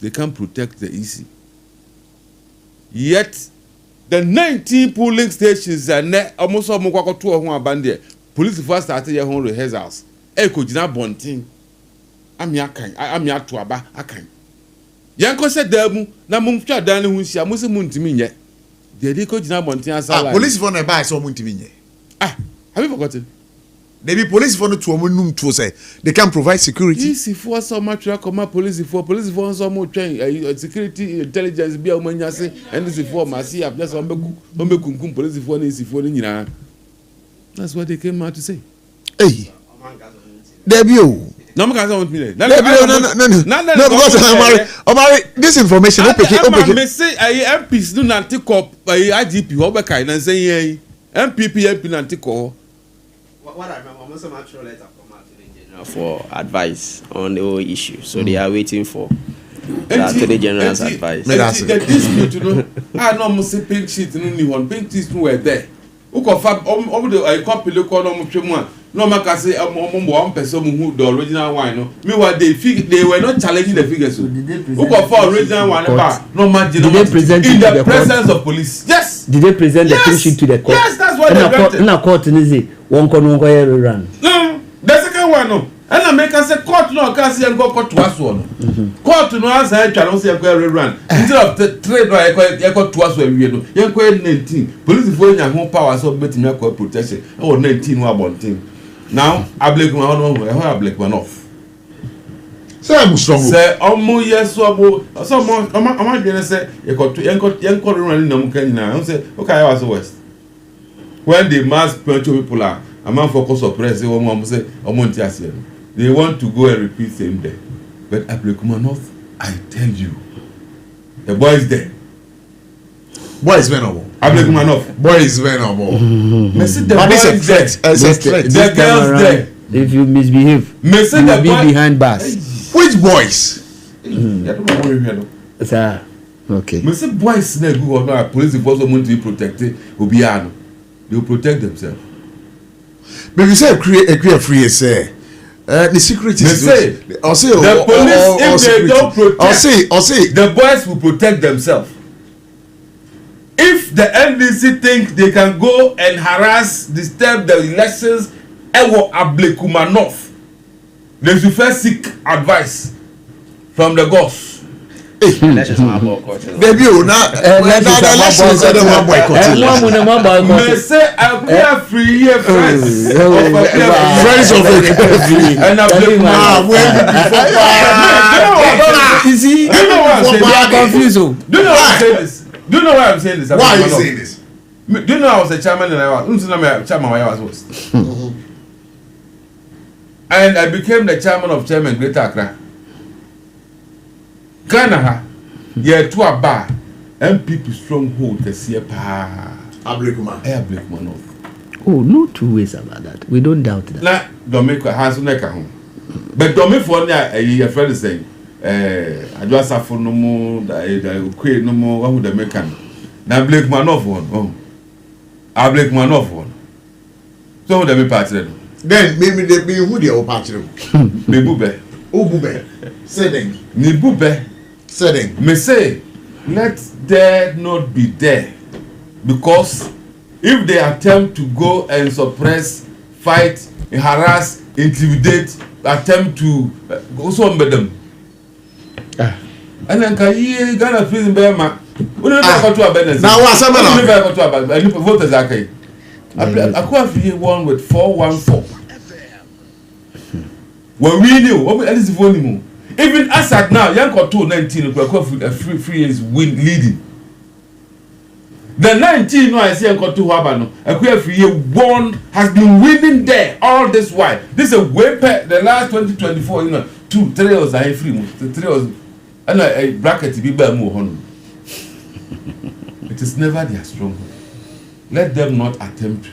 They can protect the EC. Yet the 19 polling stations and almost all kwakoto ho abande police force started your home rehearsals e ko gina bontin ami ato aba akan yanko se demu na mum twa dan ne ho hia mo se muntimi nye de ko gina bontin asala police for na buy so muntimi nye have you forgotten They be police for no to num to say they can provide security. Easy for so much police for so much security intelligence be amanya say and this for masi up just ombekunkum police for easy for nyina. That's what they came out to say. Hey. Debut. No, want me. No, because Omari, this information, I say MPs do not take up IGP, Hobekai, and say MPP, not take up. What I remember, almost a natural letter from Attorney General for advice on the whole issue. So they are waiting for the Attorney General's advice. The dispute, you know, I know say pink sheet, pink sheets were there. Who confirm over the copy look on no man can say one person who the original wine. No, meanwhile they were not challenging the figures. Who confirm original wine? No man did they present in the presence of police. Yes. Did they present the pink sheet to the court? Yes, that's what they wanted. In a court, one can run. No, the second one no. And I make us say court no can see and go court to us one. Court no answer I challenge say go run. Instead of the trade no go to us we no. You go 19. Police for nya ho power so bet me call protection. Oh 19 wa bontin. Now I blake my I blake one off. Say I'm strong. Say omo yes so mo am dey say you got to run na mu kan na. I say okay I was west. When the mass pension people are a man focus suppress say omo say omo nti ase. They want to go and repeat same day. But Ablekuma North, I tell you, the boy is there. Boy is venerable. Ablekuma North. Boy is venerable. The boy is there. The girls there. If you misbehave, you will be behind bars. Which boys? Sir, okay. Me say boys na go on our police force want to be protected. Obiano. They will protect themselves. But you say create free say. The security is the police if they don't protect the boys will protect themselves. If the NDC think they can go and harass, disturb the elections, Ewo Ablekuma North, they should first seek advice from the gods. Elections are boycotting. Debut now elections are the one boycotting. Me say I free here friends of the and Ablekuma you see, do you know why I'm saying confused? Do you know why I'm saying this? Do you know why I'm saying this? Why are you saying this? Do you know I was a chairman and I was chairman when I was host. And I became the chairman of Chairman Greater Accra. Ghana, yeah, to a bar, MPP stronghold the CPA. Ablekuma North. Oh, no two ways about that. We don't doubt that. Nah, don't make a house on home. But don't make for a friend is saying, I do Sarfo no more, the Queen no more, what would the make? Now Ablekuma North one. Oh, Ablekuma North one. So would they be party then maybe they be who they are party. Bebube. Oh, Bube. Setting. Ni Bube. Setting. Me say, let there not be there. Because if they attempt to go and suppress, fight, harass, intimidate, attempt to also embed them. And then can you Ghana prison Burma? We don't have to abandon. Now what's happening? We never got to abandon. Voters are okay. I won with 414. When we knew what at least volume. Even as at now, young got 219 a free is win leading. The 19 no I see young got 2 Habano. A queer free one has been winning there all this while. This is a way back the last 2024, 2-3 years I free 3 years and a bracket to be by more. It is never their stronghold. Let them not attempt.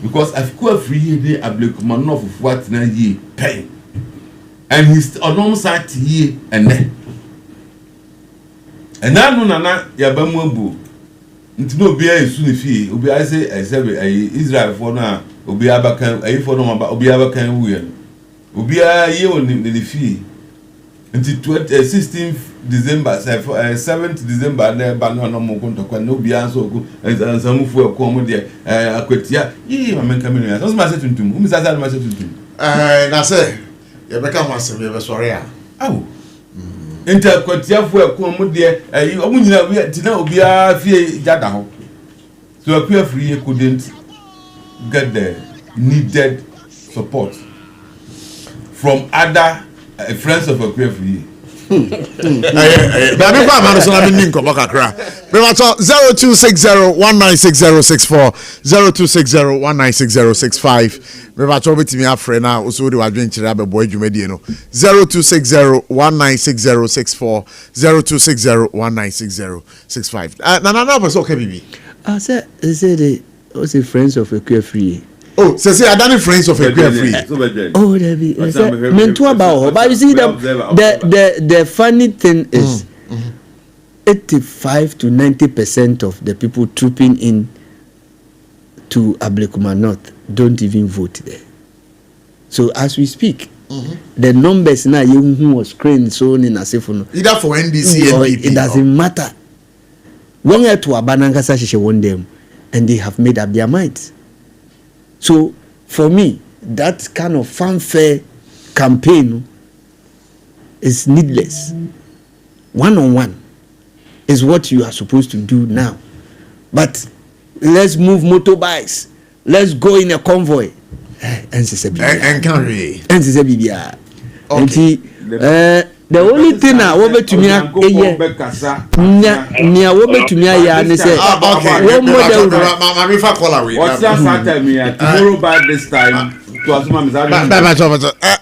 Because I've quite free day Ablekuma North of what na ye pay. And he's almost at ye and then. And now no na yabamwambu. Nti no bia esu ne fie, obi I say Israel for na obi abakan for no obi abakan wu ye. Obi ye woni ne fie. Nti 16th December 7th December na ba no mo konto kwa no bia so ko samufu e ko mo de akwatia yi ma menka me no so ma se tuntum umi sa ma se tuntum na say ye beka ho asem ye be sori a awo enti akwatia fu e ko mo de yi omu nyina bi tina obi a fie jada ho so akwa free couldn't get the needed support from other friends of a PFE. Baby, come on, so I'm in Ninko Bakakra. We want 0260-196064, 0260-196065. We want to be a friend now. Also, we are doing Chirabe Boy Jumediano. 0260-196064, 0260-196065. Nana was okay, baby. I said, they also friends of a carefree. Oh, so say I done friends of a carefree. Oh, there be. Meant to about, but you see the funny thing is, 85 to 90% of the people trooping in to Ablekuma North don't even vote there. So as we speak, the numbers now you was screen so in Asifono. Either for NDC or it doesn't matter. One year to Abanangasa she won them, and they have made up their minds. So for me, that kind of fanfare campaign is needless. One-on-one is what you are supposed to do now. But let's move motorbikes. Let's go in a convoy. The only thing I want to me is tomorrow by this time.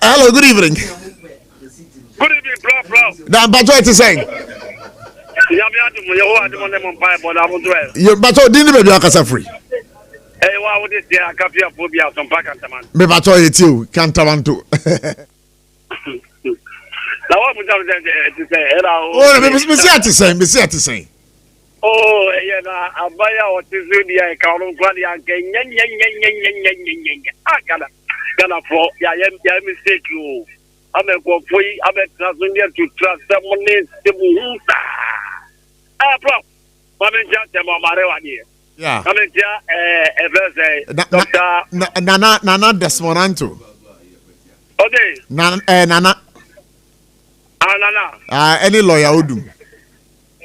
Hello, good evening. Good evening, bro. Now, but what is saying? But didn't be a free. Hey, what would this year? Capia phobia, some pack and man. Maybe I told you too. Can't want to. Now, what would I say? Oh, me see at the same. Oh, yeah, I buy out this video. I can't run Gonna for ya mistake you. I'm a go for you. I'm a transunion to trust someone named Sibuhusa. Bro, I'm in just a Mamarewani. Yeah. I'm in just Doctor Nana Desmonanto. Okay. Nana. Nana. Any lawyer would do.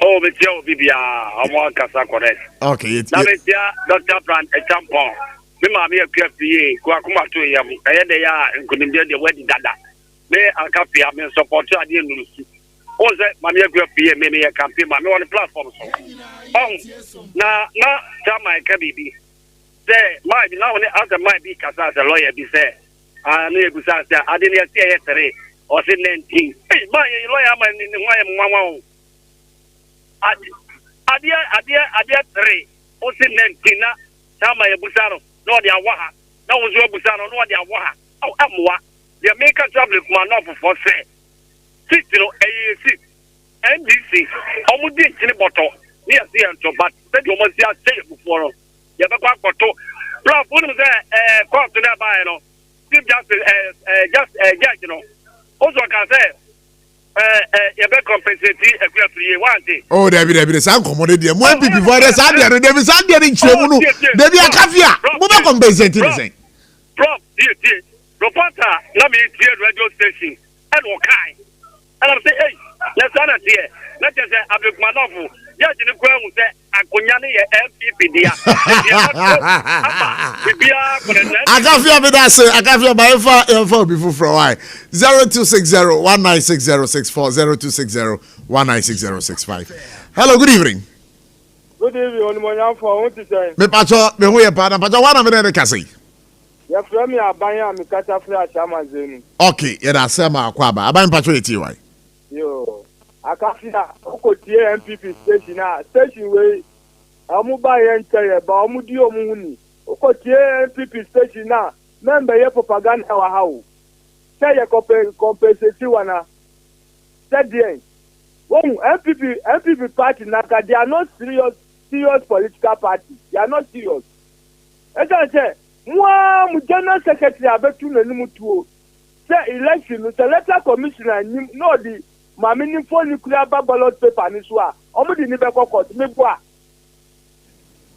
Oh, but you be a more Casa correct. Okay, it's Dr. Brand, a tampon. Me mami akwafi kwa kuma to yam de ya nkunimde de wedi dada me akafi am support ade nurusu o se mami akwafi me me campaign ma me on platform so na chama ka bibi say my now ne as my be kasa as a lawyer be say na egusa say ade ne say ye 3 or say 19 my lawyer man ni nwa ade 3 o say 19 na chama ebusaro no dia waha na wozu abusano no dia waha au amwa dia make a travel kuma no for say sit no AAC NDC omudi ntini boto ni ase ento but say the omo sia say before no ya be kwa boto prof wonu say court na ba no chief judge no also can say you be compensate equal free one day. Oh, there be some commodity. More people for the Sunday, there be Sunday in Chemunu. There be a kafia. More compensate anything. Prof, reporter, let me hear radio station. And okay. And I'm saying, hey, let's not here. Let's just say, I'm a man. Yes, in the ground, say, Akunyani, MPP, dear. I can't feel me that say, I can't feel my info before for a while. 0260-196064, 0260-196065. Hello, good evening. Good evening, on my for what is saying. Me pacho, me who partner, pacho, one of them kasi. Ya from me abaya me kata flash amazenu. Okay, ya da sema kwaba. Abaya pacho eti why? Yo. Akafia okotie MPP station we amuba yente ba omudi omuhuni okotie MPP station na member ye propaganda wa hawo say ye compensate wana said there won MPP party na they are not serious political party. They are not serious. Eja say mo general secretary abetu nanu tuo say election the electoral commissioner no the Mamini for nuclear ballot paper ni so a omo di ni be court me boa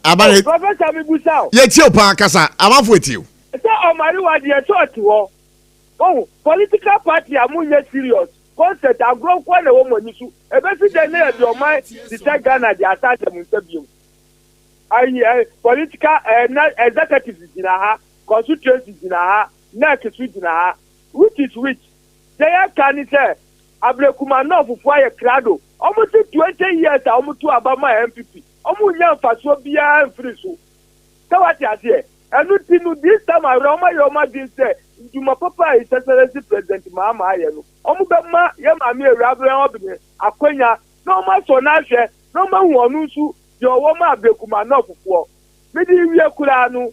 abale professor mi busao ye ti o pa kasa amafo eti o say o mari wa di church wo oh political party amunye serious concept agro kwa na wo mani su e be si de na e o mai di Ghana di attack dem ntabiem ai political executives dina ha constituencies dina ha neck switch na which is which they can say Ablekumanov for a crado almost 20 years almost to Abama MPP almost young for bia and free so what you say and this time around my Yoma did say Juma Papa is excellency president Mama Ayano Omubama Yamami Rabbi Akwenya no man so nashe no man wanusu your woman Ablekumanov for Midi Yakulanu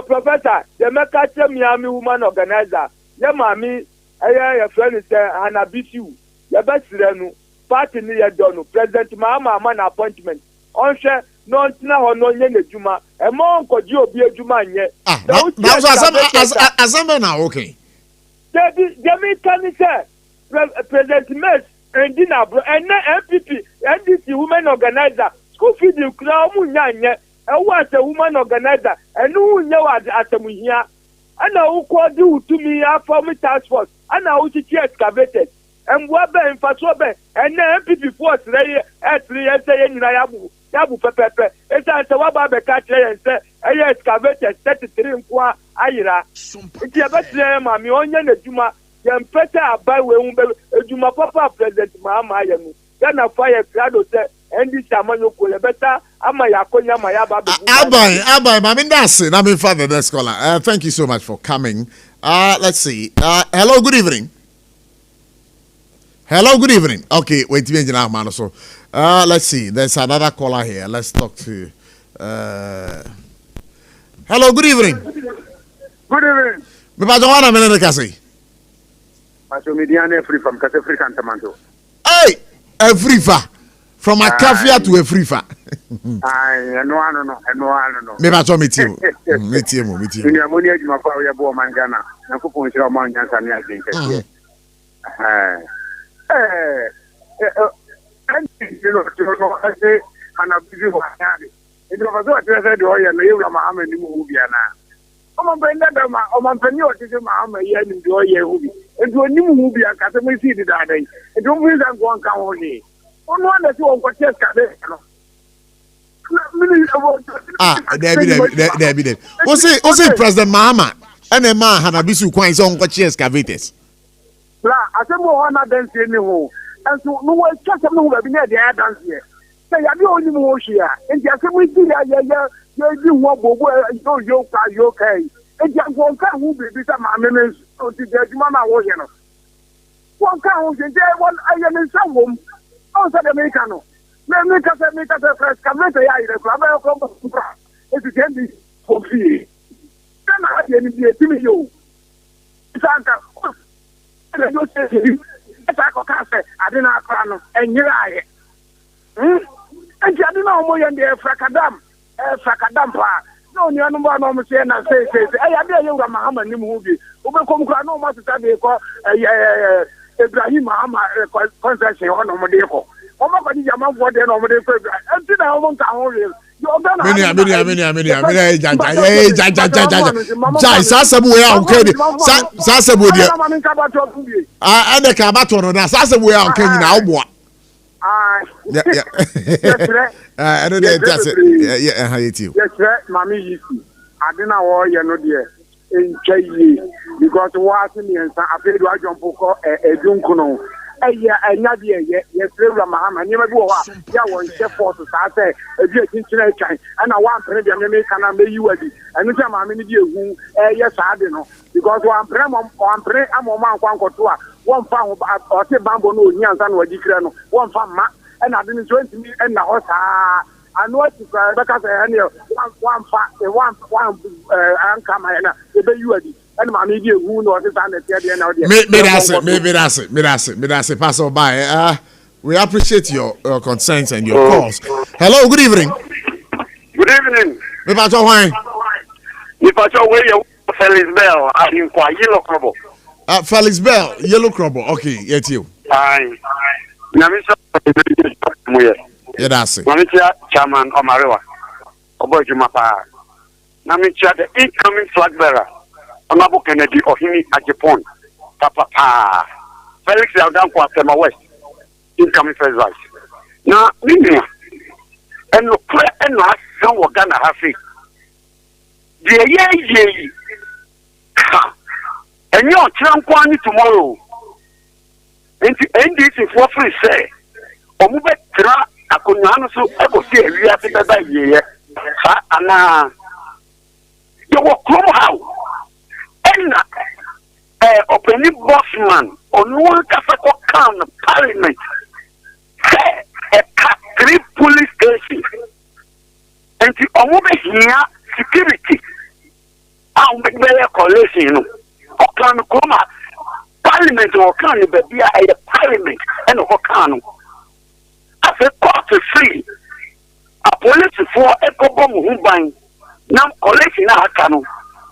Professor the Mekache Miami woman organizer Yamami your friend is Hanabisu your best friend party near Dono President Mama man appointment on share no na no nye Juma e mo nkoji obi ejuma nye now asama na okay Jemi can say President Mes and Dinabro and MPP NDC women organizer school feed you kra mu nya e want a woman organizer and who know atamu hia ana who call you to me from task force ana who chi excavated and what be in fasobe and MPP force re at 3 years say nyina yabu pepepe esa se wa ba be ka kire say e excavated 33 nko ayira ti abetre ma mi onye na djuma yem pete abai we hu be djuma papa president Mahama ayenu na fire crowd say endi samanyo ko le beta ama yakonya ma ya ba be abai ma mi ndase na mi father the scholar thank you so much for coming let's see hello good evening. Hello, good evening. Okay, wait a minute, so let's see. There's another caller here. Let's talk to. Hello, good evening. Good evening. Me pa jwana menene kasi. Macho mediane free from Kasefri Kantamanto. Hey, Afrifa. From Akafia to Afrifa. No. Me pa jwa metie mo. Metie mo. Ni amoni ejuma kwa ya bo mangana. Na kupo nshira mo nyansa ni azinke. And you know, I say, and I'm busy with Harry. It was what I said, oh, yeah, you are Mahama in the movie. I'm a brand of my penny or to Mahama, yeah, enjoy your movie. And to a new movie, I can't see the other day. And don't please, I'm going to come on here. On one that you want to just got it. There. What's it, President Mahama? And a man had a bisu coins on what she excavators. I said, more on that than anyone. And so, no one just know where we near the air dance here. Say, I don't even know here. And just we see that, you want to go, you okay. And just one can who be some amendments to the Mama Warrior. One can who say, one I am in some room. Also, the Americano. Make us a first comment. I come if you can be for free. Then I didn't be a Timmy. I didn't know and you're right. And I didn't know more than the Fracadam. No, you're no one almost saying, I say, I dare you, Mahama, new movie. Who will come no more to study Ibrahim Mahama concession on Omodeko. Omabody Yaman for the Omodeko. And then I won't come real. Because watching me and I paid I jump for a junkuno. And not yet, Mahama, never go up. Yeah, one chef for to start a great internet time. And I want to make an you and I'm in you. Yes, I don't know. Because one prem on pray, I'm on one pound or say bamboo, no, Yansan or Dicrano, one farm, and I didn't join me and the horse. I know it's because I had one anchor, the you. Maybe that's it. Pass by. We appreciate your concerns and your calls. Hello, good evening. Good evening. Me pa cho wine. Me pa cho we Felix Bell. I inquire Yellow Crobble. Felix Bell, Yellow Crobble. Okay, yet you. Aye. Na me so yeah, that's it. Na me chairman Omarewa. Obo Jumapa. Na me the incoming flag bearer. Honorable Kennedy Ohini Ajipon, Papa, Felix Yaldan Kwatema West, incoming first vice. Now, Nina, and no clear and no some were gonna have it. The And you're trying tomorrow. And this is what we say. Omube tra akunyano so ego see wi ase beba ye ha ana you walk from how and opening bossman on one kafako kan parliament say a 3 police station and the omube here security and be collation no o kan koma parliament o kan be bia a parliament and o kan as a court free a police for eco bomb humban nam collection na akano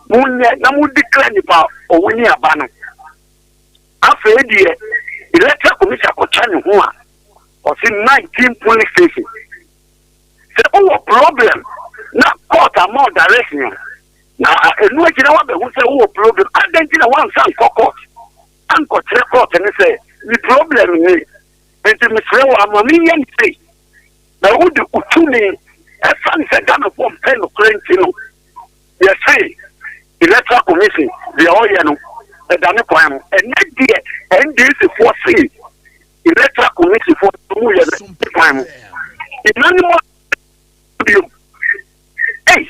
munye na mu declare nipa o wini abano afa edie electoral commission ko chane ho a o si 19 police station se o problem na court amount direction na enu agina wa be hu se o problem identity na one san court an ko court ni say the problem ni enti misre wa amami yen say na wo de utuni e fan se gana form pen no yes say electoral commission the oye no e da ne kwan no e na die NDC for say electoral commission for mu ye kwan no inani mo hey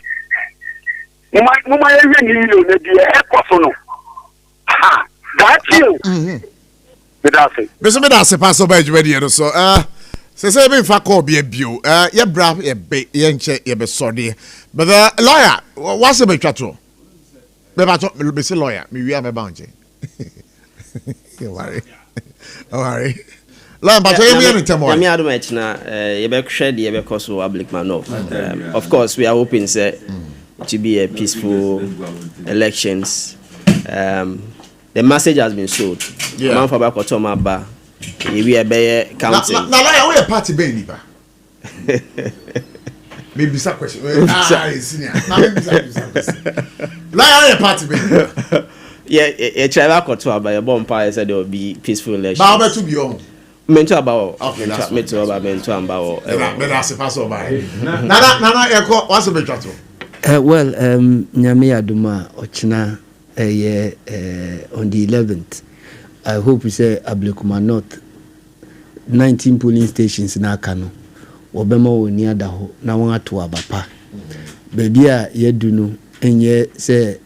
mama ye ni yo na die e koso no ha that you me da se pass over edwedi so say be fa call be bio ye bra ye be ye nche ye be sode but the lawyer what's be twato be ba to be say lawyer me wi am be ba nche you worry lawyer but you me ntemo me ado match na ye be hwe de ye be koso Ablikmanov of course we are hoping say to be a peaceful elections. The message has been sold. Man for back Otoma ba. We are be counting. Na we a party be ni ba. Maybe some question. Senior. Na maybe some question. La party be. Yeah, try back Otoma ba. Your bomb pie said there will be peaceful elections. Ba be to be on. Mentor about. Okay, that's mentor about mentor about. Me da se pass over. Na e ko what's be twato. Well, nyame aduma ochina on the 11th. I hope we say Ablikmanov 19 polling stations na kano. Obema woni ada ho na won ato abapa. Baby a yedu no enye say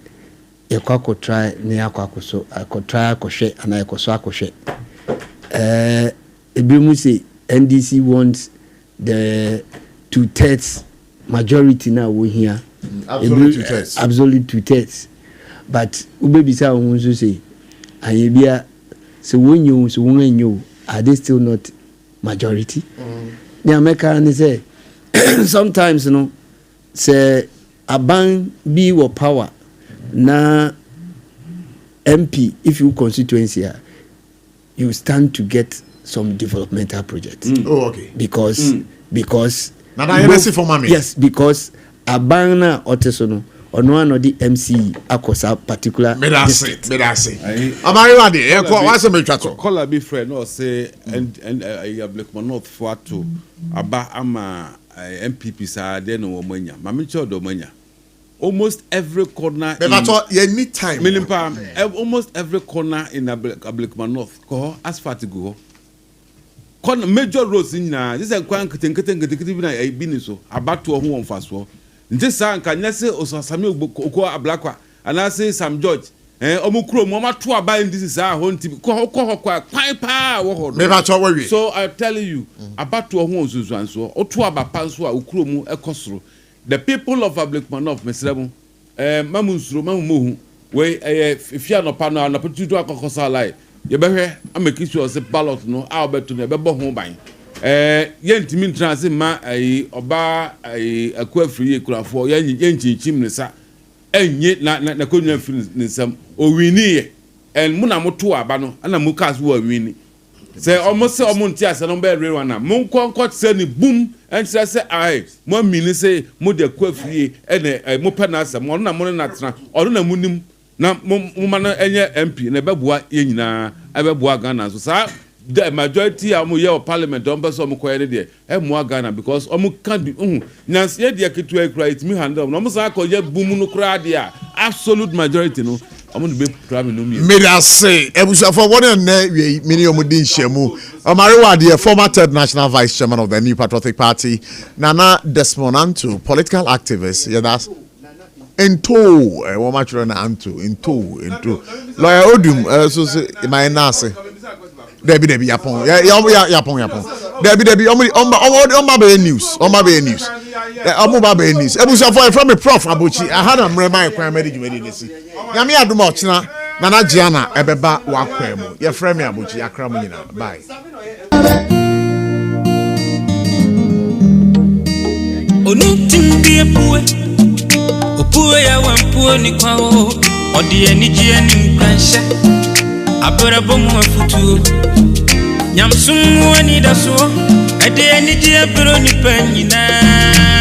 yekwako try ne yakwakoso akotry akohwe ana yekoso akohwe. Ebimu say NDC wants the 2/3 majority now we here. Absolute 2/3. Absolute 2/3. But ubebisa wonso say ayebia so wonyo so wonyo are they still not majority? The American say sometimes say aban be or power na MP if you constituency you stand to get some developmental projects. Oh okay. Because yes, because abana otesono ono ano di MC akosa particular district. Amari wadi e ko wase me twato. Call be friend or say and Ablikmanov for to aba ama MPP sa de no omanya. Mama cho do omanya. Almost every corner any time. Almost every corner in Ablikmanov ko asphalt go. Corner major roads in this is kwan ketenkete na e bi ni so abato ho won faso. Nti sa nka nyese osasame okwo ablakwa ana say Sam George omukuro mo mato aba ndisi sa ho nti ko kwan pa wo ho so I tell you abato ho onsusuanso oto aba panso a okuro mu ekosoro the people of Ablikmanov mesremu mamunsuro mamumohu we fia no pa no anapotutu akokosa lai ye behwe ameki sure say ballot no a obeto no bebo ho ban yentimi ntrase ma oba akwafiri ekurafo yenchichim ne sa enye na konwa firi nsam owini ye en mu na moto aba no ana mu kas wo awini se omose omonti ase no be rewa na mu nkonko se ni boom enchira se ai mo mini se mo de akwafiri ene mo pe na ase mo na mo na tena ono na munim na mo ma na enye MP na beboa ye nyina abeboa Ghana so sa the majority of your parliament don't pass on quiet there. More Ghana because can't be Nancy de Kitu it me handle. No Musako boom no crowd absolute majority no. I'm going to be traveling no me. May I say, for one and many omudin shemu. Omariwa, the former third national vice chairman of the New Patriotic Party, Nana Desmond Antu, political activist. Yeah, that's into what much run into lawyer Odum. So my nase. Debbie yapon. Yeah, yapon. Debbie. On be news. Omuba be news. Ebusafo from the Prof Abochy. I had am remind primary education. Nyame aduma ochina Nana Gianna ebeba wakwemu. Ye frame me Abochy akra mu nyina. Bye. Onu timbi epuwe. Opuwe ya wampuwe ni kwao. Odi eniji eni mkransha. Abura bomu afutu. Nyamsumu ani daso. Ade eniji aburo ni penyina.